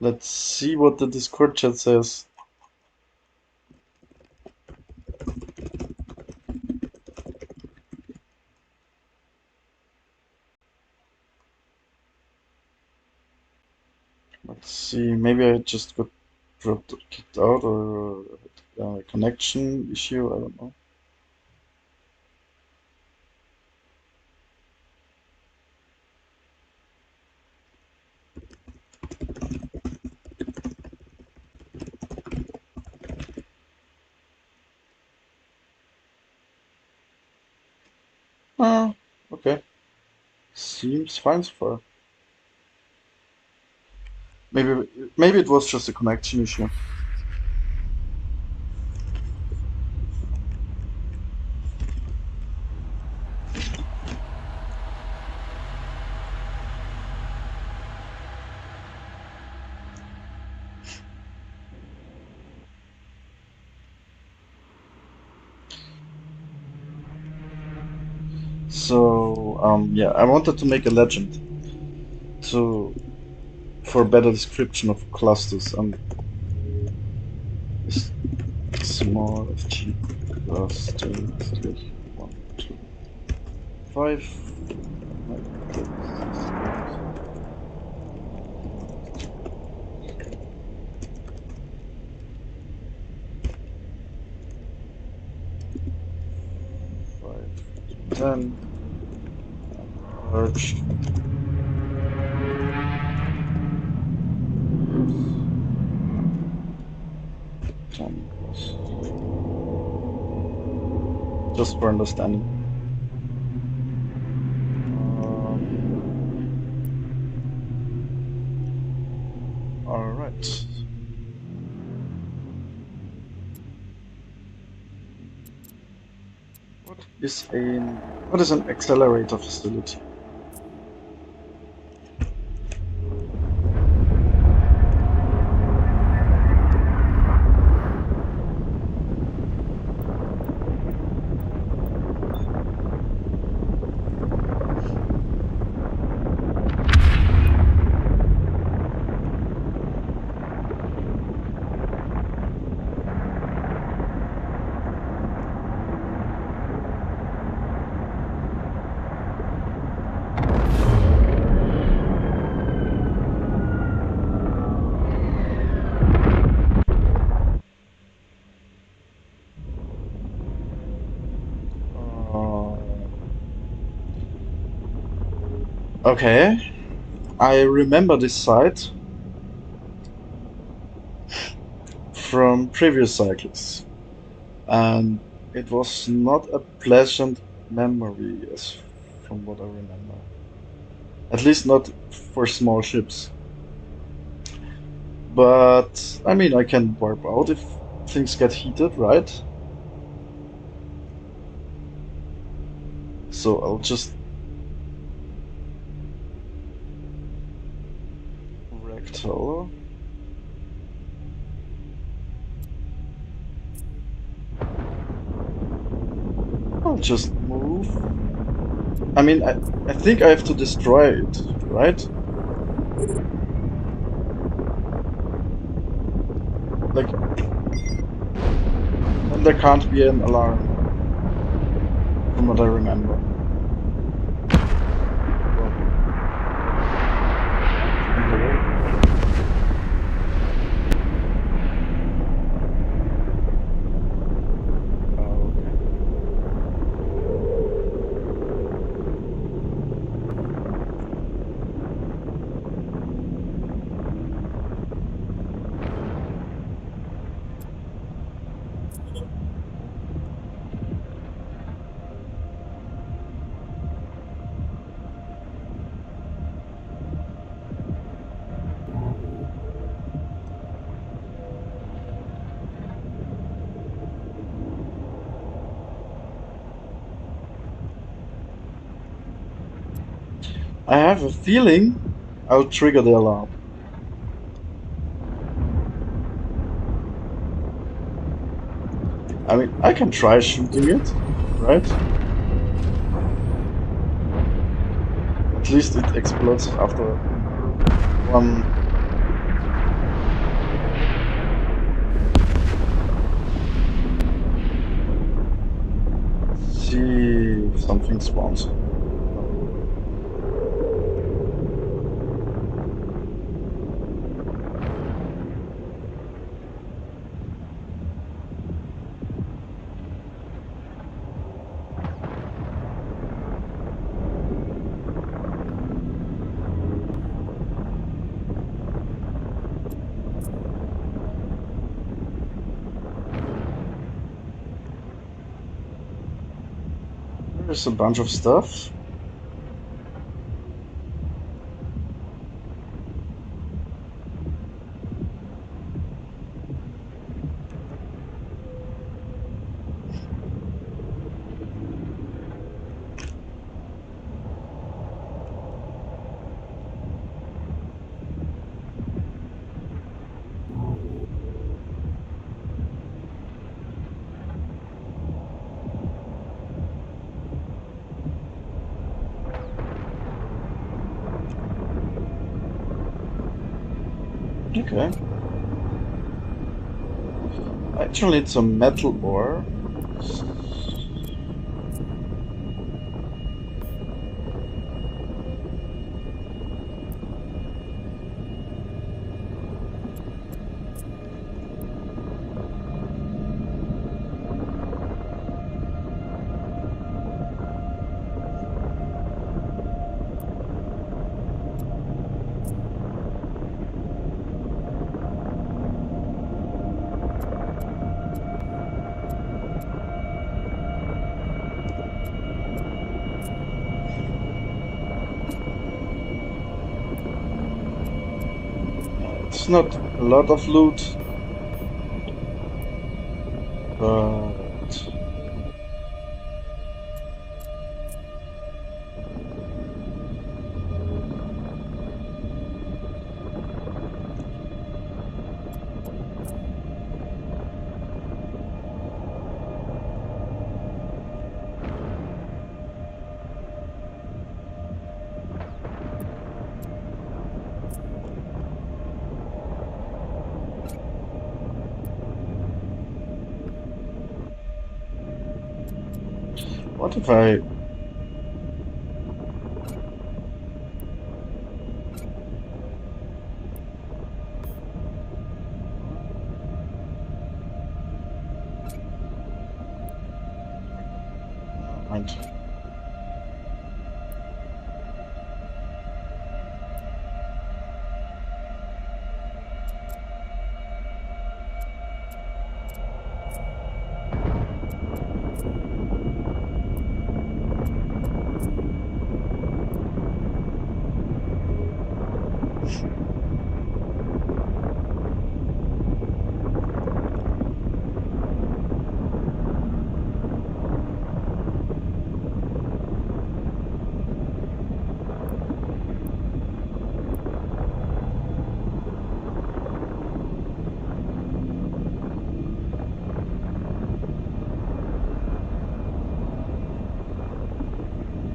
let's see what the Discord chat says. Let's see. Maybe I just got dropped, kicked out, or a connection issue. I don't know. Ah, okay. Seems fine so far. Maybe it was just a connection issue. So, yeah, I wanted to make a legend to for better description of clusters and is small fg cluster slash 1, 2, 5. Five, 10, large. Ten plus. Just for understanding. All right. What is an accelerator facility? Uh, okay, I remember this site from previous cycles, and it was not a pleasant memory, as from what I remember. At least not for small ships. But I mean, I can warp out if things get heated, right? So I'll just rectal. I'll just move. I mean, I think I have to destroy it, right? Like, and there can't be an alarm, from what I remember. I have a feeling I'll trigger the alarm. I mean, I can try shooting it, right? At least it explodes after one. See if something spawns. There's a bunch of stuff. Okay. Actually, it's a metal ore. It's not a lot of loot, but what if I... Mind.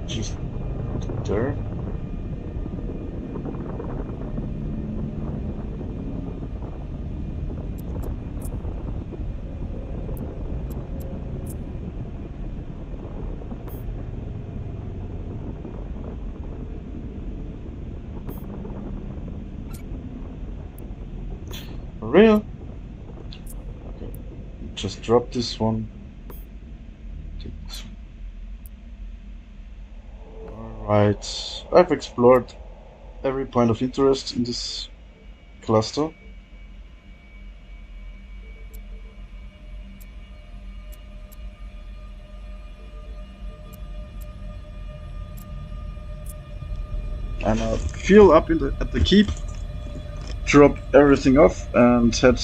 Just there. For real? Okay. Just drop this one. Take this one. Alright. I've explored every point of interest in this cluster. And I'll fuel up at the keep, drop everything off, and head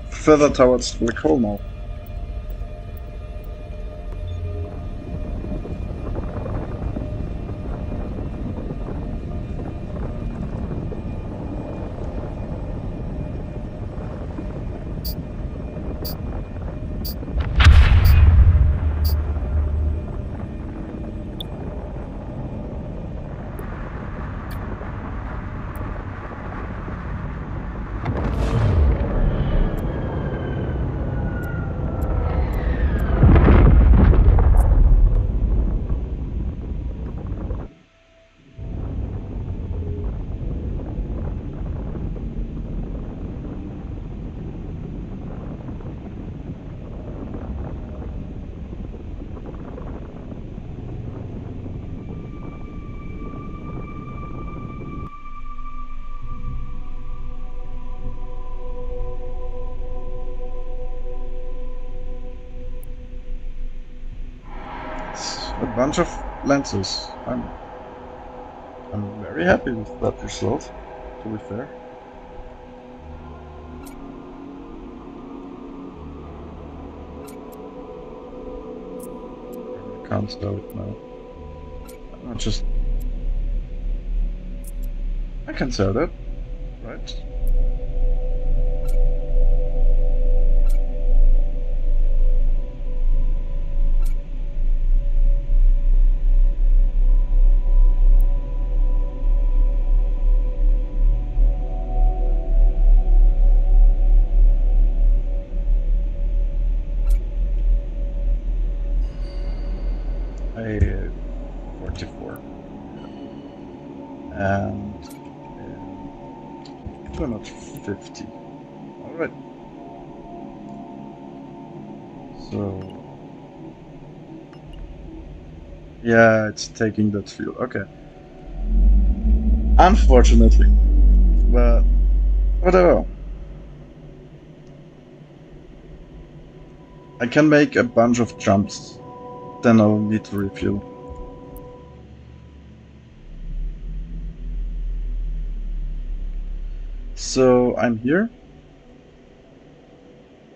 further towards the black hole now. A bunch of lenses. I'm very happy with that result, to be fair. I can't sell it now. I can sell that, right? A 44 and 250. All right. So yeah, it's taking that fuel. Okay. Unfortunately, but whatever. I can make a bunch of jumps. Then I'll need to refuel. So I'm here,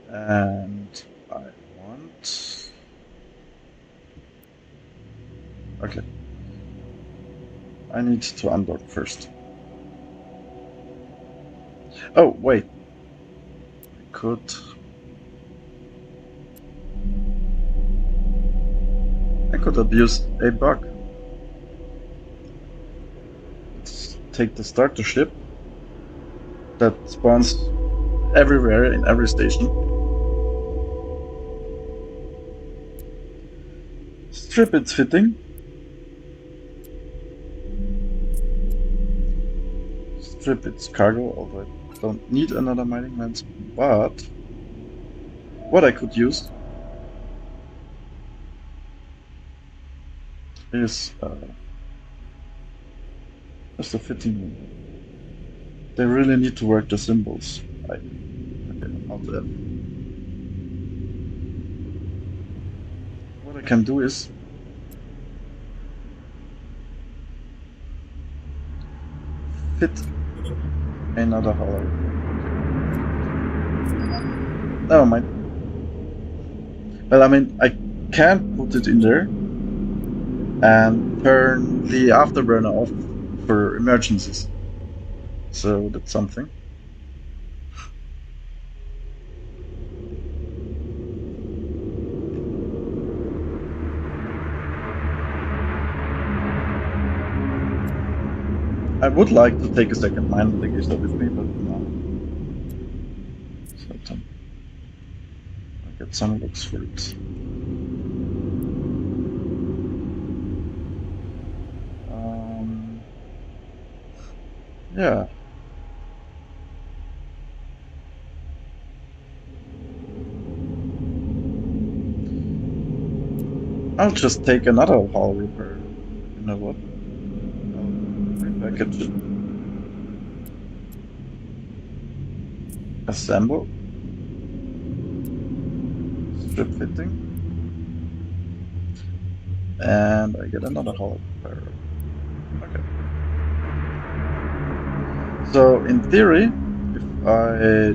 and I want. Okay. I need to undock first. Oh, wait. I could abuse a bug. Let's take the starter ship that spawns everywhere in every station. Strip its fitting. Strip its cargo, although I don't need another mining lens, but what I could use is just a fitting room. They really need to work the symbols. Okay, Alt F. What I can do is fit another hollow. Never mind. Well, I mean, I can put it in there and turn the afterburner off for emergencies. So that's something. I would like to take a second mine ligator with me, but no. So I'll get some looks for it. Yeah. I'll just take another hull repair. You know what? I'll repackage it. Assemble. Strip fitting. And I get another hull repair. Okay. So in theory, if I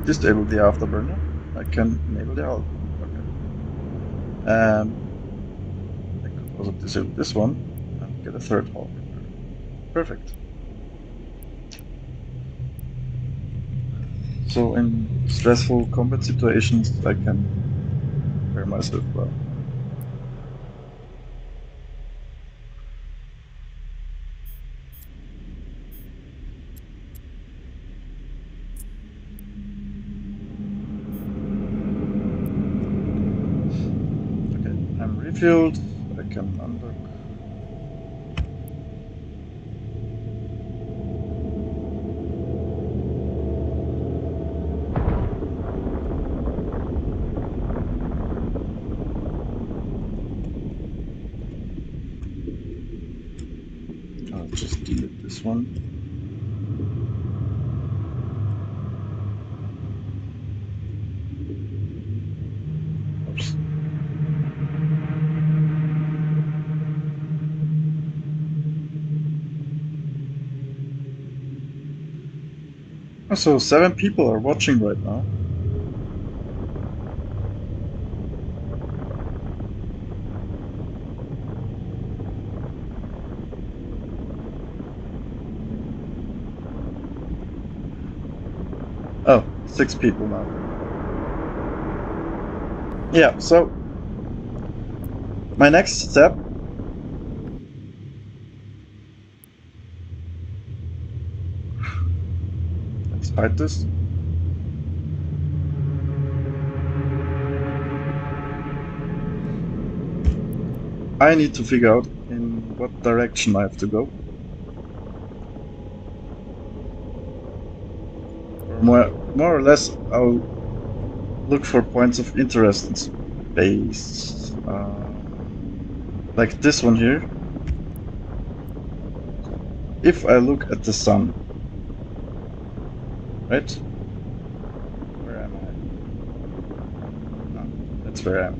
disable the afterburner, I can enable the hull. Okay. And I could also disable this one and get a third hull repair. Perfect. So in stressful combat situations, I can prepare myself well. Okay, I'm refilled. I can unlock. I'll just delete this one. Oops. So 7 people are watching right now. Oh, 6 people now. Yeah, so my next step let's hide this. I need to figure out in what direction I have to go. Or more or less, I'll look for points of interest in space. Like this one here. If I look at the sun, right? Where am I? No, that's where I am.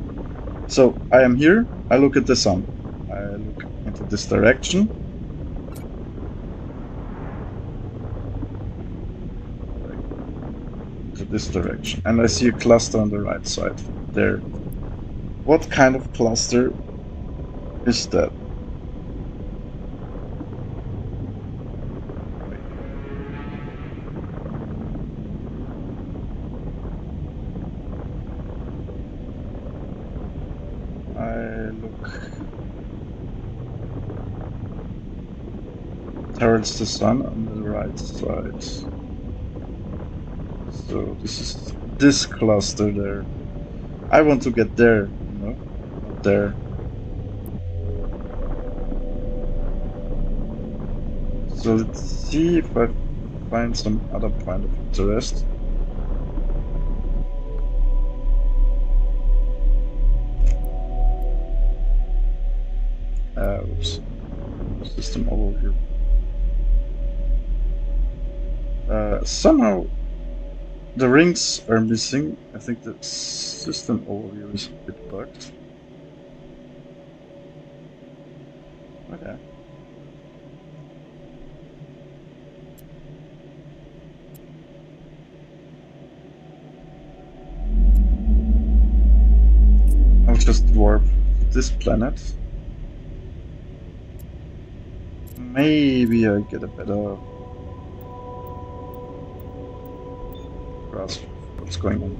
So I am here, I look at the sun. I look into this direction. To this direction. And I see a cluster on the right side there. What kind of cluster is that? I look towards the sun on the right side. So this is this cluster there. I want to get there, you know, not there. So let's see if I find some other point of interest. Oops. System overview. Somehow the rings are missing. I think the system overview is a bit bugged. Okay. I'll just warp this planet. Maybe I get a better grasp of what's going on.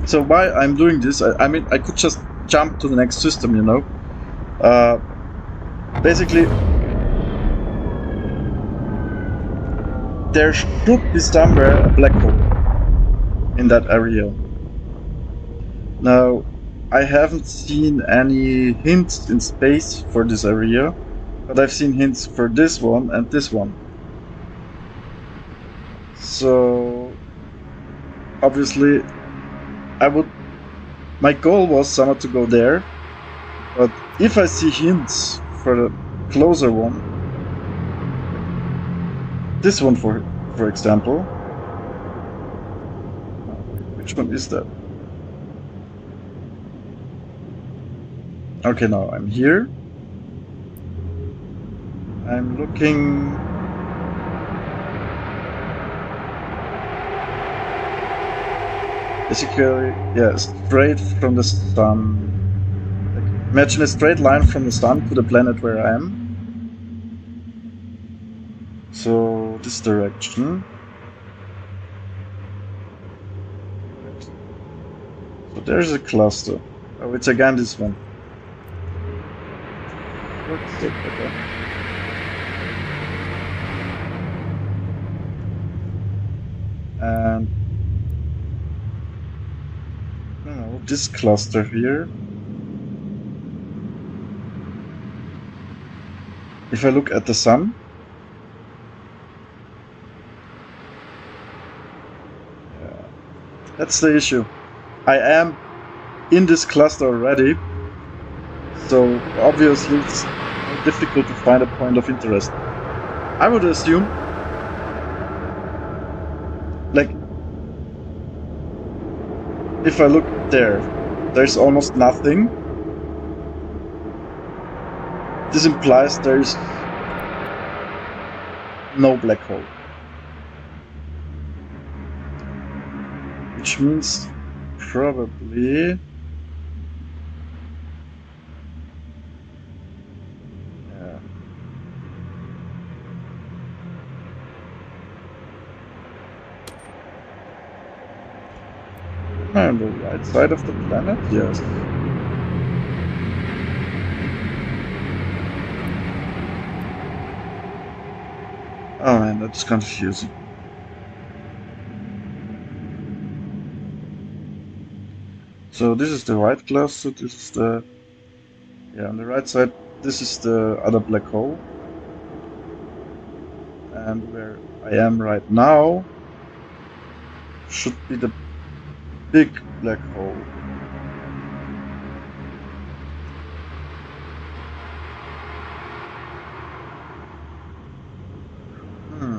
So why I'm doing this, I mean, I could just jump to the next system, you know. Basically, there should be somewhere a black hole in that area. Now, I haven't seen any hints in space for this area, but I've seen hints for this one and this one. So, obviously, my goal was somehow to go there, but if I see hints for the closer one, this one for example, which one is that? Okay, now I'm here. I'm looking. Basically, yeah, straight from the sun. Like, imagine a straight line from the sun to the planet where I am. So this direction. So there's a cluster. Oh, it's again this one. What's it? Okay. And no, this cluster here. If I look at the sun, yeah, that's the issue. I am in this cluster already, so obviously it's more difficult to find a point of interest. I would assume, like, if I look there, there's almost nothing. This implies there's no black hole. Which means probably... Yeah. On the right side of the planet? Yes. Oh man, that's confusing. So this is the right cluster, this is the... Yeah, on the right side, this is the other black hole. And where I am right now should be the big black hole. Hmm.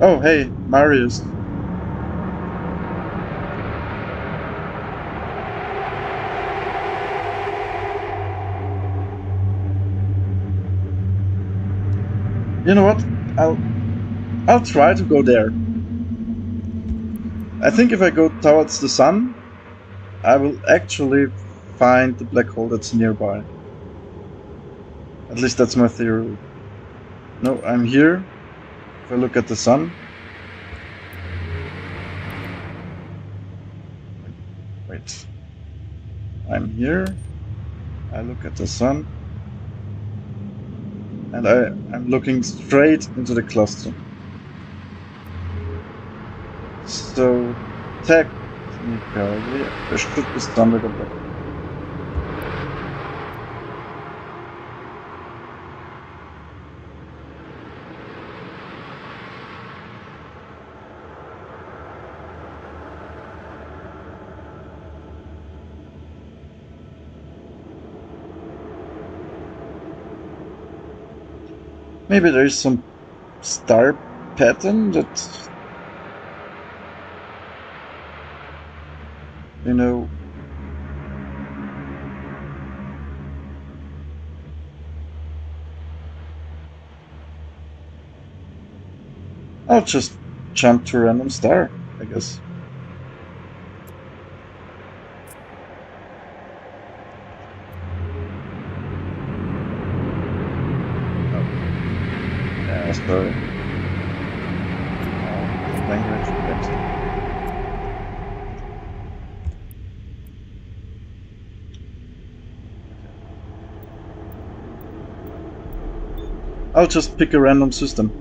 Oh, hey, Marius. You know what? I'll try to go there. I think if I go towards the sun, I will actually find the black hole that's nearby. At least that's my theory. No, I'm here. If I look at the sun. Wait. I'm here. I look at the sun. And I'm looking straight into the cluster. So technically, there should be somewhere black. Maybe there is some star pattern that, you know, I'll just jump to a random star, I guess. Oh. Yeah, sorry. Language text. I'll just pick a random system.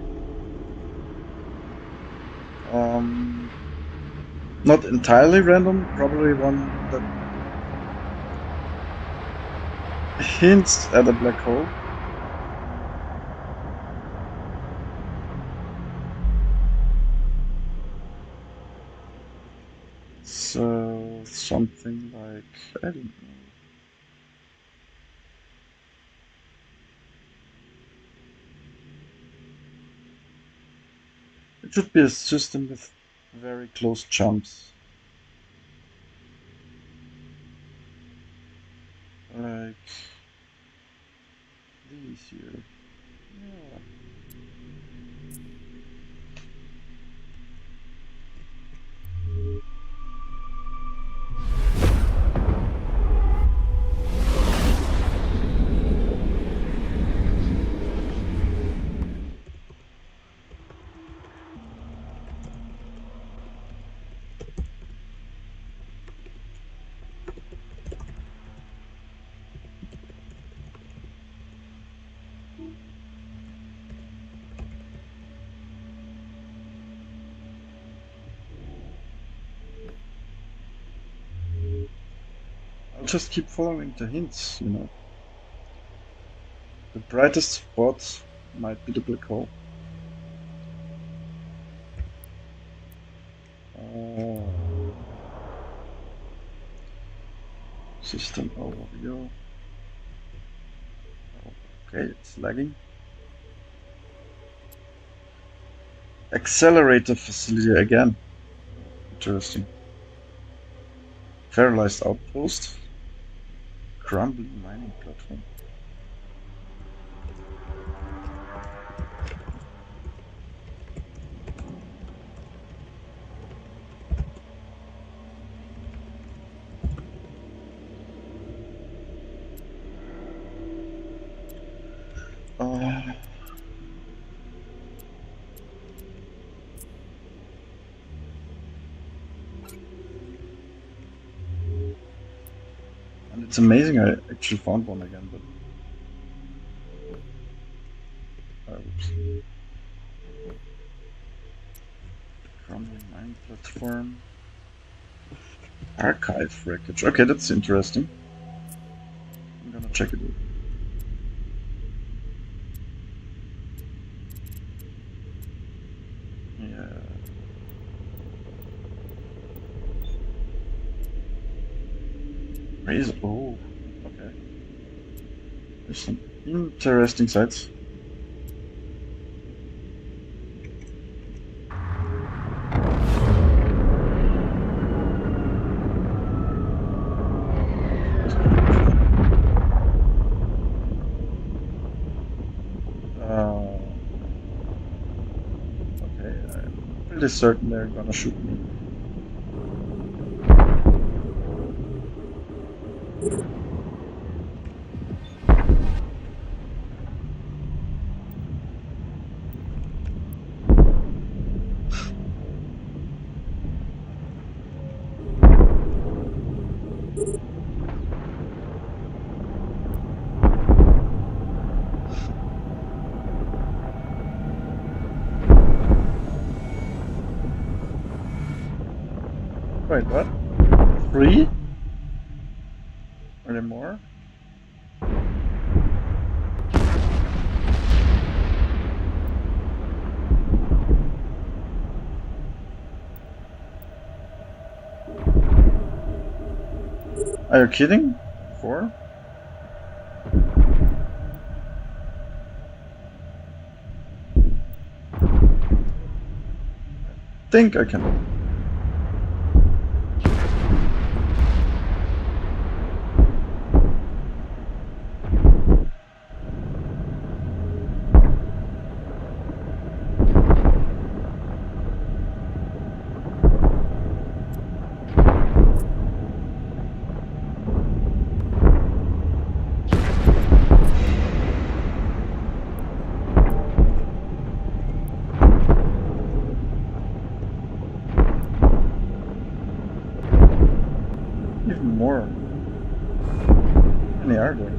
Not entirely random, probably one that hints at a black hole. So something like, I don't know. It should be a system with very close jumps. Like these here. Yeah. just keep following the hints, you know. The brightest spot might be the black hole. System overview. Okay, it's lagging. Accelerator facility again. Interesting. Paralyzed outpost. Crumbling mining platform. And it's amazing I actually found one again, but oops. Crumbling mine platform. Archive wreckage. Okay, that's interesting. I'm gonna check it out. Yeah. Raise. Oh, okay. There's some interesting sites. Okay, I'm pretty certain they're gonna shoot me. Wait, what? 3? Are there more? Are you kidding? 4? I think I can. Even more. How many are there?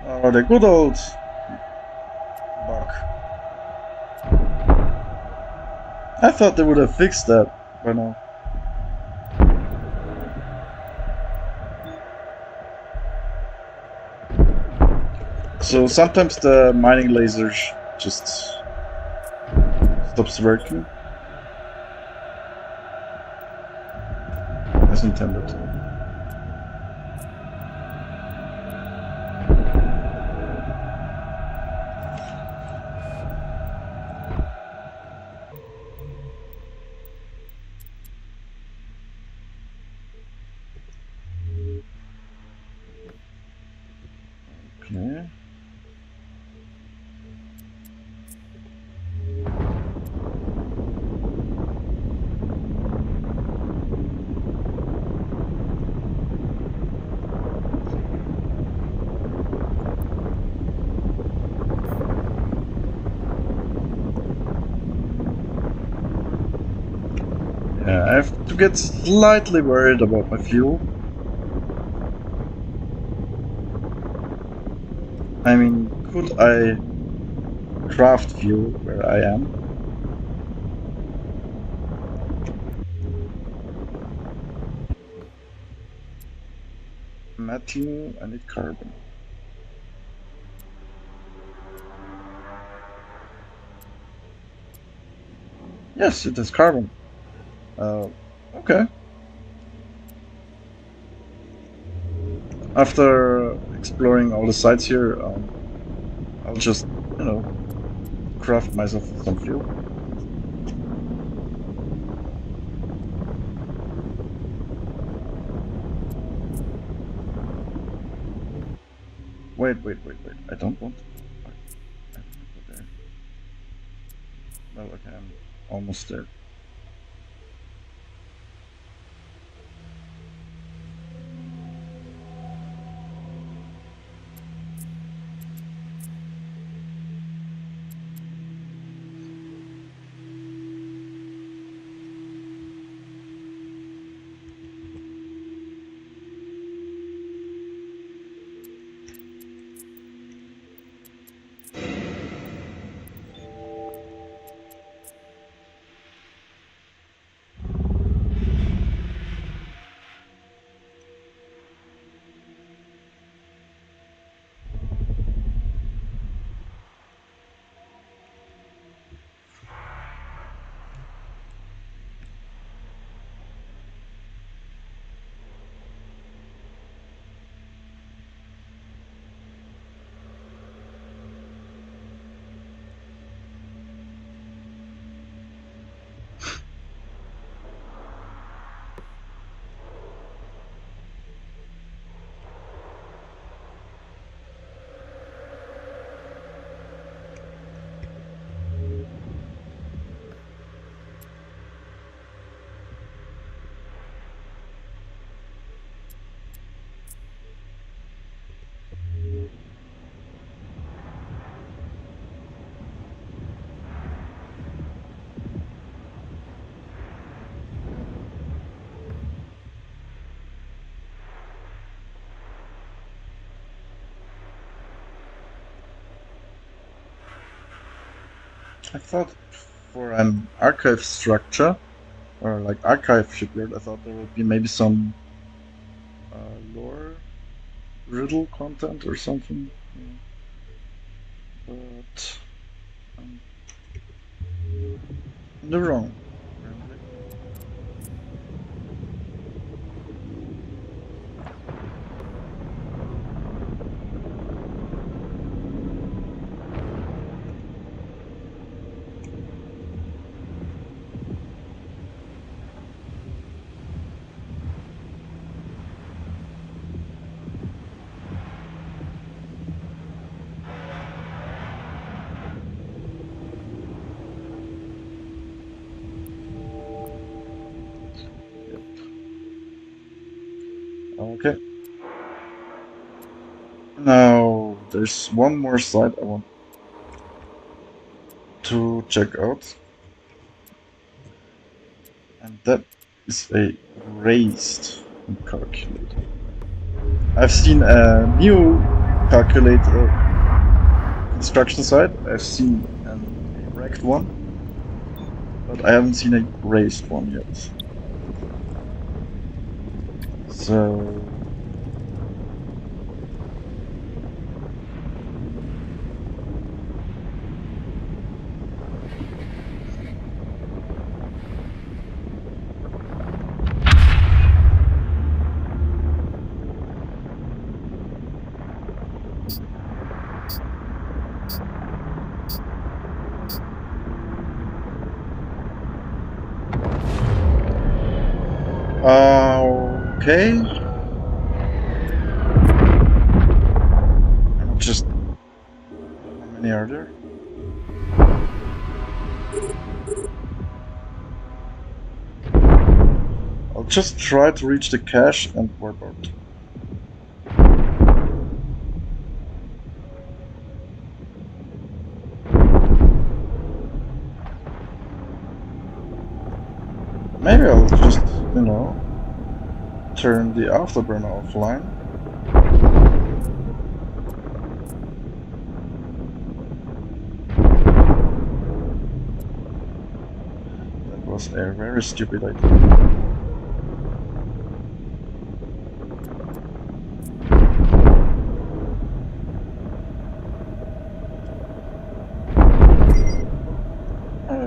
Oh, the good old bug. I thought they would have fixed that by now. So sometimes the mining lasers just stops working. as intended. Okay. Yeah, I have to get slightly worried about my fuel. I mean, could I craft fuel where I am? Metal, I need carbon. Yes, it is carbon. Okay. After exploring all the sites here, I'll just, you know, craft myself some fuel. Wait. I don't want to go. I want to go there. Well, okay, I'm almost there. I thought for an archive structure, or like archive shipyard, I thought there would be maybe some lore riddle content or something. But I'm in the wrong, apparently. Yep. Okay. Now there's one more site I want to check out, and that is a raised calculator. I've seen a new calculator construction site. I've seen a wrecked one, but I haven't seen a raised one yet. So Okay. Just how many are there? I'll just try to reach the cache and warp out. Maybe I'll just, you know, turn the afterburner offline. That was a very stupid idea.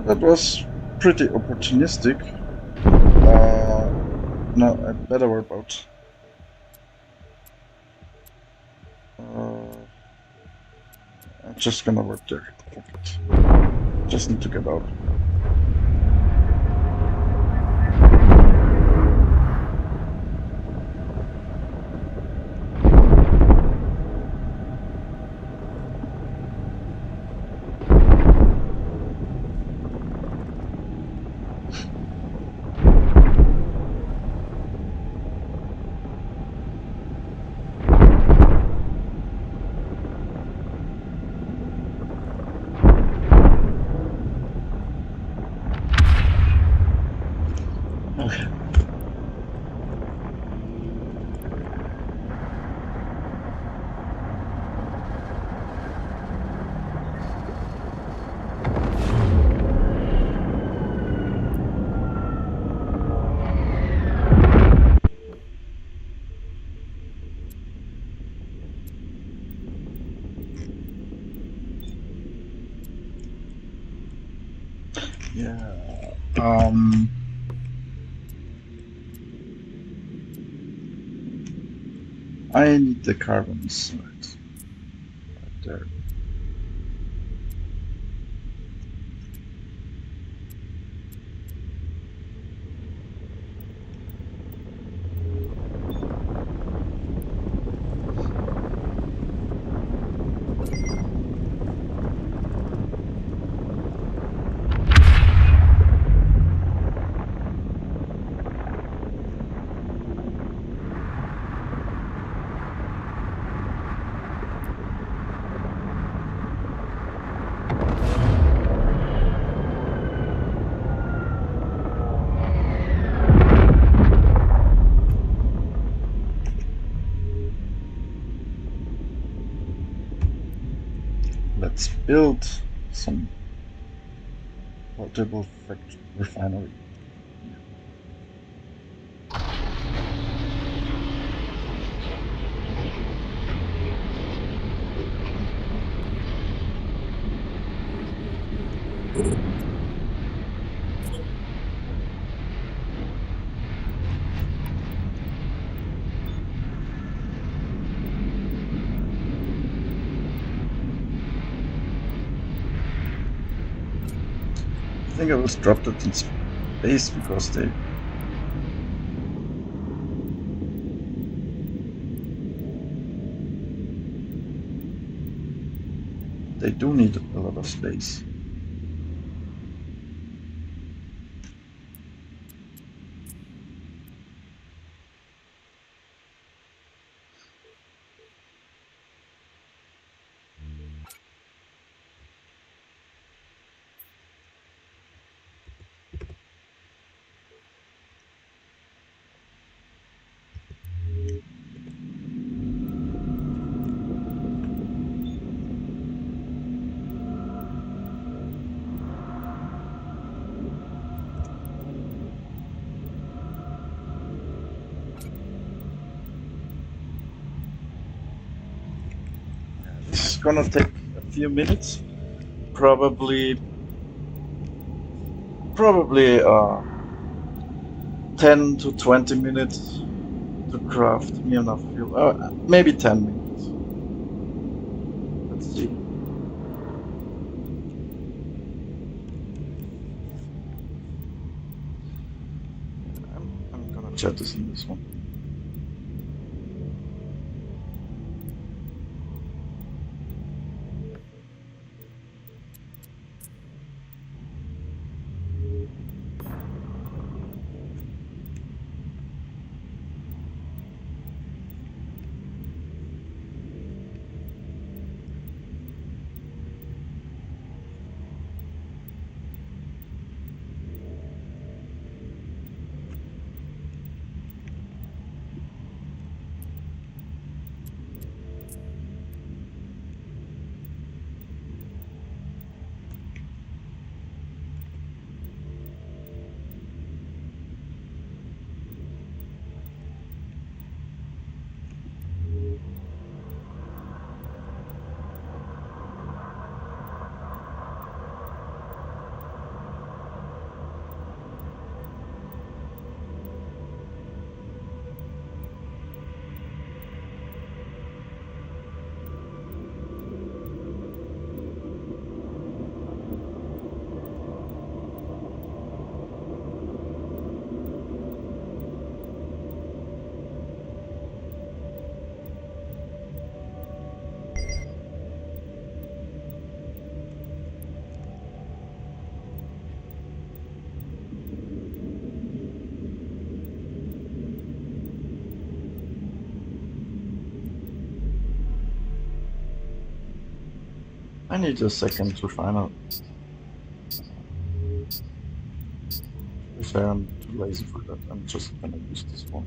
That was pretty opportunistic. No, I better warp out. I'm just gonna warp there. Perfect. Just need to get out. Okay. Yeah. I need the carbon side. Right there. Let's build some portable refinery. I think I was dropped it in space because they do need a lot of space. It's gonna take a few minutes, probably 10 to 20 minutes to craft me enough fuel. Maybe 10 minutes. chat is in this one. I need a second to find out. To be fair, I'm too lazy for that. I'm just gonna use this one.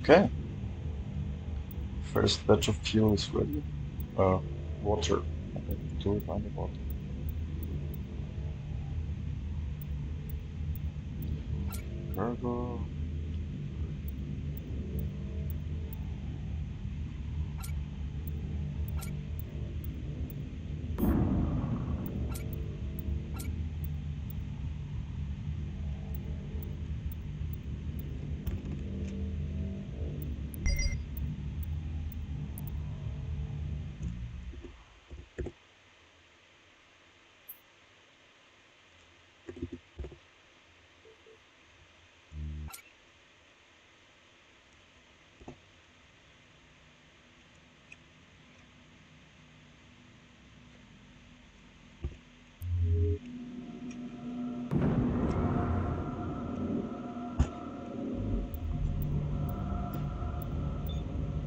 Okay. First batch of fuel is ready. Water. I need to refine the water. Cargo.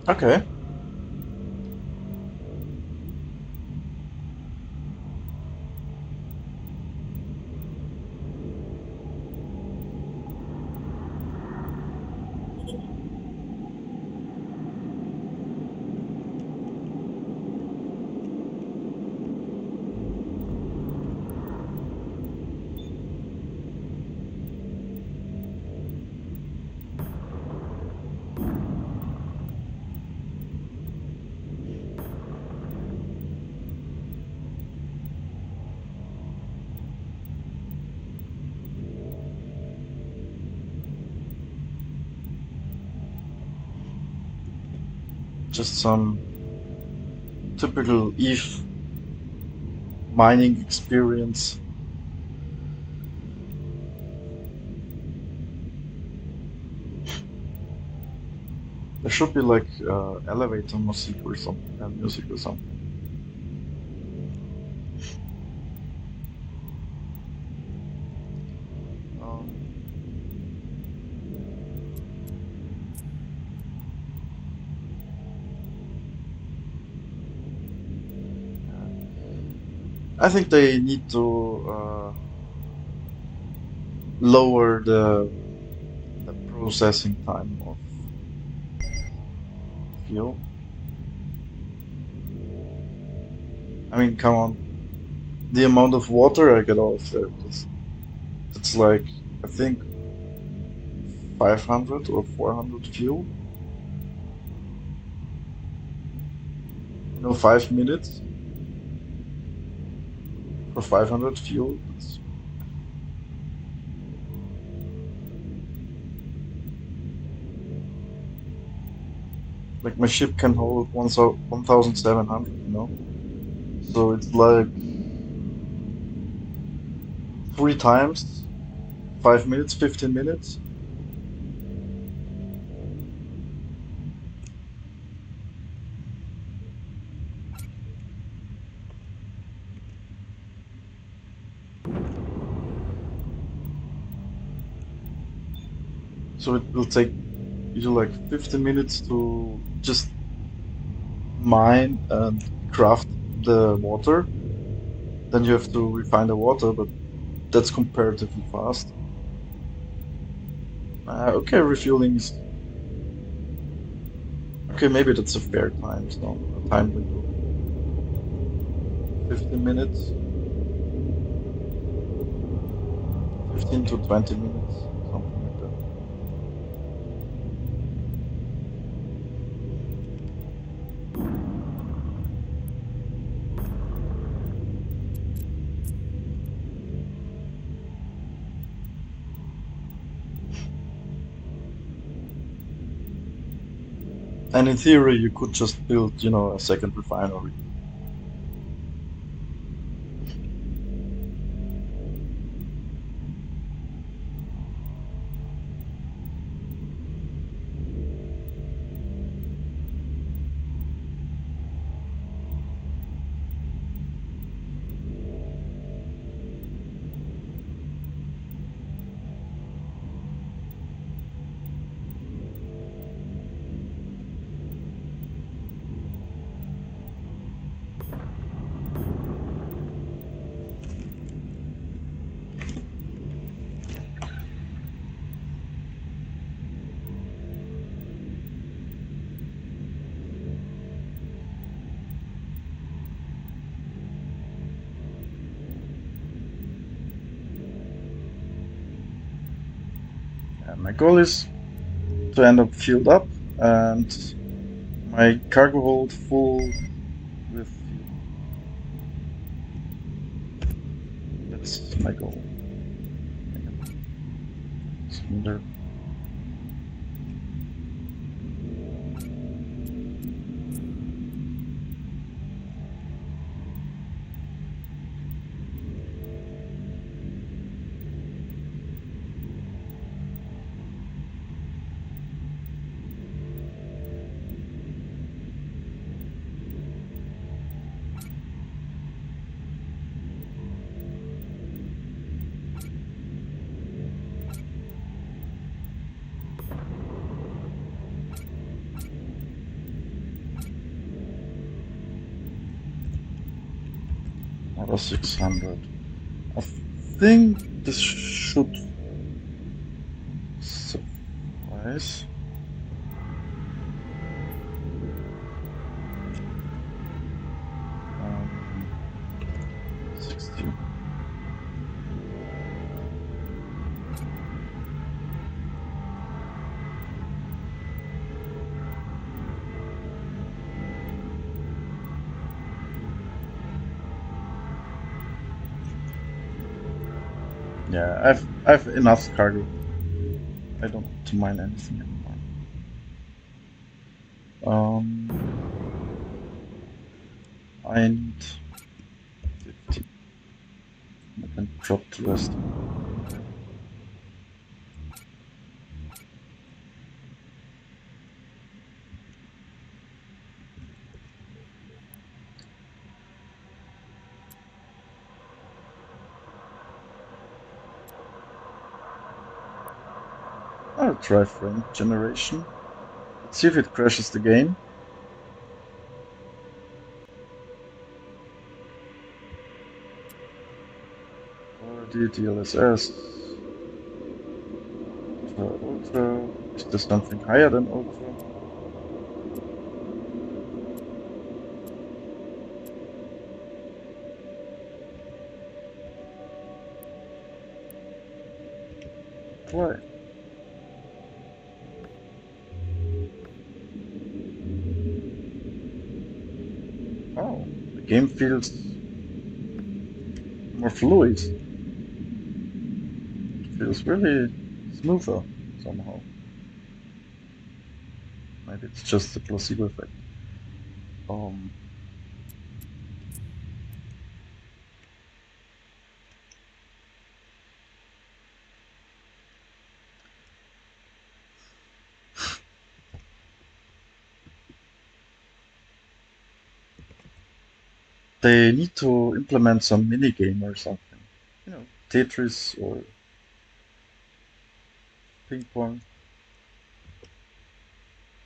Okay. just some typical ETH mining experience. There should be like elevator music or something, music or something. I think they need to lower the processing time of fuel. I mean, come on, the amount of water I get off there, it's like I think 500 or 400 fuel. 5 minutes for 500 fuel. Like my ship can hold 1,700, So it's like 3 times 5 minutes, 15 minutes. So it will take you like 15 minutes to just mine and craft the water. Then you have to refine the water, but that's comparatively fast. Okay, refueling is okay. Maybe that's a fair time zone, a time window. 15 minutes, 15 to 20 minutes, something like that. And in theory, you could just build, a second refinery. And my goal is to end up filled up and my cargo hold full with fuel. That's my goal. Cylinder. Another 600. I think this should suffice. Um, 60. Yeah, I've enough cargo. I don't need to mine anything anymore. Um, I need 50. I can drop the rest. I'll try frame generation. Let's see if it crashes the game. Or the DLSS. Ultra. Is there something higher than Ultra? Why? Oh, the game feels more fluid. It feels really smoother somehow. Maybe it's just the placebo effect. Um, they need to implement some mini game or something. Tetris or ping pong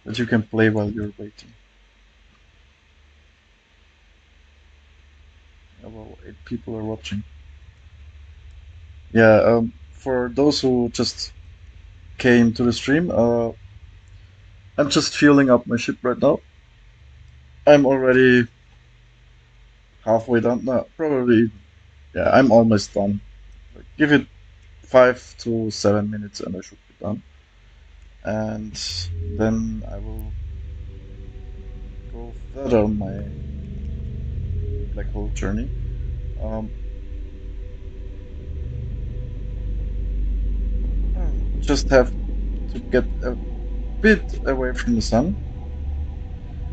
that you can play while you're waiting. Well, 8 people are watching. Yeah, for those who just came to the stream, I'm just fueling up my ship right now. I'm already halfway done. No, probably, yeah, I'm almost done. Like, give it 5 to 7 minutes and I should be done. And then I will go further on my black hole journey. Um, just have to get a bit away from the sun.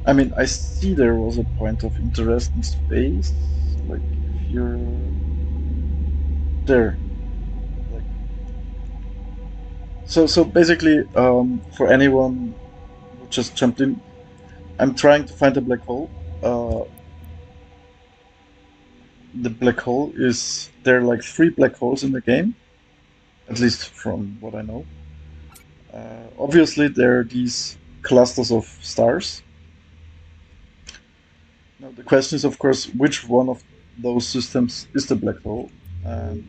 I mean, I see there was a point of interest in space. Like, if you're there, like, so basically, for anyone who just jumped in, I'm trying to find a black hole. Uh, the black hole is there are like 3 black holes in the game, at least from what I know. Obviously, there are these clusters of stars. Now, the question is, of course, which one of those systems is the black hole? And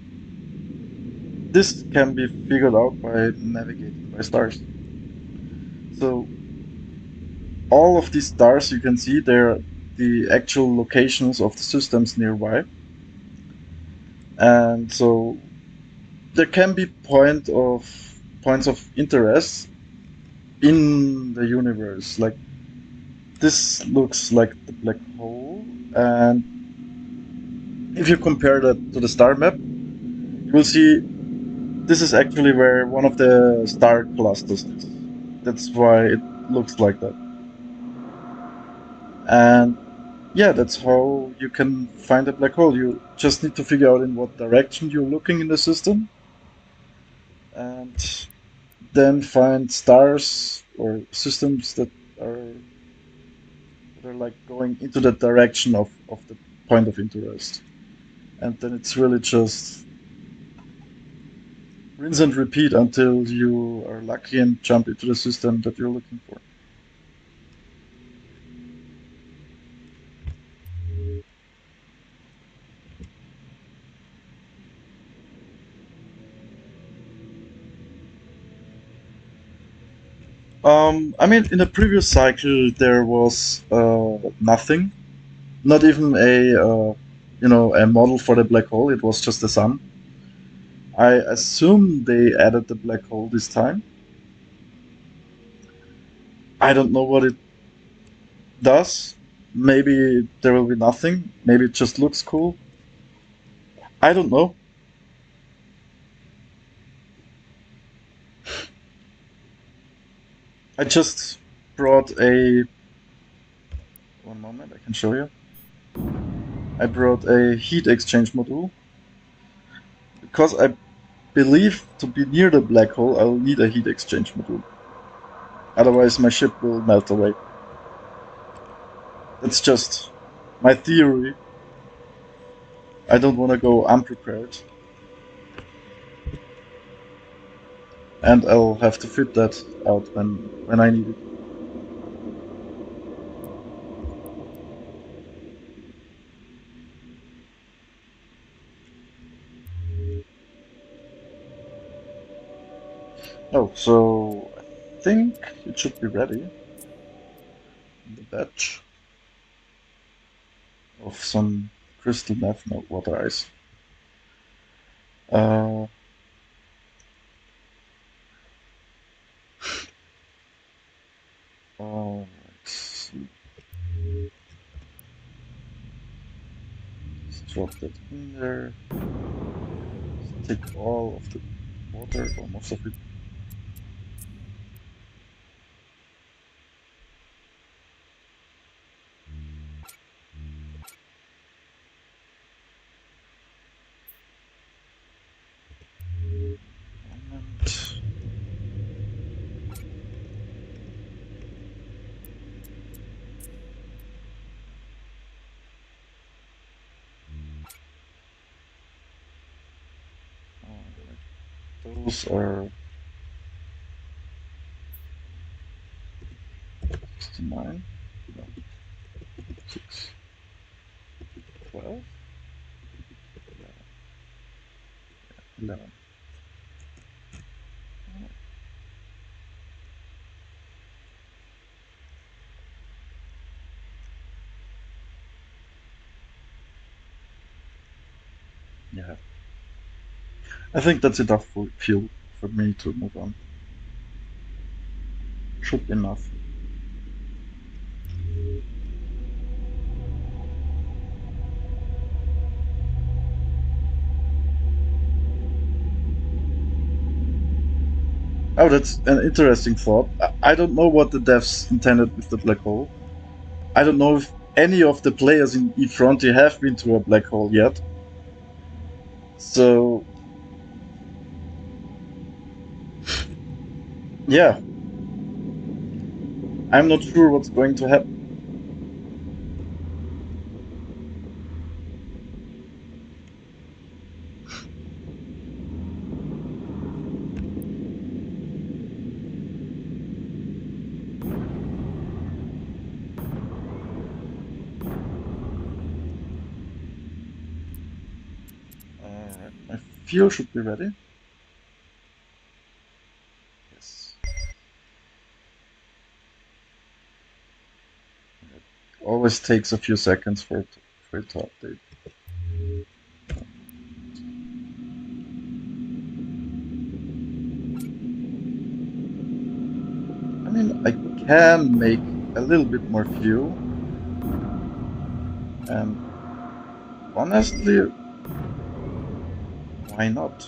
this can be figured out by navigating by stars. So all of these stars you can see, they're the actual locations of the systems nearby. And so there can be points of interest in the universe. Like this looks like the black hole, and if you compare that to the star map, you will see this is actually where one of the star clusters is. That's why it looks like that. And yeah, that's how you can find a black hole. You just need to figure out in what direction you're looking in the system, and then find stars or systems that are like going into the direction of the point of interest. And then it's really just rinse and repeat until you are lucky and jump into the system that you're looking for. I mean, in the previous cycle, there was nothing, not even a model for the black hole. It was just the sun. I assume they added the black hole this time. I don't know what it does. Maybe there will be nothing. Maybe it just looks cool. I don't know. I just brought a One moment, I can show you. I brought a heat exchange module because I believe to be near the black hole I'll need a heat exchange module. Otherwise my ship will melt away. That's just my theory. I don't want to go unprepared. And I'll have to fit that out when I need it. Oh, so I think it should be ready. The batch of some crystal meth, no water ice. Uh, let's see. Let's drop that in there. Take all of the water, or most of it. Moment. Those are 69, no, 6, 12, 11. Yeah, I think that's enough for fuel for me to move on. Should be enough. Oh, that's an interesting thought. I don't know what the devs intended with the black hole. I don't know if any of the players in eFrontier have been to a black hole yet. So, yeah, I'm not sure what's going to happen. Alright, my fuel should be ready. Yes. It always takes a few seconds for it to update. I mean, I can make a little bit more fuel. And honestly, why not?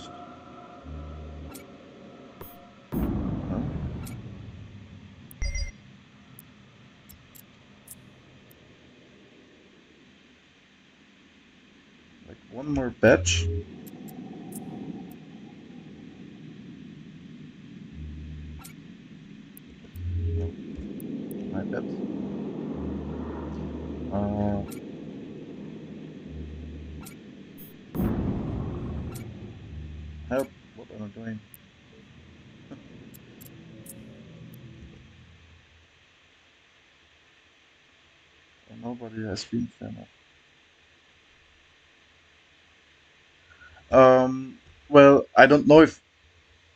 No? Like one more batch. No, my bad. Uh, Help! What am I doing? Nobody has been fan of. Well, I don't know if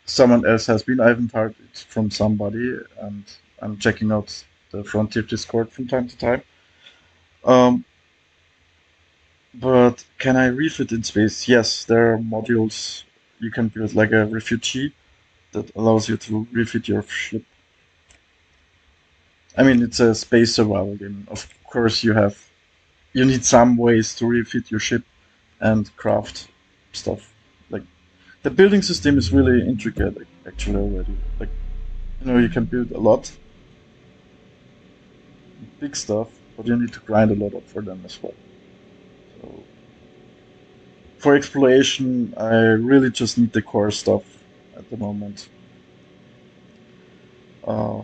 someone else has been. I haven't heard it from somebody, and I'm checking out the Frontier Discord from time to time. Um, but can I refit in space? Yes, there are modules you can build, like a refugee that allows you to refit your ship. I mean, it's a space survival game. Of course, you need some ways to refit your ship and craft stuff. Like the building system is really intricate, actually already. Like you can build a lot, big stuff. but you need to grind a lot up for them as well. So for exploration, I really just need the core stuff at the moment. Uh,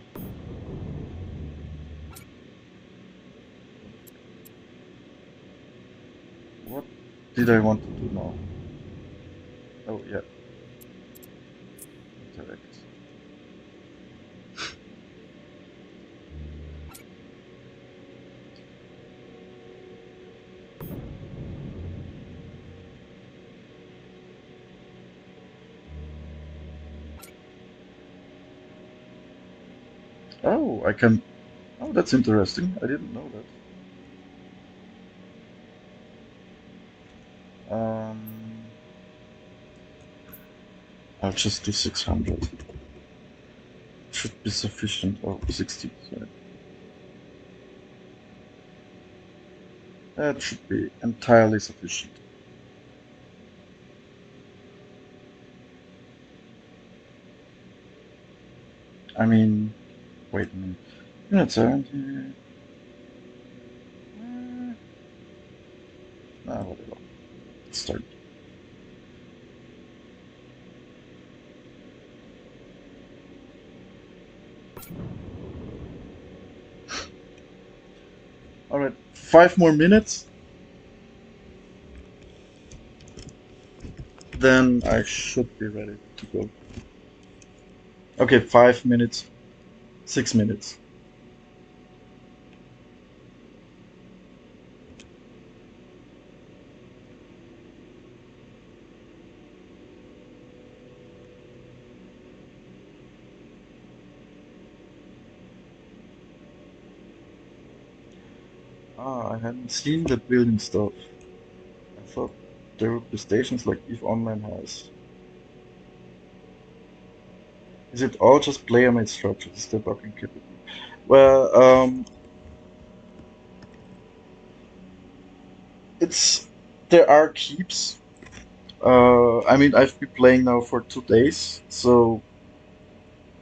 what did I want to do now? Oh yeah, interact. Oh, I can. Oh, that's interesting. I didn't know that. I'll just do 600. Should be sufficient. Oh, 60. Sorry. That should be entirely sufficient. I mean, wait a minute. Minute 70. Whatever. Let's start. All right, 5 more minutes. Then I should be ready to go. Okay, 5 minutes, 6 minutes. Ah, I hadn't seen the building stuff. I thought there would be stations like EVE Online has. Is it all just player-made structures? Is the docking capable? Well, it's there are keeps. I mean, I've been playing now for 2 days, so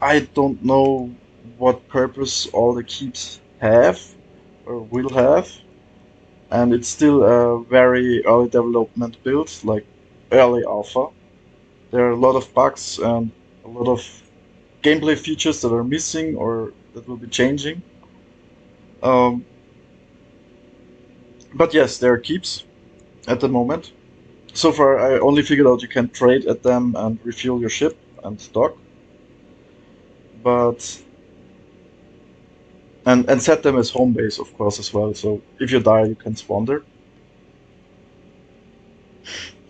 I don't know what purpose all the keeps have or will have, and it's still a very early development build, like early alpha. There are a lot of bugs and a lot of gameplay features that are missing or that will be changing. Um, but yes, there are keeps at the moment. So far, I only figured out you can trade at them and refuel your ship and dock, but and set them as home base, of course, as well. So if you die, you can spawn there.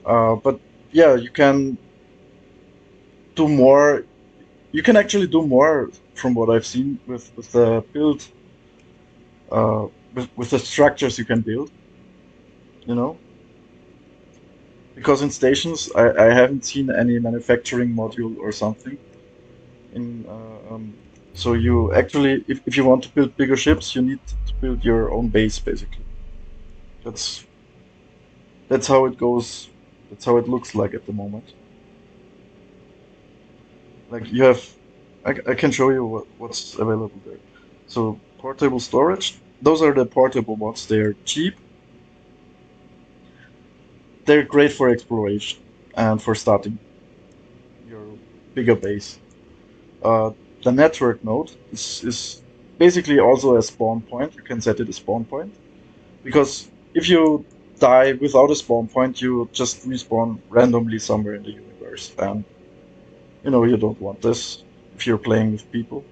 But yeah, you can do more. You can actually do more from what I've seen with the build, uh, with the structures you can build. You know, because in stations, I haven't seen any manufacturing module or something. In so you actually, if you want to build bigger ships, you need to build your own base basically. That's that's how it goes. That's how it looks like at the moment. Like you have, I can show you what's available there. So portable storage. Those are the portable ones. They're cheap. They're great for exploration and for starting your bigger base. Uh, the network node is basically also a spawn point. You can set it a spawn point because if you die without a spawn point, you just respawn randomly somewhere in the universe, and you don't want this if you're playing with people.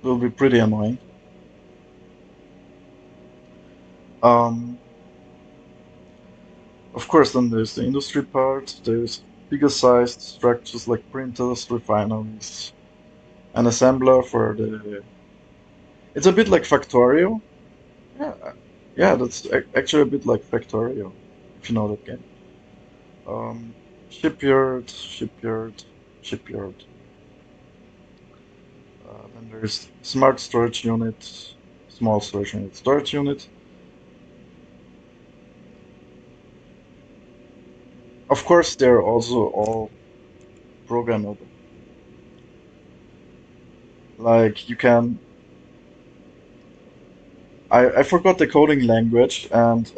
It will be pretty annoying. Um, of course, then there's the industry part. There's bigger sized structures like printers, refineries, an assembler for the. It's a bit like Factorio. Yeah, yeah, that's actually a bit like Factorio, if you know that game. Shipyard, shipyard, shipyard. Then there's smart storage unit, small storage unit. Of course, they're also all programmable. Like you can, I forgot the coding language, and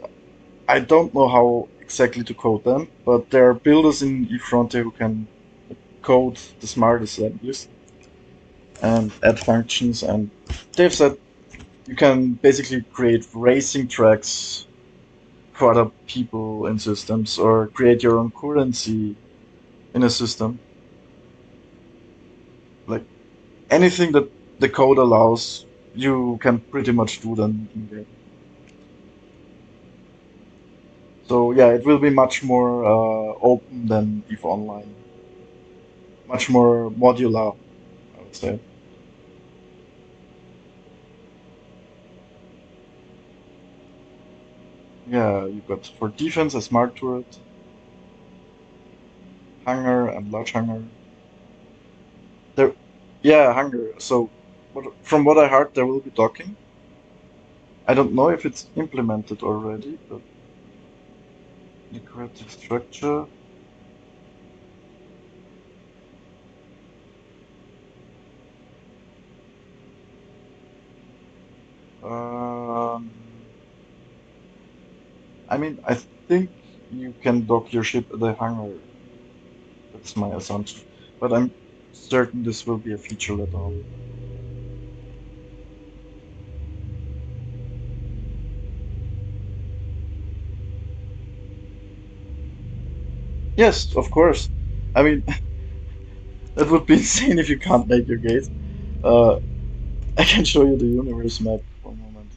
I don't know how exactly to code them, but there are builders in eFrontier who can code the smart assemblies and add functions, and they've said you can basically create racing tracks for other people in systems or create your own currency in a system. Like anything that the code allows, you can pretty much do them in game. So yeah, it will be much more open than EVE Online, much more modular, I would say. Yeah, you got for defense a smart turret, hangar and large hangar. There, yeah, hangar. So from what I heard, there will be docking. I don't know if it's implemented already, but decorative structure. Um, I mean, I think you can dock your ship at the hangar. That's my assumption. But I'm certain this will be a feature later on. Yes, of course. I mean, that would be insane if you can't make your gate. Uh, I can show you the universe map for a moment.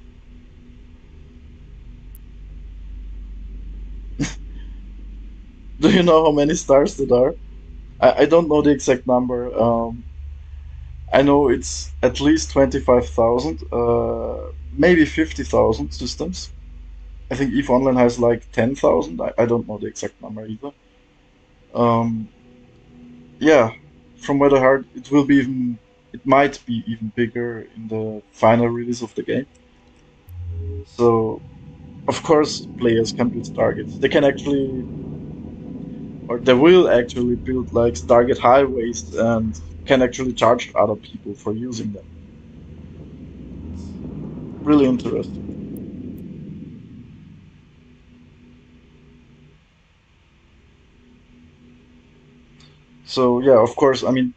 Do you know how many stars there are? I don't know the exact number. I know it's at least 25,000, maybe 50,000 systems. I think EVE Online has like 10,000. I don't know the exact number either. Um, yeah, from what I heard, it might be even bigger in the final release of the game. So, of course, players can build targets. They can actually, or they will actually build like target highways and can actually charge other people for using them. It's really interesting. So, yeah, of course, I mean,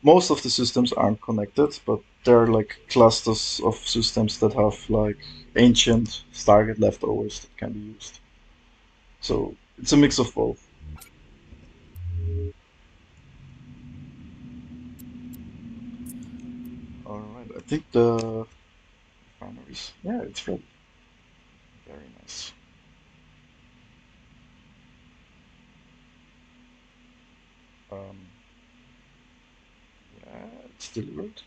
most of the systems aren't connected, but there are like clusters of systems that have like ancient Stargate leftovers that can be used. So it's a mix of both. All right, I think the refineries. Yeah, it's ready. Very nice. Um, yeah, it's delivered.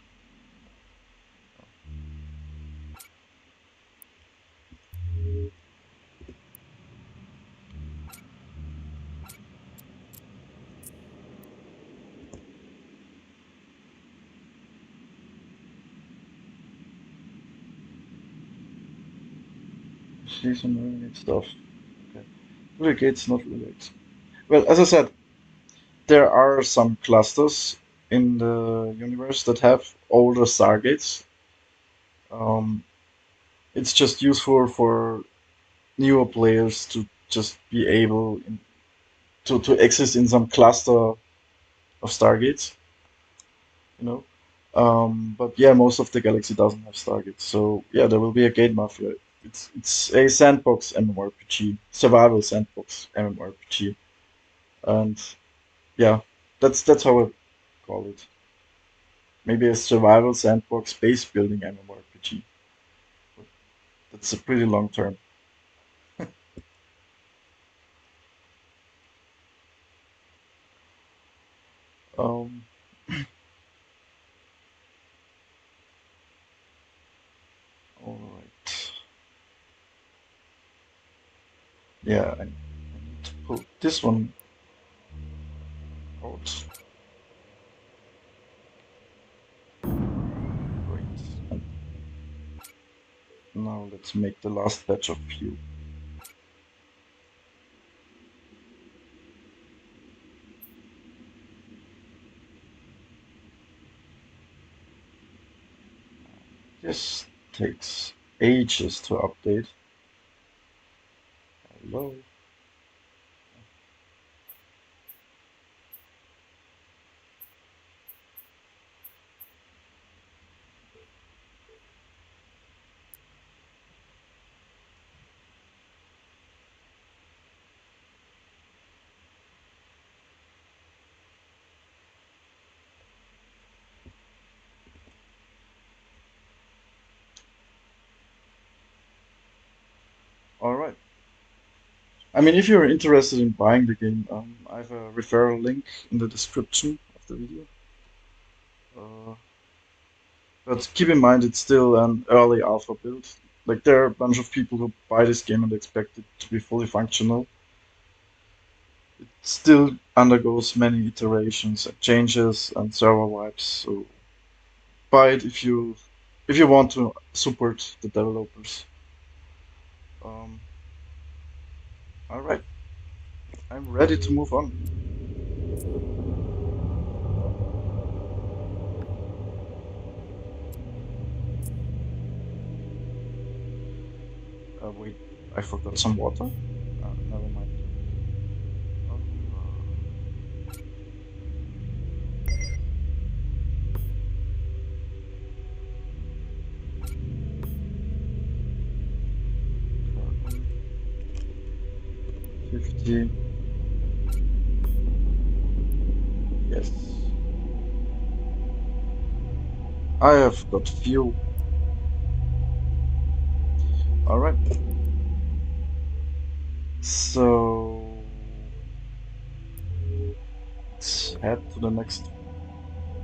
See some really neat stuff. Okay. Okay, it's not related. Well, as I said, there are some clusters in the universe that have older Stargates. Um, it's just useful for newer players to just be able to exist in some cluster of Stargates, you know. But yeah, most of the galaxy doesn't have Stargates, so yeah, there will be a Gate Mafia. It's a sandbox MMORPG, survival sandbox MMORPG, and yeah, that's how I call it. Maybe a survival sandbox base building MMORPG. But that's a pretty long term. Um, all right. Yeah, I need to pull this one out. Great. And now let's make the last batch of fuel. This takes. ages to update. Hello. All right. I mean, if you're interested in buying the game, I have a referral link in the description of the video. Uh, but keep in mind, it's still an early alpha build. Like, there are a bunch of people who buy this game and expect it to be fully functional. It still undergoes many iterations and changes and server wipes. So buy it if you want to support the developers. Um, all right, I'm ready to move on. Wait, I forgot some water. Never mind. Carbon 50. Yes. I have got fuel. All right. So let's head to the next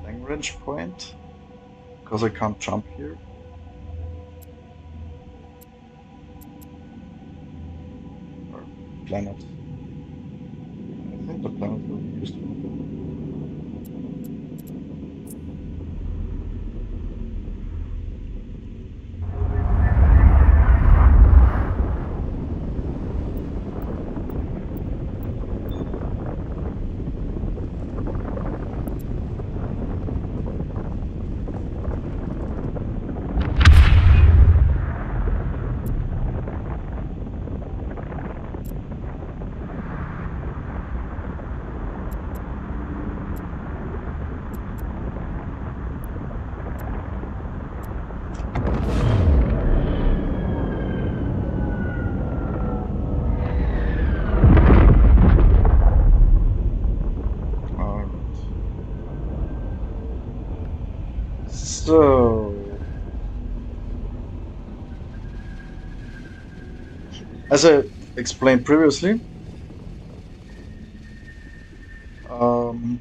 Lagrange point because I can't jump here. Or planet. I think the planet will be useful. All right. So, as I explained previously, um,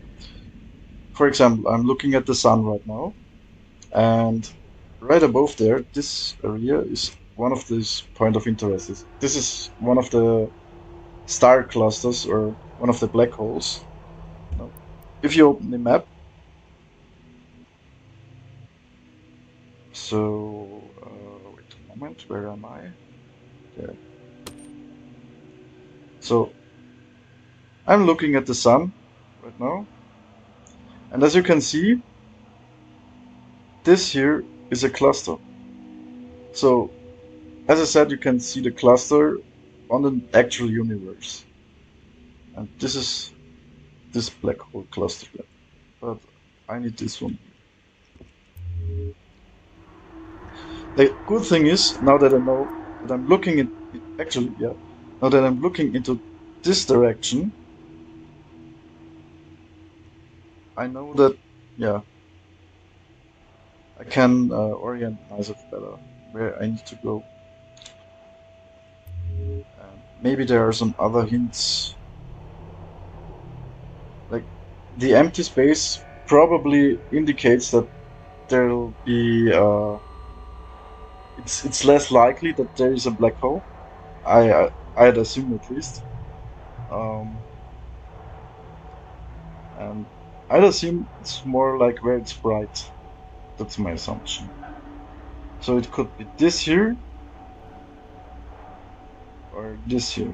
for example, I'm looking at the sun right now, and right above there, this area is one of these point of interest. This is one of the star clusters or one of the black holes. Now, if you open the map, so wait a moment, where am I? There. So I'm looking at the sun right now, and as you can see, this here is a cluster. So as I said, you can see the cluster on the actual universe, and this is this black hole cluster here. But I need this one. The good thing is now that I know that I'm looking at actually, yeah, now that I'm looking into this direction, I know that, yeah, I can orient myself better where I need to go. And maybe there are some other hints. Like the empty space probably indicates that there'll be it's less likely that there is a black hole. I'd assume at least. Um, and I'd assume it's more like where it's bright. That's my assumption. So it could be this here or this here.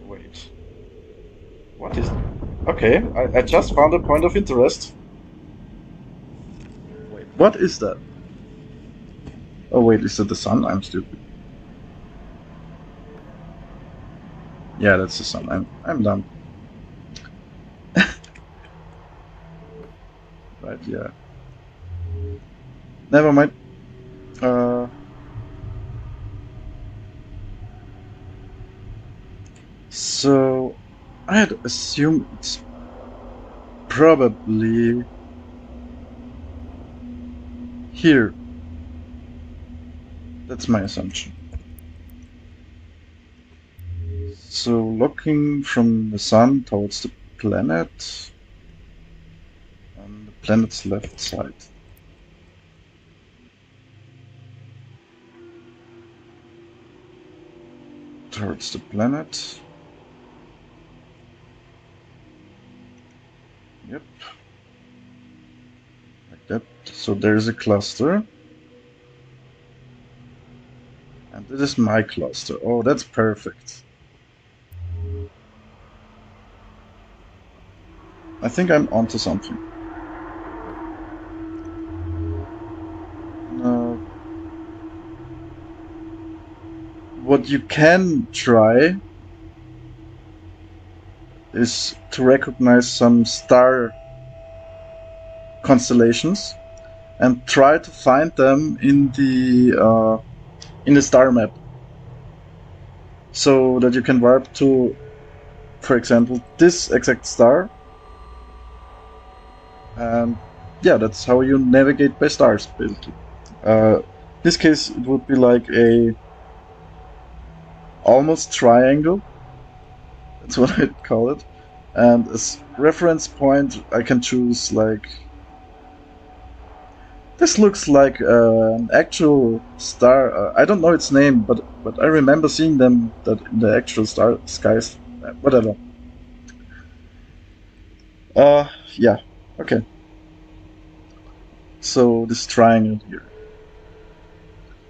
Wait, what is? Okay, Okay, I just found a point of interest. Wait, what is that? Oh wait, is that the sun? I'm stupid. Yeah, that's the sun. I'm dumb. Right, yeah. Never mind. Uh, so I'd assume it's probably here. That's my assumption. So looking from the sun towards the planet on the planet's left side. Towards the planet. Yep, like that. So there's a cluster. And this is my cluster. Oh, that's perfect. I think I'm onto something. Now, what you can try is to recognize some star constellations and try to find them in the star map, so that you can warp to, for example, this exact star. And yeah, that's how you navigate by stars, basically. In this case, it would be like a almost triangle. That's what I'd call it. And as reference point, I can choose like this looks like an actual star. I don't know its name, but I remember seeing them that in the actual star skies. Whatever. Uh, yeah. Okay. So this triangle here,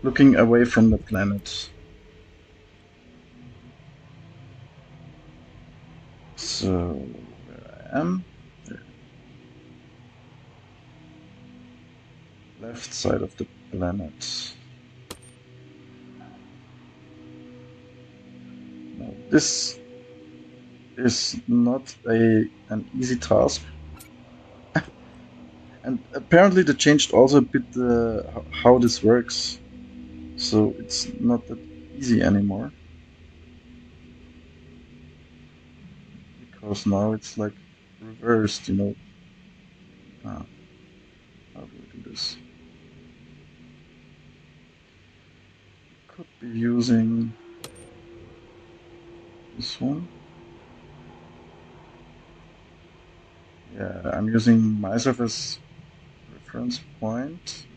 looking away from the planet. So where I am, there. Left side of the planet. Now this is not an easy task. And apparently they changed also a bit how this works. So it's not that easy anymore. Because now it's like reversed, you know. Ah, how do I do this? Could be using this one. Yeah, I'm using myself as reference point.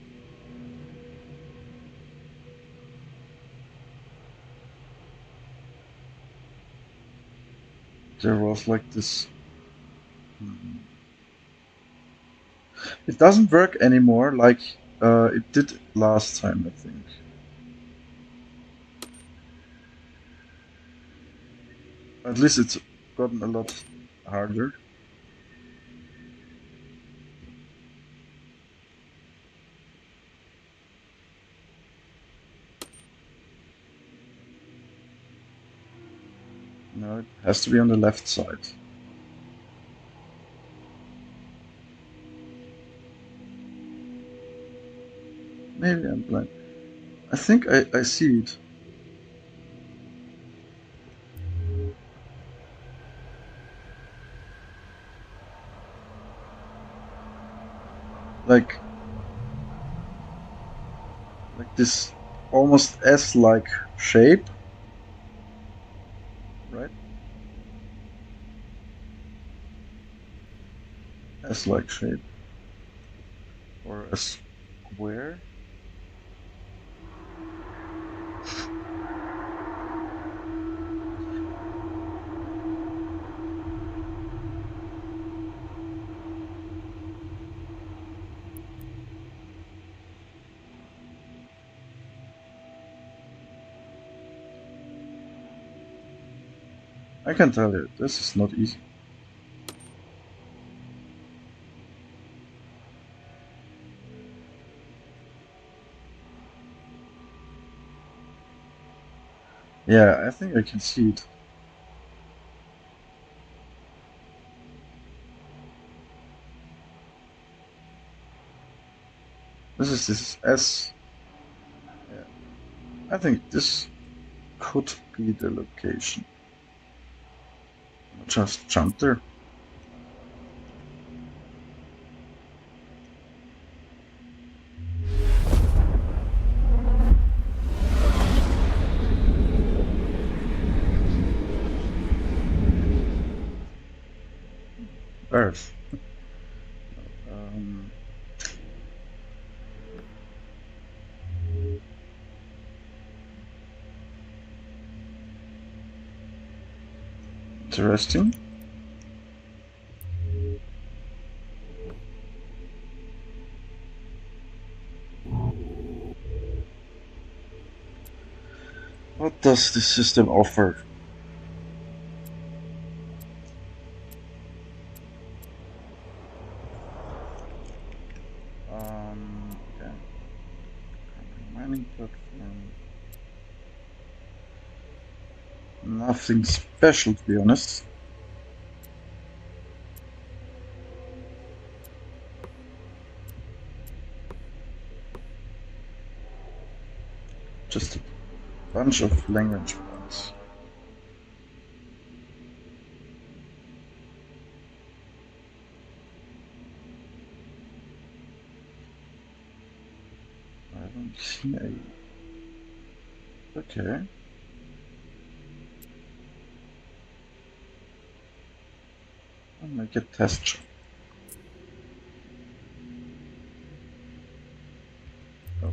There was like this. It doesn't work anymore like it did last time, I think. At least it's gotten a lot harder. No, it has to be on the left side. Maybe I'm blind. I think I see it. Like this almost S-like shape, right? S-like shape. Or a square. I can tell you, this is not easy. Yeah, I think I can see it. This is S. Yeah, I think this could be the location. Just jump there. Earth. Um, Interesting. What does this system offer? Okay. Mining platform. Nothing special, to be honest. Just a bunch of language points. I don't see a. Okay. I'll make a test shot. Oh.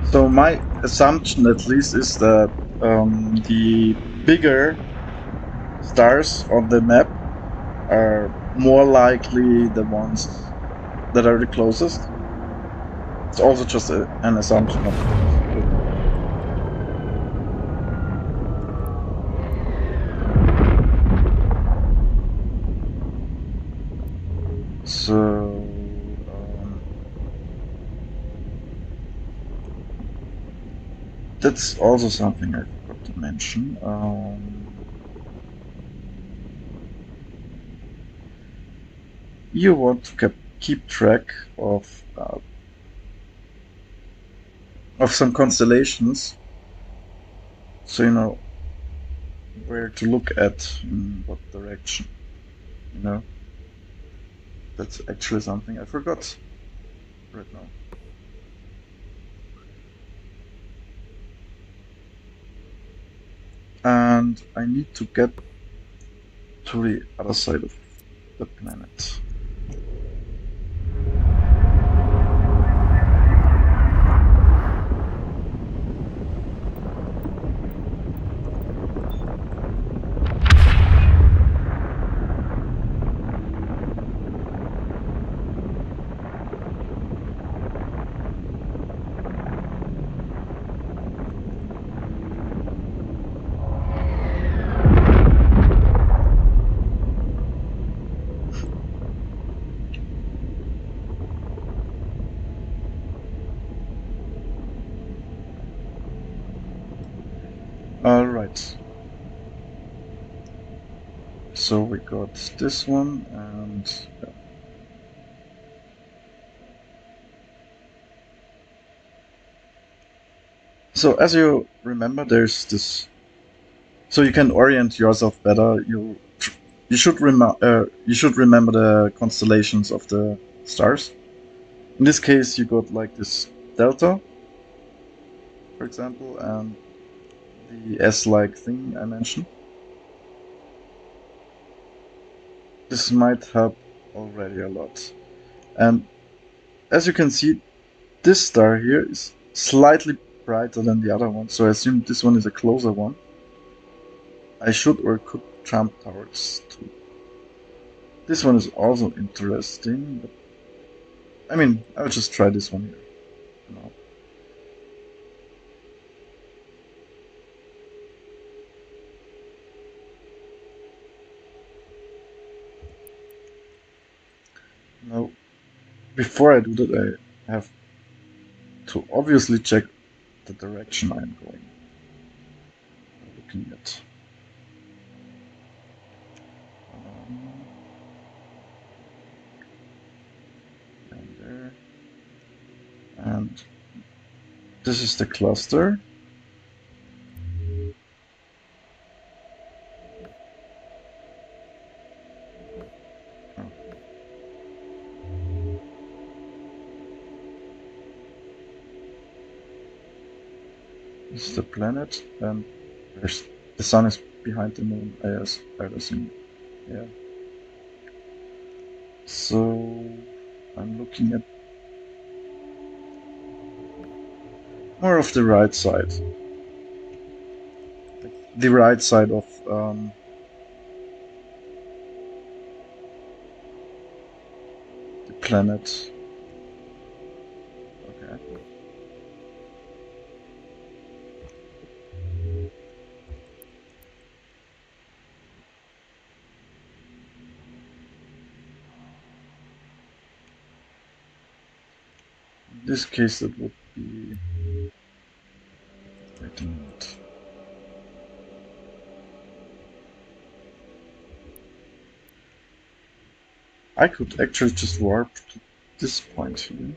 So my assumption, at least, is that the bigger stars on the map are more likely the ones that are the closest. It's also just an assumption, of course. So, that's also something I forgot to mention. You want to keep track of some constellations, so you know where to look at in what direction. You know, that's actually something I forgot right now. And I need to get to the other side of the planet. Alright. So we got this one, and yeah. So as you remember, there's this. So you can orient yourself better. You should remember the constellations of the stars. In this case, you got like this delta, for example, and the S-like thing I mentioned. This might help already a lot. And as you can see, this star here is slightly brighter than the other one, so I assume this one is a closer one. I should or could jump towards two. This one is also interesting, but I mean, I'll just try this one here. No. Now, before I do that, I have to obviously check the direction I'm going. Looking at and there, and this is the cluster. Oh. This is the planet, and there's the sun is behind the moon. Yes, I assume. Yeah. So I'm looking at more of the right side. The right side of the planet. Okay. In this case, that would be. Wait a minute. I could actually just warp to this point here.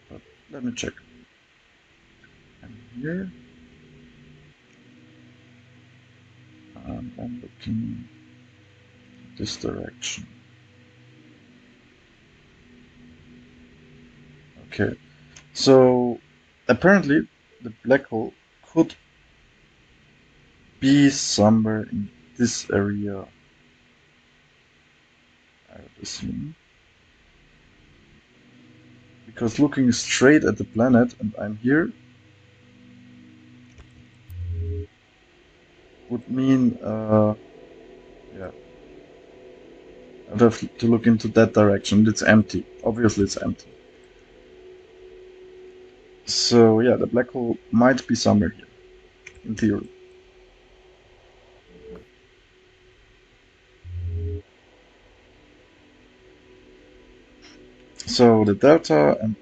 But let me check. I'm here. And I'm looking this direction. Okay. So apparently the black hole could be somewhere in this area, I would assume. Because looking straight at the planet and I'm here would mean, yeah, I'd have to look into that direction. It's empty. Obviously, it's empty. So, yeah, the black hole might be somewhere here, in theory. So, the delta and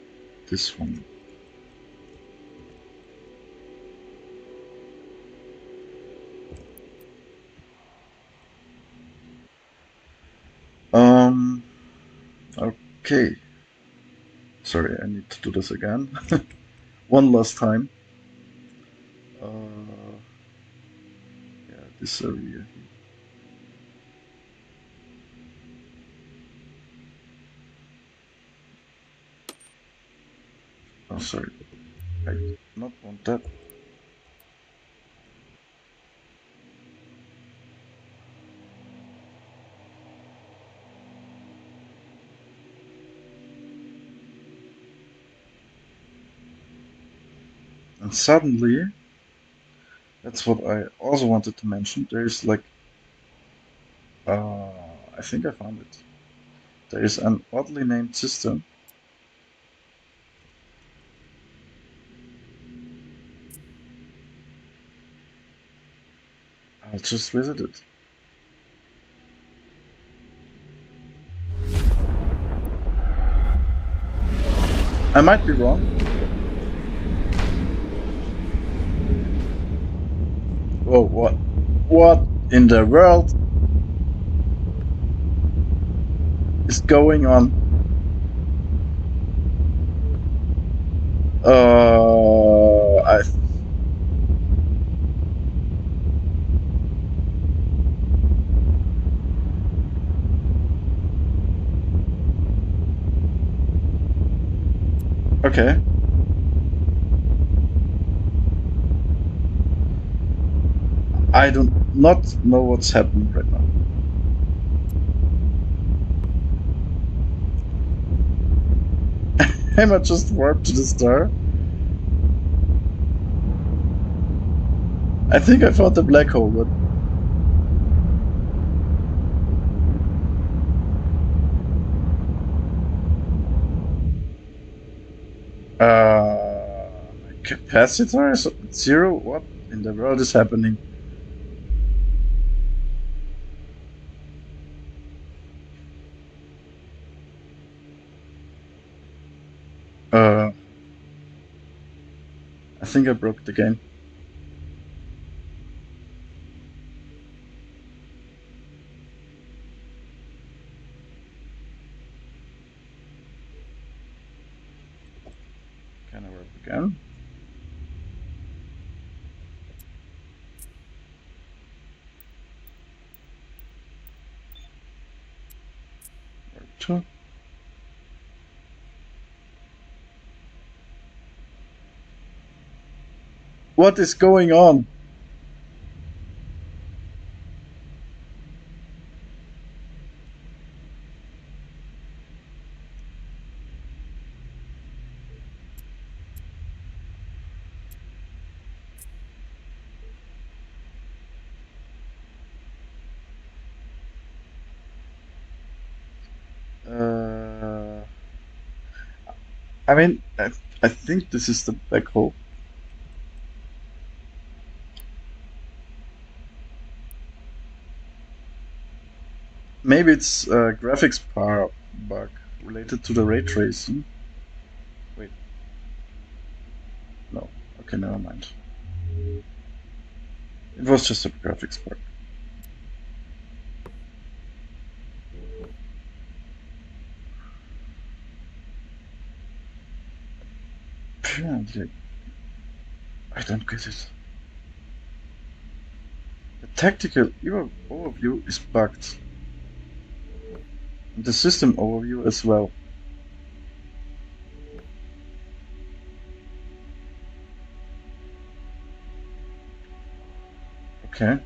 this one. Um, okay. Sorry, I need to do this again. One last time. Yeah, this area here. Oh, sorry. I did not want that. And suddenly, that's what I also wanted to mention. There's like, I think I found it. There is an oddly named system. I'll just visit it. I might be wrong. Whoa, what? What in the world is going on? I okay. I don't not know what's happening right now. I might just warp to the star. I think I found the black hole, but my capacitor is at 0? What in the world is happening? I think I broke the game. Can I warp again? Warp 2. What is going on? Uh, I mean, I think this is the black hole. Maybe it's a graphics power bug related to the ray tracing. Wait. No. Okay, never mind. It was just a graphics bug. Apparently, I don't get it. The tactical overview is bugged. And the system overview as well. Okay.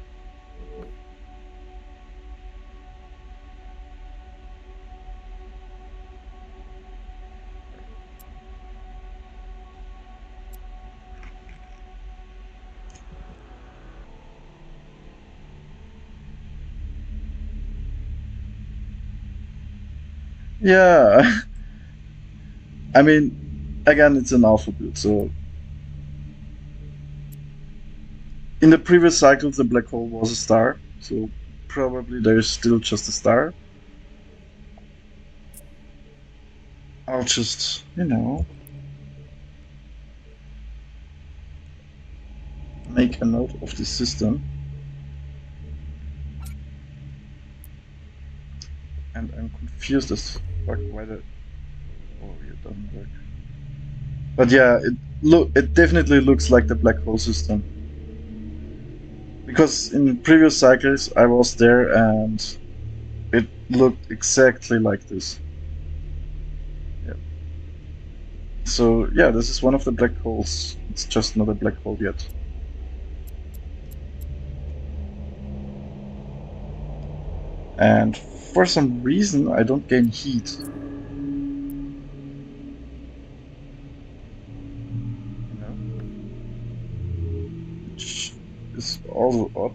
Yeah. I mean, again, it's an alpha build, so in the previous cycles, the black hole was a star, so probably there's still just a star. I'll just, make a note of the system. And I'm confused as fuck why the overview doesn't work. But yeah, it definitely looks like the black hole system. Because in previous cycles I was there and it looked exactly like this. Yeah. So yeah, this is one of the black holes. It's just not a black hole yet. And for some reason I don't gain heat. Which is also odd.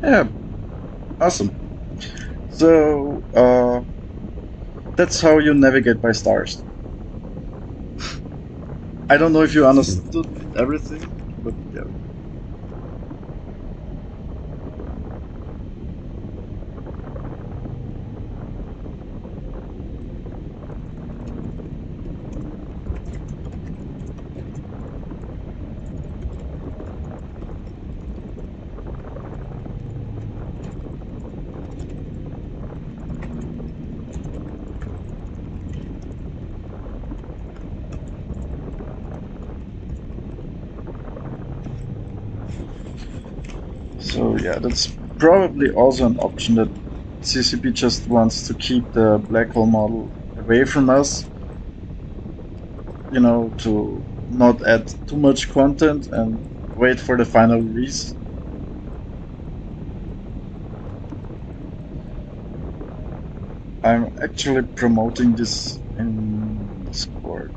Yeah, awesome. So, that's how you navigate by stars. I don't know if you understood everything, but yeah. So yeah, that's probably also an option that CCP just wants to keep the black hole model away from us, to not add too much content and wait for the final release. I'm actually promoting this in Discord.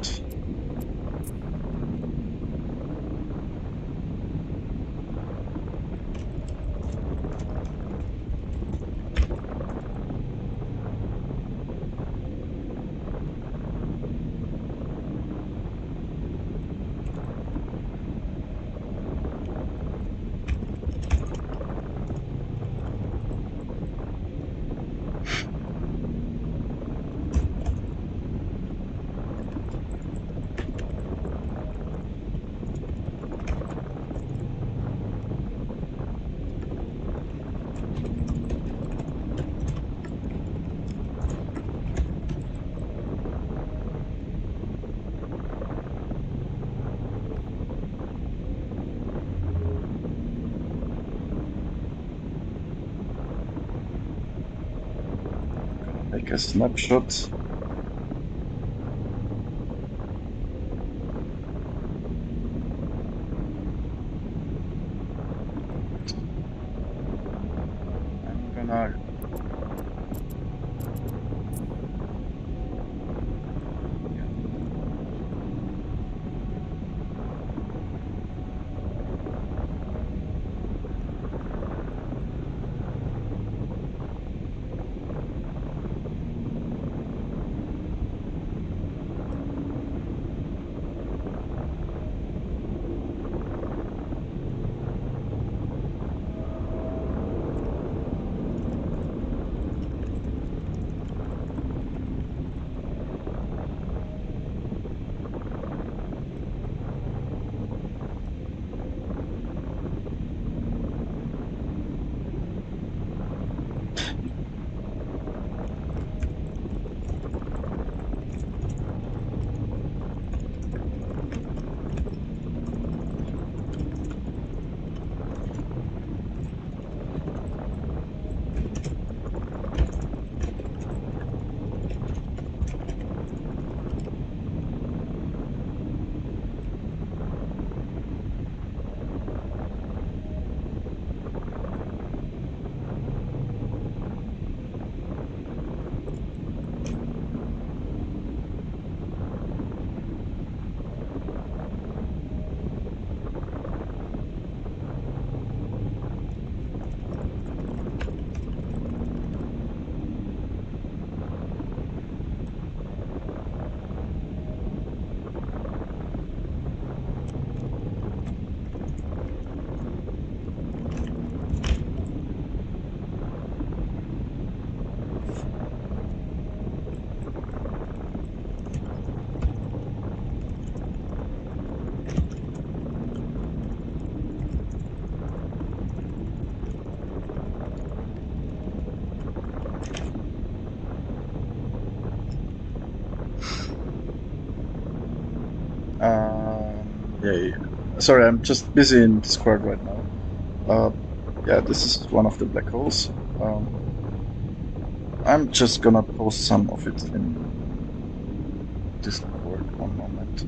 Gonna make a snapshot. I'm gonna yeah. Yeah, yeah. Sorry, I'm just busy in Discord right now. Uh, yeah, this is one of the black holes. I'm just gonna post some of it in Discord. One moment.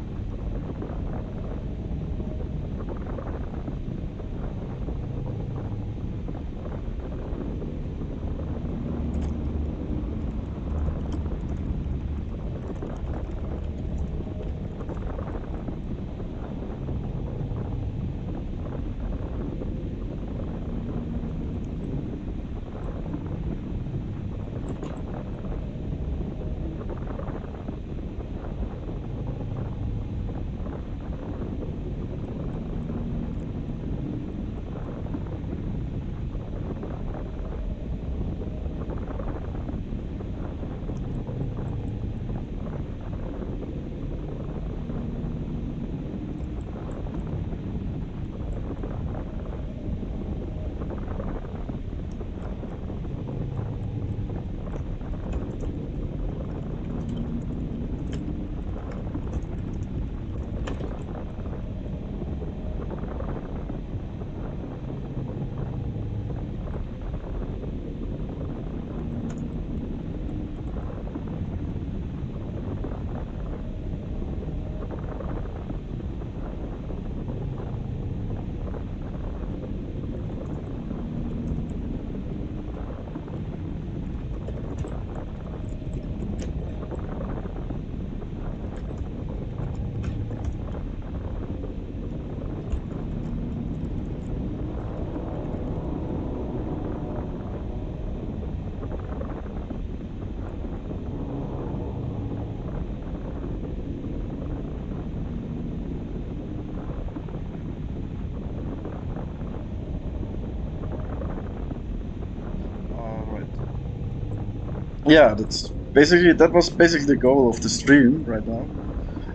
Yeah, that was basically the goal of the stream right now.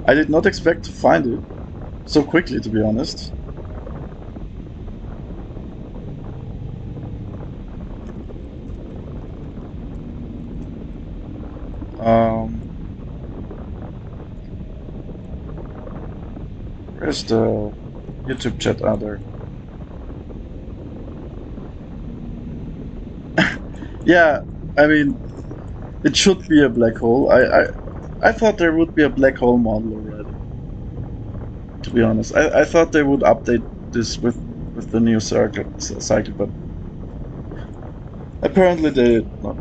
I did not expect to find it so quickly, to be honest. Um, where's the YouTube chat? There. Yeah, I mean, it should be a black hole. I thought there would be a black hole model already. To be honest, I thought they would update this with the new cycle, but apparently they did not.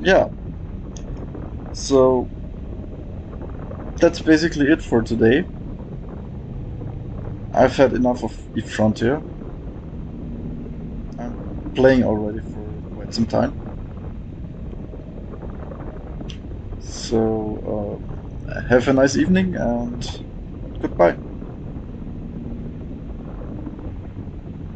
Yeah. So that's basically it for today. I've had enough of Eve Frontier. I'm playing already for quite some time. So have a nice evening and goodbye.